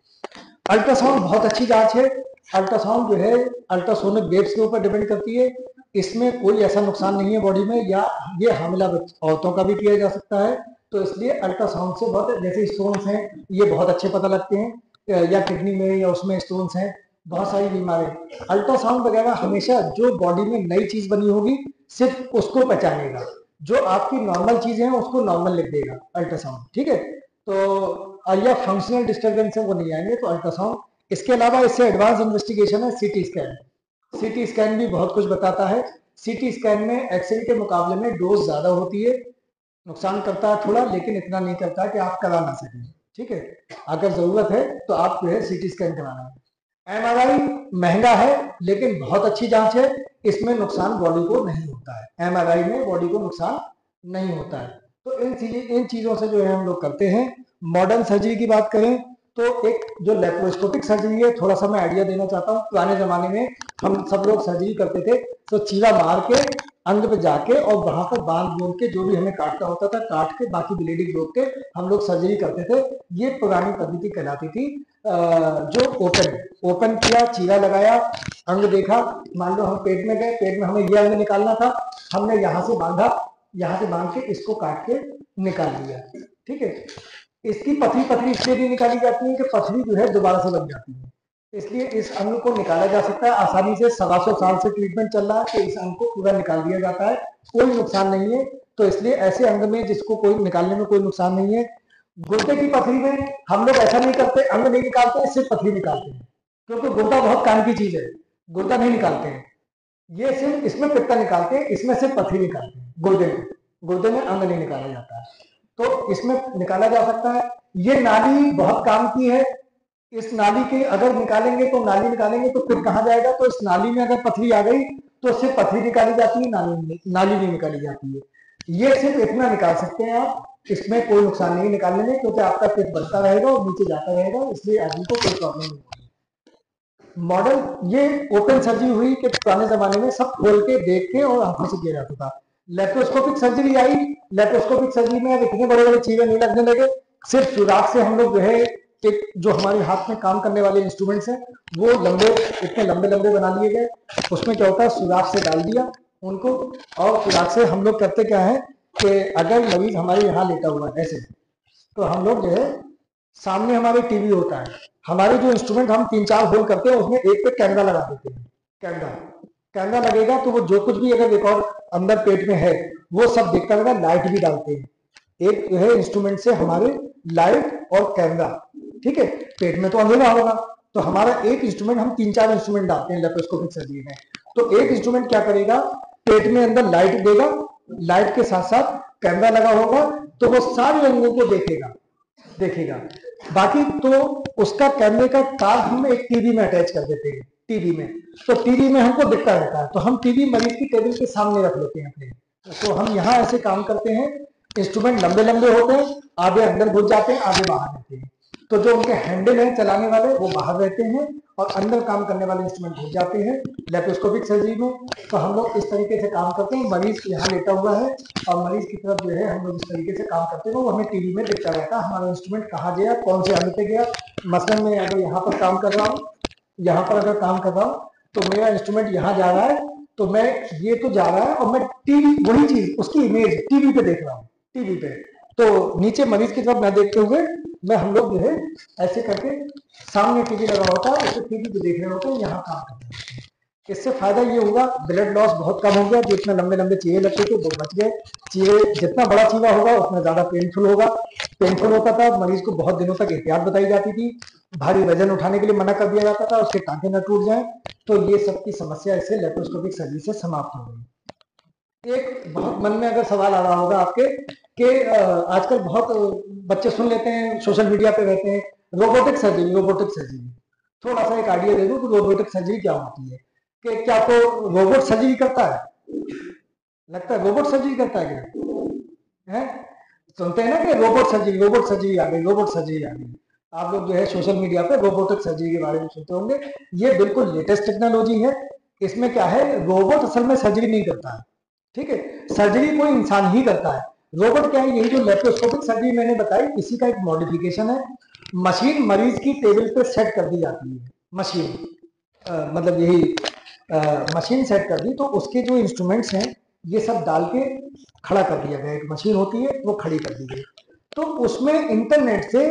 अल्ट्रासाउंड बहुत अच्छी जांच है। अल्ट्रासाउंड जो है अल्ट्रासोनिक वेव्स के ऊपर डिपेंड करती है, इसमें कोई ऐसा नुकसान नहीं है बॉडी में, या ये हामिला औरतों का भी किया जा सकता है। तो इसलिए अल्ट्रासाउंड से बहुत, जैसे स्टोन्स हैं ये बहुत अच्छे पता लगते हैं, या किडनी में या उसमें स्टोन्स हैं, बहुत सारी बीमारी। अल्ट्रासाउंड वगैरह हमेशा जो बॉडी में नई चीज बनी होगी सिर्फ उसको पहचानेगा, जो आपकी नॉर्मल चीजें हैं उसको नॉर्मल लिख देगा अल्ट्रासाउंड, ठीक है। तो या फंक्शनल डिस्टर्बेंस है वो नहीं आएंगे, तो अल्ट्रासाउंड। इसके अलावा इससे एडवांस इन्वेस्टिगेशन है सीटी स्कैन। सीटी स्कैन भी बहुत कुछ बताता है। सीटी स्कैन में एक्सरे के मुकाबले में डोज ज्यादा होती है, नुकसान करता है थोड़ा, लेकिन इतना नहीं करता कि आप करा ना सकें। ठीक है, अगर जरूरत है तो आप जो है सीटी स्कैन कराना है। एमआरआई महंगा है लेकिन बहुत अच्छी जांच है, इसमें नुकसान बॉडी को नहीं होता है। एमआरआई में बॉडी को नुकसान नहीं होता है। तो इन चीजों से जो है हम लोग करते हैं। मॉडर्न सर्जरी की बात करें तो एक जो लेप्रोस्कोपिक सर्जरी है, थोड़ा सा मैं आइडिया देना चाहता हूँ। पुराने जमाने में हम सब लोग सर्जरी करते थे तो चीरा मार के अंग पे जाके और वहां पर बांध बूंद के जो भी हमें काटना होता था काट के बाकी ब्लीडिंग रोक के हम लोग सर्जरी करते थे। ये पुरानी पद्धति कहलाती थी। जो ओपन किया, चीरा लगाया, अंग देखा, मान लो हम पेट में गए, पेट में हमें ये अंग निकालना था, हमने यहाँ से बांधा, यहाँ से बांध के इसको काट के निकाल लिया। ठीक है, इसकी पथरी इसलिए भी निकाली जाती है कि पथरी जो है दोबारा से बन जाती है, इसलिए इस अंग को निकाला जा सकता है आसानी से। 125 साल से ट्रीटमेंट चल रहा है कि इस अंग को पूरा निकाल दिया जाता है, कोई नुकसान नहीं है। तो इसलिए ऐसे अंग में जिसको कोई निकालने में कोई नुकसान नहीं है। गुर्दे की पथरी में हम लोग ऐसा नहीं करते, अंग नहीं निकालते, सिर्फ पथरी निकालते हैं, क्योंकि गुर्दा बहुत काम की चीज है, गुर्दा नहीं निकालते हैं। ये सिर्फ इसमें पित्ता निकालते हैं, इसमें सिर्फ पथरी निकालते हैं। गुर्दे में अंग नहीं निकाला जाता है, तो इसमें निकाला जा सकता है। ये नाली बहुत काम की है, इस नाली के अगर निकालेंगे तो नाली निकालेंगे तो फिर कहाँ जाएगा, तो इस नाली में अगर पथरी आ गई तो सिर्फ पथरी निकाली जाती है, नाली नहीं निकाली जाती है। ये सिर्फ इतना निकाल सकते हैं आप, इसमें कोई नुकसान नहीं निकालने में, क्योंकि आपका पेट बढ़ता रहेगा और नीचे जाता रहेगा, इसलिए आदमी को कोई प्रॉब्लम नहीं होगी। मॉडल ये ओपन सर्जरी हुई कि पुराने जमाने में सब खोल के देख के और आंखों से किया जाता था। लेप्रोस्कोपिक सर्जरी आई, लेप्रोस्कोपिक सर्जरी में अब इतने बड़े बड़े चीजें नहीं लगने लगे, सिर्फ सुराख से हम लोग जो है एक जो हमारे हाथ में काम करने वाले इंस्ट्रूमेंट्स हैं वो इतने लंबे लंबे बना लिए गए। उसमें क्या होता है, सुराख से डाल दिया उनको, और सुराख से हम लोग करते क्या है कि अगर मरीज हमारे यहाँ लेटा हुआ है ऐसे, तो हम लोग जो है सामने हमारे टीवी होता है, हमारे जो इंस्ट्रूमेंट हम 3-4 होल करते हैं उसमें एक पे कैमरा लगा देते हैं। कैमरा लगेगा तो वो जो कुछ भी अगर रिकॉर्ड अंदर पेट में है वो सब देखता रहेगा। लाइट भी डालते हैं, एक जो है इंस्ट्रूमेंट से हमारे लाइट और कैमरा। ठीक है, पेट में तो अंधेरा होगा, तो हमारा एक इंस्ट्रूमेंट, हम 3-4 इंस्ट्रूमेंट डालते हैं लेप्रोस्कोपिक सर्जरी में। तो एक इंस्ट्रूमेंट क्या करेगा, पेट में अंदर लाइट देगा, लाइट के साथ साथ कैमरा लगा होगा, तो वो सारे अंगों को देखेगा। बाकी तो उसका कैमरे का तार हम एक टीवी में अटैच कर देते हैं, टीवी में, तो टीवी में हमको दिखता रहता है, तो हम टीवी मरीज की टेबल के सामने रख लेते हैं अपने। तो हम यहाँ ऐसे काम करते हैं, इंस्ट्रूमेंट लंबे लंबे होते हैं, आधे अंदर घुस जाते हैं, आधे बाहर रहते हैं। तो जो उनके हैंडल हैं चलाने वाले वो बाहर रहते हैं और अंदर काम करने वाले इंस्ट्रूमेंट घुस जाते हैं लेप्रोस्कोपिक सर्जरी में। तो हम लोग इस तरीके से काम करते हैं, मरीज यहाँ लेटा हुआ है और मरीज की तरफ जो है हम लोग इस तरीके से काम करते हैं, वो हमें टीवी में दिखता रहता है हमारा इंस्ट्रूमेंट कहाँ गया, कौन से अंग पे गया। मसलन मैं अगर यहाँ पर काम कर रहा हूँ, यहाँ पर अगर काम कर रहा हूँ तो मेरा इंस्ट्रूमेंट यहाँ जा रहा है, तो मैं ये तो जा रहा है और मैं टीवी वही चीज उसकी इमेज टीवी पे देख रहा हूँ, टीवी पे। तो नीचे मरीज की तरफ न देखते हुए मैं हम लोग जो है ऐसे करके, सामने टीवी लगा होता है उसे टीवी पे देख रहे होते हैं, यहाँ काम करते हैं। इससे फायदा ये होगा, ब्लड लॉस बहुत कम हो गया, जो इतने लंबे लंबे चीरे लगते थे वो बच गए। चीरे जितना बड़ा चीरा होगा उतना ज्यादा पेनफुल होता था, मरीज को बहुत दिनों तक एहतियात बताई जाती थी, भारी वजन उठाने के लिए मना कर दिया जाता था, उसके टांके न टूट जाए। तो ये सब की समस्या इससे लेप्रोस्कोपिक सर्जरी से समाप्त हो गई। एक बहुत मन में अगर सवाल आ रहा होगा आपके कि आजकल बहुत बच्चे सुन लेते हैं, सोशल मीडिया पे रहते हैं, रोबोटिक सर्जरी। थोड़ा सा एक आइडिया दे दूं कि रोबोटिक सर्जरी क्या होती है, कि क्या तो रोबोट सर्जरी करता है, लगता है रोबोट सर्जरी करता है क्या है? सुनते हैं ना कि रोबोट सर्जरी आ गई। आप लोग जो है सोशल मीडिया पे रोबोटिक सर्जरी के बारे में सुनते होंगे। ये बिल्कुल लेटेस्ट टेक्नोलॉजी है। इसमें क्या है, रोबोट असल में सर्जरी नहीं करता है, ठीक है, सर्जरी कोई इंसान ही करता है। रोबोट क्या है, यही जो लेप्रोस्कोपिक सर्जरी मैंने बताई इसी का एक मॉडिफिकेशन है। मशीन मरीज की टेबल पे सेट कर दी जाती है, मशीन मतलब यही मशीन सेट कर दी, तो उसके जो इंस्ट्रूमेंट्स हैं ये सब डाल के खड़ा कर दिया गया, एक मशीन होती है वो खड़ी कर दी गई। तो उसमें इंटरनेट से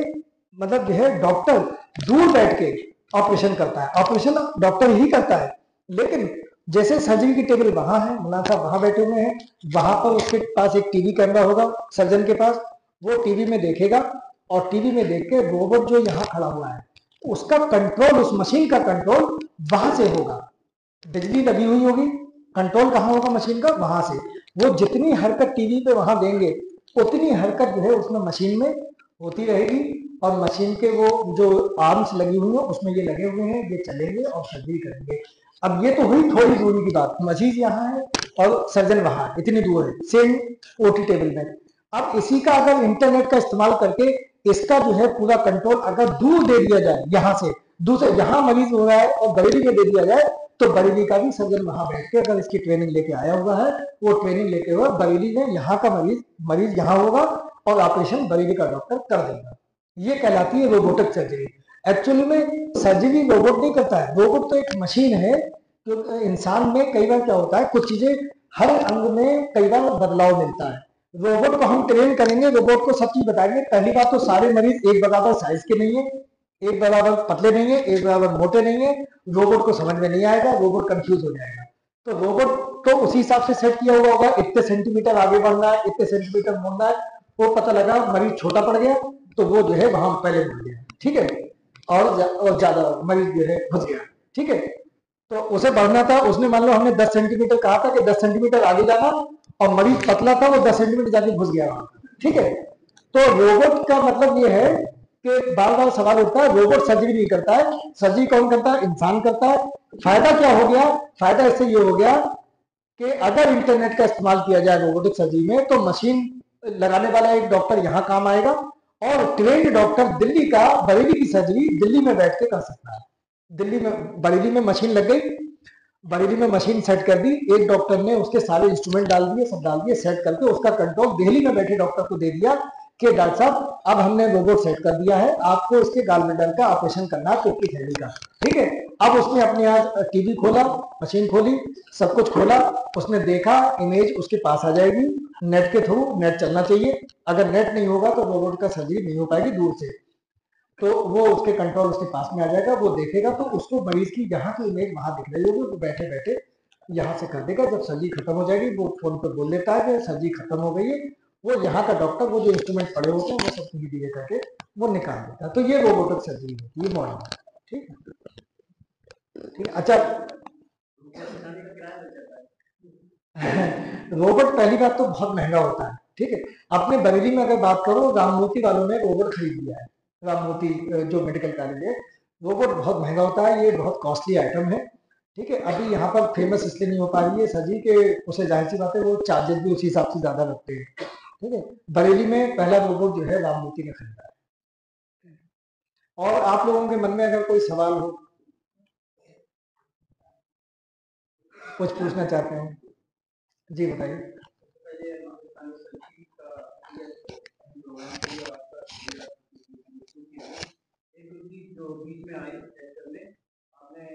मतलब जो है डॉक्टर दूर बैठ के ऑपरेशन करता है, ऑपरेशन डॉक्टर ही करता है, लेकिन जैसे सर्जरी की टेबल वहां है, मौलाना साहब वहां बैठे हुए हैं, वहां पर उसके पास एक टीवी कैमरा होगा सर्जन के पास, वो टीवी में देखेगा और टीवी में देख के रोबोट जो यहाँ खड़ा हुआ है उसका कंट्रोल, उस मशीन का कंट्रोल वहां से होगा। बिजली लगी हुई होगी, कंट्रोल कहाँ होगा मशीन का, वहां से। वो जितनी हरकत टीवी पे वहां देंगे उतनी हरकत जो है उसमें मशीन में होती रहेगी, और मशीन के वो जो आर्म्स लगी हुई है उसमें ये लगे हुए हैं, ये चलेंगे और सर्जरी करेंगे। अब ये तो हुई थोड़ी दूरी की बात, मशीन यहाँ है और सर्जन वहां इतनी दूर है, सेम ओटी टेबल में। अब इसी का अगर इंटरनेट का इस्तेमाल करके इसका जो है पूरा कंट्रोल अगर दूर दे दिया जाए, यहाँ से दूसरे जहां मरीज हो रहा है और बरेली में दे दिया जाए, तो बरेली का भी सर्जन वहां बैठ के अगर इसकी ट्रेनिंग लेके आया हुआ है, वो ट्रेनिंग लेके हुआ बरेली में यहाँ का मरीज यहाँ होगा और ऑपरेशन बरेली का डॉक्टर कर देगा। ये कहलाती है रोबोटिक सर्जरी। एक्चुअली में सर्जरी रोबोट नहीं करता है, रोबोट तो एक मशीन है। तो इंसान में कई बार क्या होता है, कुछ चीजें हर अंग में कई बार बदलाव मिलता है। रोबोट को हम ट्रेन करेंगे, रोबोट को सब चीज बताएंगे। पहली बात तो सारे मरीज एक बराबर साइज के नहीं है, एक बराबर पतले नहीं है, एक बराबर मोटे नहीं है। रोबोट को समझ में नहीं आएगा, रोबोट कंफ्यूज हो जाएगा। तो रोबोट तो उसी हिसाब से सेट किया हुआ होगा, इतने सेंटीमीटर आगे बढ़ना है, इतने सेंटीमीटर मुड़ना है। वो पता लगा मरीज छोटा पड़ गया तो वो जो है वहां पहले मुड़ गया, ठीक है, और ज्यादा मरीज जो है घुस गया, ठीक है। तो उसे बढ़ना था, उसने मान लो हमने 10 सेंटीमीटर कहा था कि 10 सेंटीमीटर आगे जाना, और मरीज पतला था वो 10 सेंटीमीटर जाके घुस गया, ठीक है। तो रोबोट का मतलब ये है कि बार बार सवाल उठता है, रोबोट सर्जरी नहीं करता है, सर्जरी कौन करता है, इंसान करता है। फायदा क्या हो गया, फायदा इससे ये हो गया कि अगर इंटरनेट का इस्तेमाल किया जाए रोबोटिक सर्जरी में, तो मशीन लगाने वाला एक डॉक्टर यहाँ काम आएगा, और ट्रेंड डॉक्टर दिल्ली का बरेली की सर्जरी दिल्ली में बैठ के कर सकता है। दिल्ली में बरेली में मशीन लग गई, बरेली में मशीन सेट कर दी, एक डॉक्टर ने उसके सारे इंस्ट्रूमेंट डाल दिए, सब डाल दिए, सेट करके उसका कंट्रोल दिल्ली में बैठे डॉक्टर को दे दिया कि डॉक्टर साहब अब हमने रोबोट सेट कर दिया है, आपको इसके गॉलब्लैडर का ऑपरेशन करना है, पेट की थैली का, ठीक है। अब उसने अपने यहाँ टीवी खोला, मशीन खोली, सब कुछ खोला, उसने देखा, इमेज उसके पास आ जाएगी नेट के थ्रू, नेट चलना चाहिए। अगर नेट नहीं होगा तो रोबोट का सर्जरी नहीं हो पाएगी दूर से, तो वो उसके कंट्रोल उसके पास में आ जाएगा, वो देखेगा तो उसको मरीज की यहाँ की इमेज वहां दिख रही होगी, वो बैठे बैठे यहाँ से कर देगा। जब सर्जरी खत्म हो जाएगी वो फोन पे बोल देता है कि सर्जरी खत्म हो गई है, वो यहाँ का डॉक्टर वो जो इंस्ट्रूमेंट पड़े होते हैं वो सब धीरे धीरे करके वो निकाल देता है। तो ये रोबोटिक सर्जरी होती है मॉडर्न, ठीक है, ठीक है। अच्छा रोबोट पहली बात तो बहुत महंगा होता है, ठीक है। अपने बरेली में अगर बात करो, राममूर्ति वालों ने रोबोट खरीद लिया है, राममूर्ति जो मेडिकल कॉलेज है, रोबोट बहुत महंगा होता है, ये बहुत कॉस्टली आइटम है, ठीक है। अभी यहाँ पर फेमस इसलिए नहीं हो पा रही है सर्जरी के, उसे जाहिर सी बात है वो चार्जेस भी उसी हिसाब से ज्यादा लगते हैं, ठीक है। बरेली में पहला रोबोट जो है राममूर्ति ने खरीदा है। और आप लोगों के मन में अगर कोई सवाल हो, कुछ पूछना चाहते हैं, जी बताइए। जो बीच में आई में आपने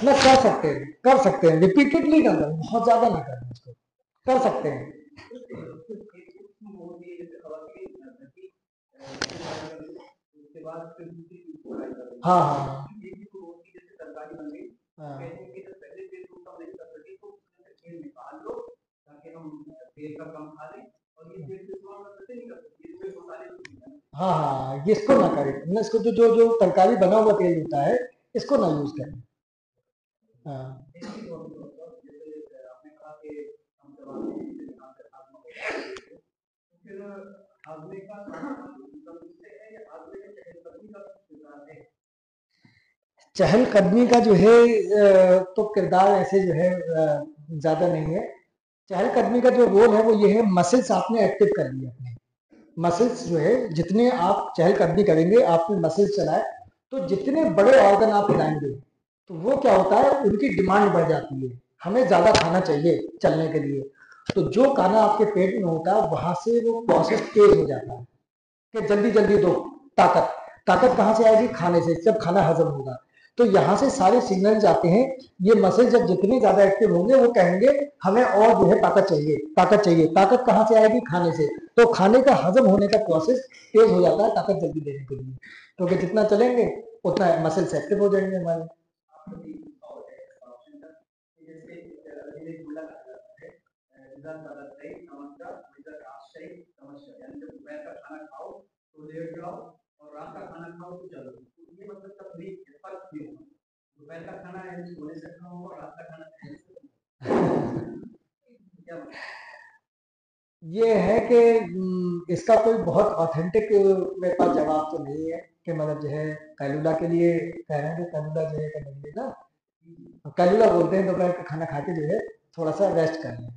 ना कर सकते हैं रिपीटेडली ना करें, बहुत ज्यादा ना करें, उसको कर सकते हैं। हाँ हाँ हाँ हाँ हाँ, ये इसको ना करें ना, इसको जो जो जो तरकारी बना हुआ तेल होता है इसको ना यूज करें। हाँ चहलकदमी का जो है तो किरदार ऐसे जो है ज्यादा नहीं है। चहलकदमी का जो रोल है वो ये है, मसल्स आपने एक्टिव कर लिए अपने, मसल्स जो है जितने आप चहलकदमी करेंगे, आपने मसल्स चलाए, तो जितने बड़े ऑर्गन आप हिलाएंगे तो वो क्या होता है, उनकी डिमांड बढ़ जाती है, हमें ज्यादा खाना चाहिए चलने के लिए। तो जो खाना आपके पेट में होता है वहां से वो प्रोसेस तेज हो जाता है कि जल्दी जल्दी दो ताकत। ताकत कहाँ से आएगी, खाने से, जब खाना हजम होगा। तो यहाँ से सारे सिग्नल जाते हैं, ये मसल जब जितने ज्यादा एक्टिव होंगे वो कहेंगे हमें और जो है ताकत चाहिए, ताकत चाहिए। ताकत कहाँ से आएगी, खाने से। तो खाने का हजम होने का प्रोसेस तेज हो जाता है ताकत जल्दी देने के लिए, क्योंकि जितना चलेंगे उतना मसल एक्टिव हो जाएंगे हमारे। यानी जब दोपहर का खाना खाओ तो लेट जाओ और रात का खाना खाओ तो चलो, ये मतलब तकलीफ है, फर्क क्यों होगा? दोपहर का खाना है सोने से खाओ और रात का खाना खाने से क्या मतलब? ये है कि इसका कोई बहुत ऑथेंटिक मेरे पास जवाब तो नहीं है कि मतलब जो है कैलूला के लिए कह रहे हैं कि कैलूला जो है करेंगे ना, कैलूला बोलते हैं दोपहर का खाना खा के जो है थोड़ा सा रेस्ट कर लें।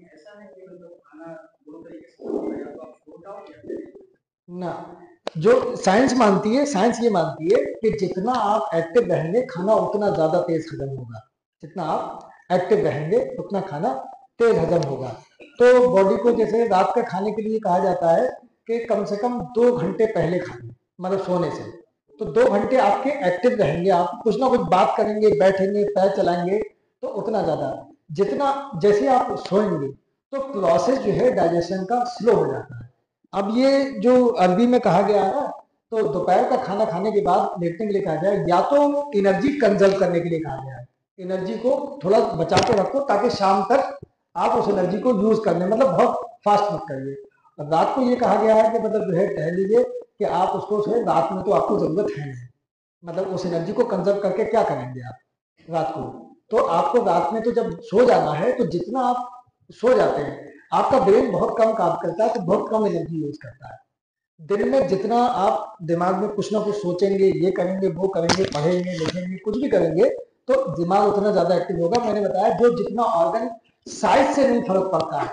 ऐसा है कि मतलब खाना दो तरीके से होता है, या तो आप सो जाओ या फिर ना, जो साइंस मानती है, साइंस ये मानती है कि जितना आप एक्टिव रहेंगे खाना उतना ज्यादा तेज हजम होगा, जितना आप एक्टिव रहेंगे उतना खाना तेज हजम होगा। तो बॉडी को जैसे रात का खाने के लिए कहा जाता है कि कम से कम 2 घंटे पहले खाएं, मतलब सोने से। तो 2 घंटे आपके एक्टिव रहेंगे, आप कुछ ना कुछ बात करेंगे, बैठेंगे, पैर चलाएंगे, तो उतना ज्यादा। जितना जैसे आप सोएंगे तो प्रोसेस जो है डाइजेशन का स्लो हो जाता है। अब ये जो अरबी में कहा गया है ना, तो दोपहर का खाना खाने के बाद लेटने के लिए कहा गया है, या तो एनर्जी कंजर्व करने के लिए कहा गया है, एनर्जी को थोड़ा बचा के रखो ताकि शाम तक आप उस एनर्जी को यूज करने, मतलब बहुत फास्ट मत करिए। और रात को ये कहा गया है कि मतलब जो है टहल लीजिए, कि आप उसको जो है रात में तो आपको जरूरत है नहीं, मतलब उस एनर्जी को कंजर्व करके क्या करेंगे आप रात को। तो आपको रात में तो जब सो जाना है तो जितना आप सो जाते हैं, आपका ब्रेन बहुत कम काम करता है, तो बहुत कम एनर्जी यूज करता है। दिन में जितना आप दिमाग में कुछ ना कुछ सोचेंगे, ये करेंगे वो करेंगे, पढ़ेंगे लिखेंगे कुछ भी करेंगे, तो दिमाग उतना ज्यादा एक्टिव होगा। मैंने बताया जो जितना ऑर्गन साइज से नहीं फर्क पड़ता है,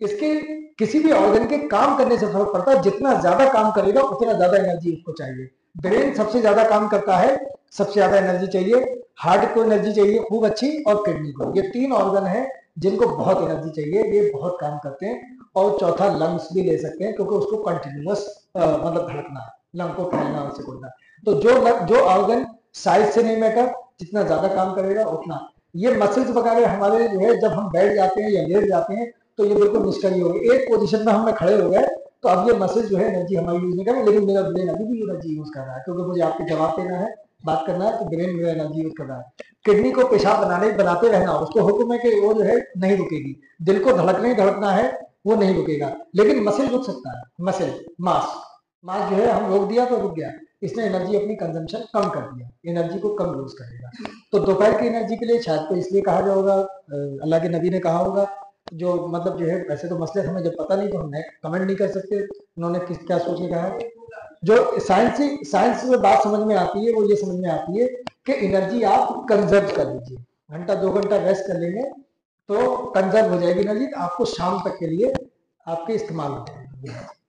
इसके किसी भी ऑर्गन के काम करने से फर्क पड़ता है। जितना ज्यादा काम करेगा उतना ज्यादा एनर्जी उसको चाहिए। ब्रेन सबसे ज्यादा काम करता है, सबसे ज्यादा एनर्जी चाहिए। हार्ट को एनर्जी चाहिए खूब अच्छी, और किडनी को। ये 3 ऑर्गन है जिनको बहुत एनर्जी चाहिए, ये बहुत काम करते हैं। और चौथा लंग्स भी ले सकते हैं, क्योंकि उसको कंटिन्यूअस मतलब धड़कना है, लंग को फैलना और सिकुड़ना। तो जो ऑर्गन साइज से नहीं मैटर, जितना ज्यादा काम करेगा उतना। ये मसल्स वगैरह हमारे जो है जब हम बैठ जाते हैं या लेट जाते हैं तो ये बिल्कुल निष्क्रिय हो गए, एक पोजीशन में हम खड़े हो गए, तो अब ये मसल्स जो है एनर्जी हमारी यूज नहीं करें। लेकिन मेरा ब्रेन अभी भी एनर्जी यूज कर रहा है, क्योंकि मुझे आपके जवाब देना है, बात करना है, तो ब्रेन मेरा एनर्जी यूज कर रहा है। किडनी को पेशाब बनाते रहना, उसको हुक्म है कि वो जो है नहीं रुकेगी। दिल को धड़कना है, वो नहीं रुकेगा। लेकिन मसल रुक सकता है, मसल मास मास जो है हम रोक दिया तो रुक गया। इसने एनर्जी अपनी कंजम्पशन कम कर दिया, एनर्जी को कम यूज करेगा। तो दोपहर की एनर्जी के लिए शायद तो इसलिए कहा जाएगा, अल्लाह के नबी ने कहा होगा, जो मतलब जो है वैसे तो मसले हमें जब पता नहीं तो हम कमेंट नहीं कर सकते उन्होंने किस क्या सोच के कहा है। जो साइंस में बात समझ में आती है वो ये समझ में आती है कि एनर्जी आप कंजर्व कर लीजिए, घंटा 2 घंटा रेस्ट कर लेंगे तो कंजर्व हो जाएगी एनर्जी, तो आपको शाम तक के लिए आपके इस्तेमाल हो जाएगी।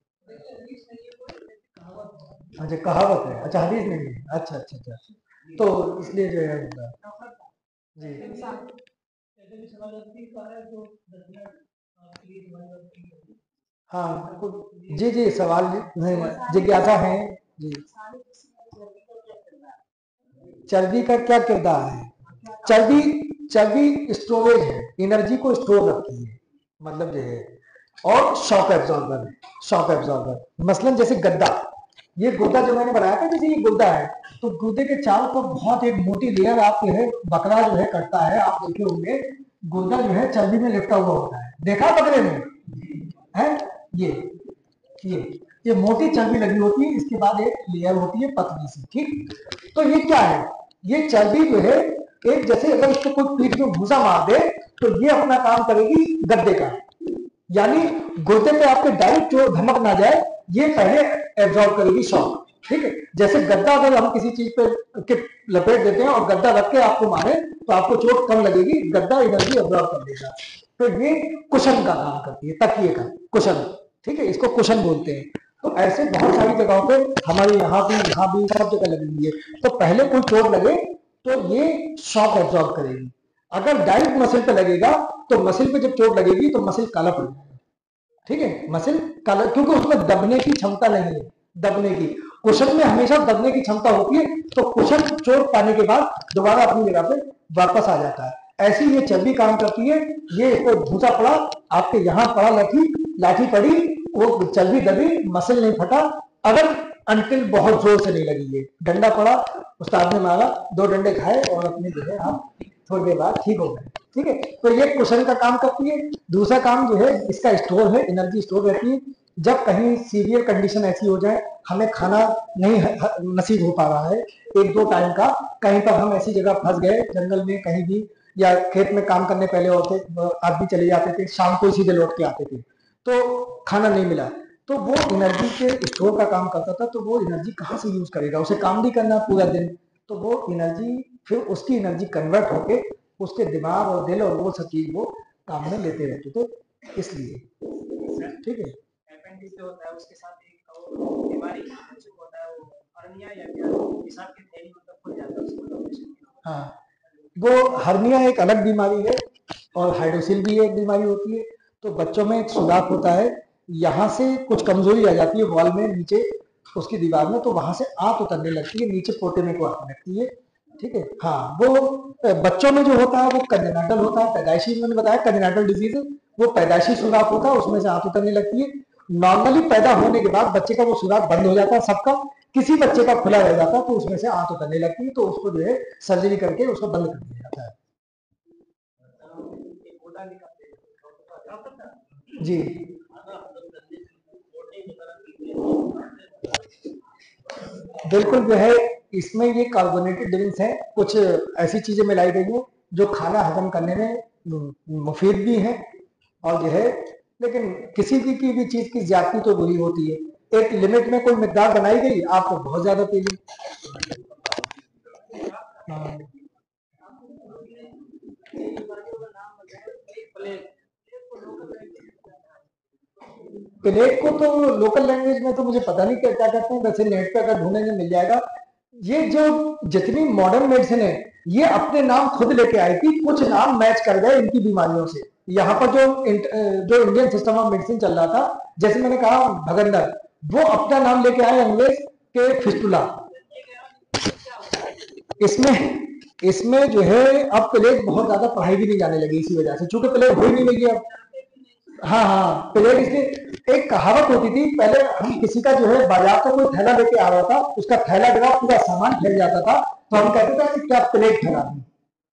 अच्छा कहावत है, अच्छा हदीस नहीं है, अच्छा अच्छा अच्छा, तो इसलिए जो है जी हाँ जी जी सवाल नहीं जिज्ञासा है जी। चर्बी का क्या किरदार है? चर्बी चर्बी स्टोरेज है, एनर्जी को स्टोर रखती है, मतलब जो है। और शॉक एब्जॉर्बर है, शॉक एब्जॉर्बर। मसलन जैसे गद्दा, ये गुर्दा जो मैंने बनाया था, जैसे ये गुर्दा है, तो गुर्दे के चारों को बहुत एक मोटी लेयर आप जो है बकरा जो है करता है, आप देखे होंगे गुर्दा जो है चर्बी में लिपटा हुआ होता है, देखा बकरे में है। ये ये ये मोटी चर्बी लगी होती है, इसके बाद एक लेयर होती है पतली सी, ठीक। तो ये क्या है? ये चर्बी जो है एक, जैसे अगर इसको कोई पीठ में भूसा मार दे तो ये अपना काम करेगी गद्दे का, यानी गुर्दे पे आपके डायरेक्ट जो धमक ना जाए, ये पहले एब्जॉर्ब करेगी शॉक, ठीक है। जैसे गद्दा अगर हम किसी चीज पे के लपेट देते हैं और गद्दा रख के आपको मारे तो आपको चोट कम लगेगी, गद्दा एनर्जी एब्जॉर्ब कर देगा। तो ये कुशन का काम करती है, तकिए का कुशन, ठीक है, इसको कुशन बोलते हैं। तो ऐसे बहुत सारी जगहों पे हमारे यहाँ भी सब जगह लगी हुई है। तो पहले कोई चोट लगे तो ये शॉक एब्जॉर्ब करेगी। अगर डायरेक्ट मसल पे लगेगा तो मसल पे जब चोट लगेगी तो मसल काला पड़ जाएगा, ठीक है, मसल काला, क्योंकि उसमें दबने की क्षमता नहीं है। दबने की, कुशन में हमेशा दबने की क्षमता होती है, तो कुशन चोट पाने के बाद दोबारा अपनी जगह पे वापस आ जाता है। ऐसी ये चर्बी काम करती है। ये इसको भूसा पड़ा, आपके यहाँ पड़ा, लाठी पड़ी, वो चर्बी दबी, मसल नहीं फटा, अगर अंटिल बहुत जोर से नहीं लगी। ये डंडा पड़ा, उस्ताद ने मारा, 2 डंडे खाए और अपने जो है आप थोड़ी देर बाद ठीक हो गए। ठीक है, तो ये कुशन का काम करती है। दूसरा काम जो है इसका स्टोर है, एनर्जी स्टोर रहती है। जब कहीं सीवियर कंडीशन ऐसी हो जाए, हमें खाना नहीं नसीब हो पा रहा है एक दो टाइम का, कहीं पर हम ऐसी जगह फंस गए जंगल में कहीं भी, या खेत में काम करने पहले होते आदमी चले जाते थे, शाम को सीधे लौट के आते थे, तो खाना नहीं मिला, तो वो एनर्जी के स्टोर का काम करता था। तो वो एनर्जी कहाँ से यूज करेगा, उसे काम भी करना पूरा दिन, तो वो एनर्जी फिर उसकी एनर्जी कन्वर्ट होके उसके दिमाग और दिल और वो सब चीज वो काम में लेते रहते थे, इसलिए। ठीक है, अपेंडिक्स जो होता है उसके साथ एक बीमारी होता है, वो हर्निया या क्या पेशाब की थैली मतलब खुल जाता है उसको। हाँ, वो हर्निया एक अलग बीमारी है और हाइड्रोसिल भी एक बीमारी होती है। तो बच्चों में एक सुराख होता है, यहाँ से कुछ कमजोरी आ जाती है वॉल में नीचे उसकी दीवार में, तो वहां से आंत उतरने लगती है, नीचे पोटे में को आने लगती है। ठीक है, हाँ, वो बच्चों में जो होता है वो कंजेनिटल होता है, पैदाइशी, मैंने बताया कंजेनिटल डिजीज, वो पैदाइशी सुराख होता है, उसमें से आंत उतरने लगती है। नॉर्मली पैदा होने के बाद बच्चे का वो सुराख बंद हो जाता है सबका, किसी बच्चे का खुला रह जाता है तो उसमें से आंत उतरने लगती है, तो उसको जो है सर्जरी करके उसको बंद कर दिया जाता है। जी, बिल्कुल जो है इसमें ये कार्बोनेटेड ड्रिंक्स है, कुछ ऐसी चीजें मिलाई गई हैं जो खाना हजम करने में मुफीद भी है और जो है, लेकिन किसी की भी चीज की ज्यादती तो बुरी होती है। एक लिमिट में कोई मिकदार बनाई गई, आपको बहुत ज्यादा पी ली। प्लेग को तो लोकल लैंग्वेज में तो मुझे पता नहीं क्या कहते हैं, वैसे नेट पे अगर ढूंढेंगे मिल जाएगा। ये जो जितनी मॉडर्न मेडिसिन है ये अपने नाम खुद लेके आई थी, कुछ नाम मैच कर गए इनकी बीमारियों से। यहाँ पर जो इंडियन सिस्टम ऑफ मेडिसिन चल रहा था, जैसे मैंने कहा भगंदर, वो अपना नाम लेके आए अंग्रेज के फिस्टुला। इसमें जो है अब प्लेग बहुत ज्यादा पढ़ाई भी नहीं जाने लगी इसी वजह से, चूंकि प्लेग हो ही नहीं लगी अब। हाँ हाँ, प्लेग इसलिए, एक कहावत होती थी पहले, हम किसी का जो है बाजार का कोई थैला लेके आ रहा था, उसका थैला गिरा, पूरा सामान फैल जाता था, तो हम कहते थे कि क्या प्लेग फैला दी,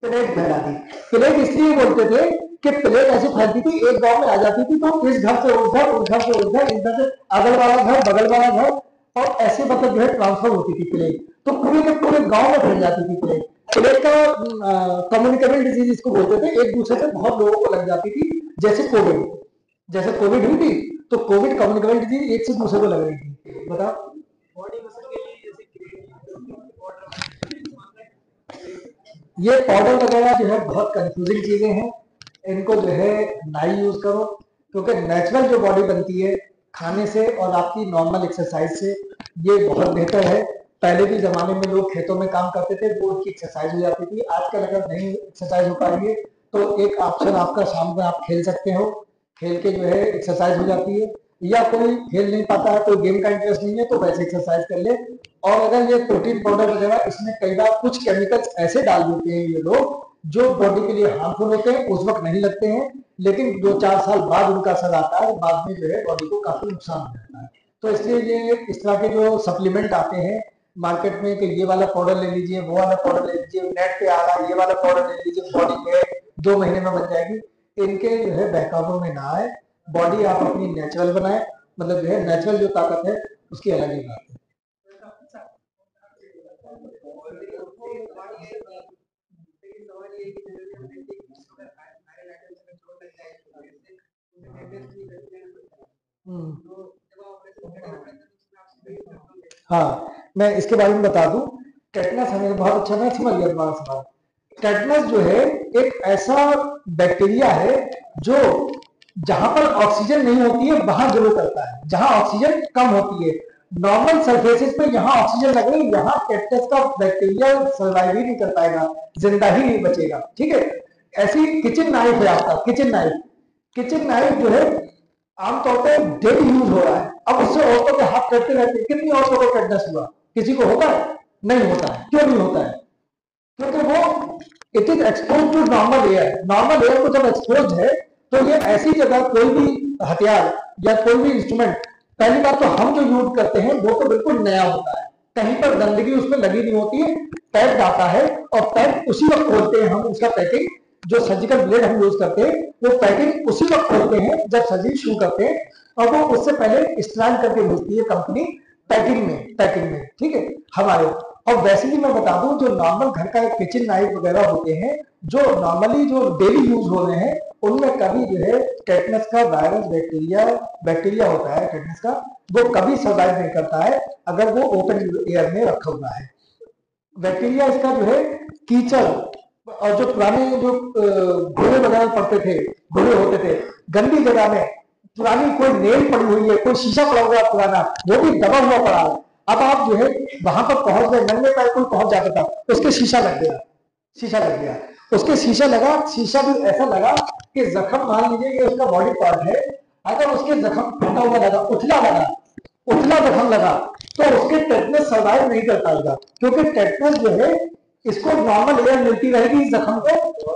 प्लेग फैला दी। प्लेग इसलिए बोलते थे कि प्लेग ऐसी फैलती थी, एक गांव में आ जाती थी तो इस घर से उस घर, उस घर से उस घर, इस घर से अगल वाला घर, बगल वाला घर, और ऐसे मतलब जो है ट्रांसफर होती थी प्लेग, तो पूरे के पूरे गांव में फैल जाती थी प्लेग। प्लेग का कम्युनिकेबल डिजीज इसको बोलते थे, एक दूसरे से बहुत लोगों को लग जाती थी, जैसे कोविड हुई थी, तो कोविड कम्युनिकेबल डिजीज एक से दूसरे को लग रही थी। बताओ, ये पाउडर वगैरह जो है बहुत कंफ्यूजिंग चीजें हैं, इनको जो है ना ही यूज करो, क्योंकि नेचुरल जो बॉडी बनती है खाने से और आपकी नॉर्मल एक्सरसाइज से, ये बहुत बेहतर है। पहले के जमाने में लोग खेतों में काम करते थे, वो उनकी एक्सरसाइज हो जाती थी। आजकल अगर नहीं एक्सरसाइज हो पा रही है तो एक ऑप्शन आपका शाम में आप खेल सकते हो, खेल के जो है एक्सरसाइज हो जाती है, या कोई खेल नहीं पाता है, कोई गेम का इंटरेस्ट नहीं है, तो वैसे एक्सरसाइज कर ले। और अगर ये प्रोटीन पाउडर वगैरह, इसमें कई बार कुछ केमिकल्स ऐसे डाल देते हैं ये लोग जो बॉडी के लिए हार्मफुल होते हैं, उस वक्त नहीं लगते हैं, लेकिन 2-4 साल बाद उनका असर आता है, बाद में जो है बॉडी को काफी नुकसान हो जाता है। तो इसलिए ये इस तरह के जो सप्लीमेंट आते हैं मार्केट में कि ये वाला पाउडर ले लीजिए, वो वाला पाउडर ले लीजिए, नेट पे आ रहा है ये वाला पाउडर ले लीजिए, बॉडी में 2 महीने में बन जाएगी, इनके जो है बहकावों में ना आए। बॉडी आप अपनी नेचुरल बनाए, मतलब जो है नेचुरल जो ताकत है उसकी अलग ही बात है। हाँ, मैं इसके बारे में बता दूं, टेटनस हमें बहुत अच्छा, मैं समझ गया तुम्हारा सवाल। टेटनस जो है एक ऐसा बैक्टीरिया है जो जहां पर ऑक्सीजन नहीं होती है वहां ग्रो करता है, जहां ऑक्सीजन कम होती है। नॉर्मल सरफेसेस पे यहाँ ऑक्सीजन लग रही है, यहाँ टेटनस का बैक्टीरिया सर्वाइव ही नहीं कर पाएगा, जिंदा ही नहीं बचेगा। ठीक है, ऐसी किचन नाइफ है आपका, किचन नाइफ जो है आमतौर पर डेली यूज हो रहा है, अब उससे औरतों के हाथ कटते रहते हैं। कितनी औरतों को टेटनस हुआ? किसी को होता है? नहीं होता है। क्यों नहीं होता है? क्योंकि वो it is expose to normal air. Normal air को जब एक्सपोज है तो ये ऐसी जगह कोई भी हथियार या कोई भी इंस्ट्रूमेंट, पहली बात तो हम जो यूज करते हैं वो तो बिल्कुल नया होता है, कहीं पर गंदगी उसमें लगी नहीं होती है, पैक आता है और पैक उसी वक्त खोलते हैं हम उसका पैकिंग, जो सर्जिकल ब्लेड हम यूज करते हैं वो पैकिंग उसी वक्त खोलते हैं जब सर्जरी शुरू करते हैं, और वो उससे पहले स्टैंड करके भेजती है कंपनी पैकिंग में, ठीक है हमारे। और वैसे ही मैं बता दूं, जो नॉर्मल घर का किचन नाइफ वगैरह होते हैं, जो नॉर्मली जो डेली यूज हो रहे हैं, उनमें कभी जो है टेटनस का वायरस बैक्टीरिया होता है टेटनस का, वो कभी सर्वाइव नहीं करता है अगर वो ओपन एयर में रखा हुआ है। बैक्टीरिया इसका जो है कीचड़, और जो पुराने जो घोड़े वगैरह पड़ते थे, घोड़े होते थे गंदी जगह में, पुरानी कोई नेल पड़ी हुई है, कोई शीशा पड़ा हुआ पुराना, वो भी दबा हुआ पड़ा है, अब आप जो है वहां पर पहुंच गए, नंगे पैर कोई पहुंच जाता था, उसके शीशा लग गया, उसके शीशा लगा, शीशा भी ऐसा लगा कि जख्म, मान लीजिए कि उसका बॉडी पार्ट है, अगर उसके जख्म फटा हुआ लगा, उथला जख्म लगा, तो उसके टेटनस सर्वाइव नहीं कर पाएगा, क्योंकि टेटनस जो है इसको नॉर्मल एयर मिलती रहेगी इस जख्म को,